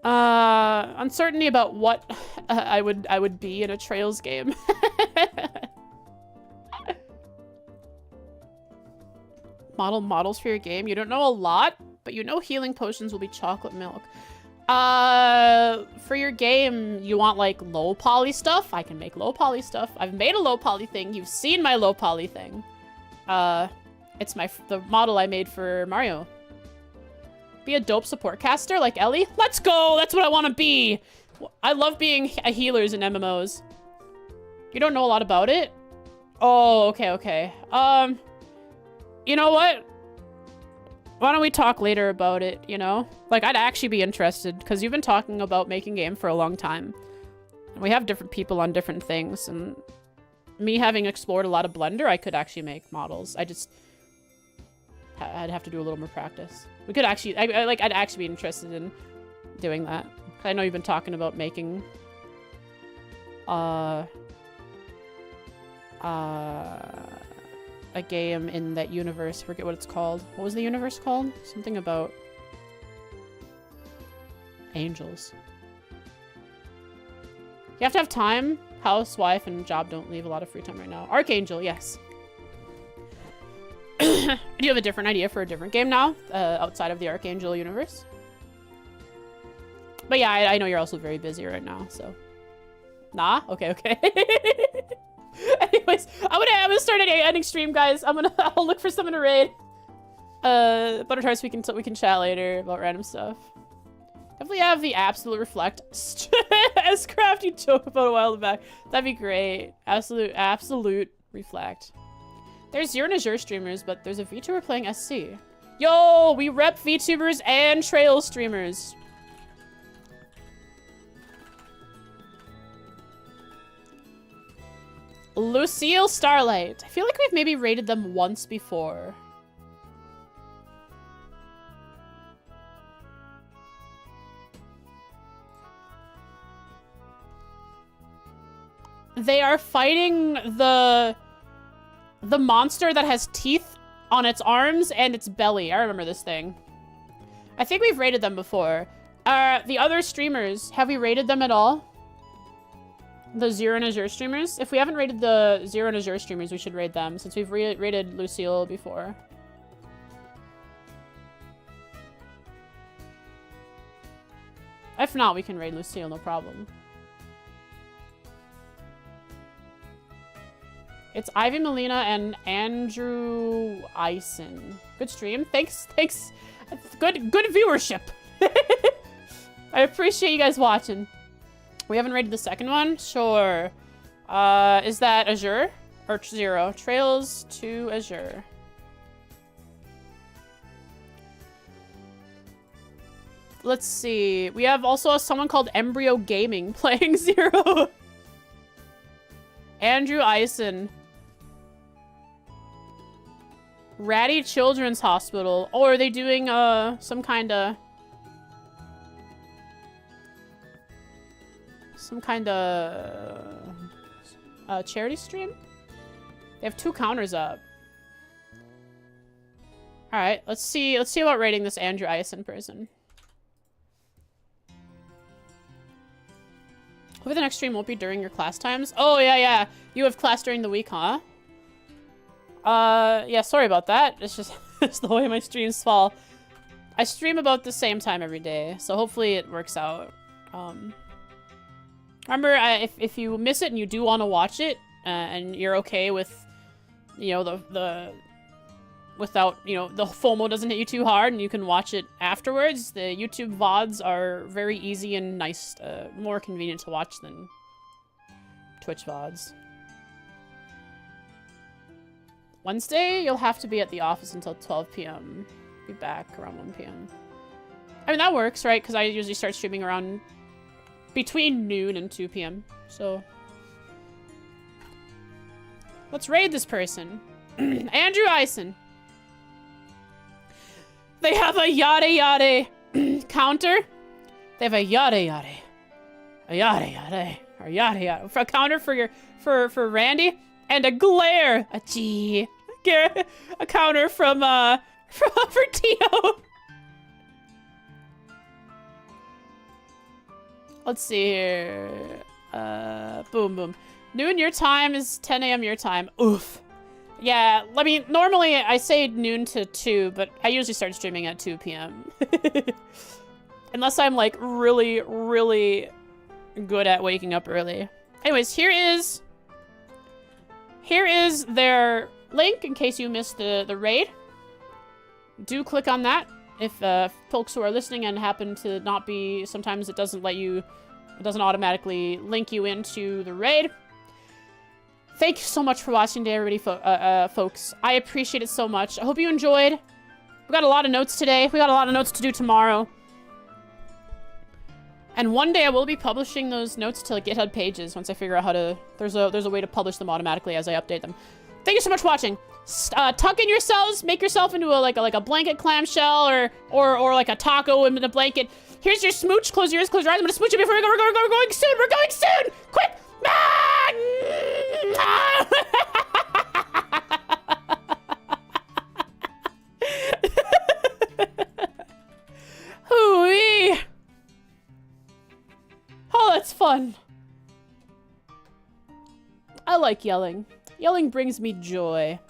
uncertainty about what I would be in a Trails game. Models for your game. You don't know a lot, but you know healing potions will be chocolate milk. For your game, you want like low poly stuff? I can make low poly stuff. I've made a low poly thing. You've seen my low poly thing. It's the model I made for Mario. Be a dope support caster like Ellie? Let's go! That's what I want to be! I love being healers in MMOs. You don't know a lot about it? Oh, okay. You know what? Why don't we talk later about it, Like, I'd actually be interested, because you've been talking about making game for a long time. And we have different people on different things, and me having explored a lot of Blender, I could actually make models. I'd have to do a little more practice. We could actually, I'd actually be interested in doing that. I know you've been talking about making, a game in that universe. I forget what it's called. What was the universe called? Something about angels. You have to have time. House, wife, and job don't leave a lot of free time right now. Archangel, yes. Do you have a different idea for a different game now, outside of the Archangel universe? But yeah, I know you're also very busy right now, so. Nah? Okay. Anyways, I'm gonna start ending stream, guys. I'll look for someone to raid. Butter tarts, we can chat later about random stuff. Definitely have the absolute reflect as craft you joke about a while back. That'd be great. Absolute reflect. There's Zero and Azure streamers, but there's a VTuber playing SC. Yo, we rep VTubers and Trail streamers. Lucille Starlight. I feel like we've maybe rated them once before. They are fighting the monster that has teeth on its arms and its belly. I remember this thing. I think we've rated them before. The other streamers, have we rated them at all? The Zero and Azure streamers? If we haven't rated the Zero and Azure streamers, we should raid them, since we've rated Lucille before. If not, we can raid Lucille, no problem. It's Ivy Molina and Andrew Eisen. Good stream. Thanks. Good viewership. I appreciate you guys watching. We haven't rated the second one? Sure. Is that Azure? Or Zero? Trails to Azure. Let's see. We have also someone called Embryo Gaming playing Zero. Andrew Eisen. Ratty Children's Hospital. Oh, are they doing some kind of charity stream? They have 2 counters up. All right, let's see about rating this Andrew Eisen person. Hopefully the next stream won't be during your class times. Oh yeah. You have class during the week, huh? Yeah, sorry about that. It's just it's the way my streams fall. I stream about the same time every day, so hopefully it works out. Remember, if you miss it and you do want to watch it, and you're okay with, you know, the without, you know, the FOMO doesn't hit you too hard and you can watch it afterwards, the YouTube VODs are very easy and nice, more convenient to watch than Twitch VODs. Wednesday, you'll have to be at the office until 12 p.m. Be back around 1 p.m. I mean, that works, right? Because I usually start streaming around between noon and 2 p.m. So let's raid this person. Andrew Eisen. They have a yada yada counter. They have a yada yada. A yada yada. Or yada yada. For a counter for Randy. And a glare. A G. A counter from for Tio. Let's see here. Boom boom. Noon your time is 10 a.m. your time. Oof. Yeah, I mean, normally I say noon to 2, but I usually start streaming at 2 p.m. Unless I'm, like, really, really good at waking up early. Anyways, here is their link in case you missed the raid. Do click on that if folks who are listening and happen to not be, sometimes it doesn't automatically link you into the raid. Thank you so much for watching today, everybody, folks. I appreciate it so much. I hope you enjoyed. We got a lot of notes today. We got a lot of notes to do tomorrow. And one day I will be publishing those notes to GitHub pages once I figure out how to... There's a way to publish them automatically as I update them. Thank you so much for watching. Tuck in yourselves. Make yourself into a blanket clamshell or like a taco in a blanket. Here's your smooch. Close your ears, close your eyes. I'm gonna smooch you before we go. We're going soon. We're going soon. Quick. Hooey! Oh, that's fun. I like yelling. Yelling brings me joy.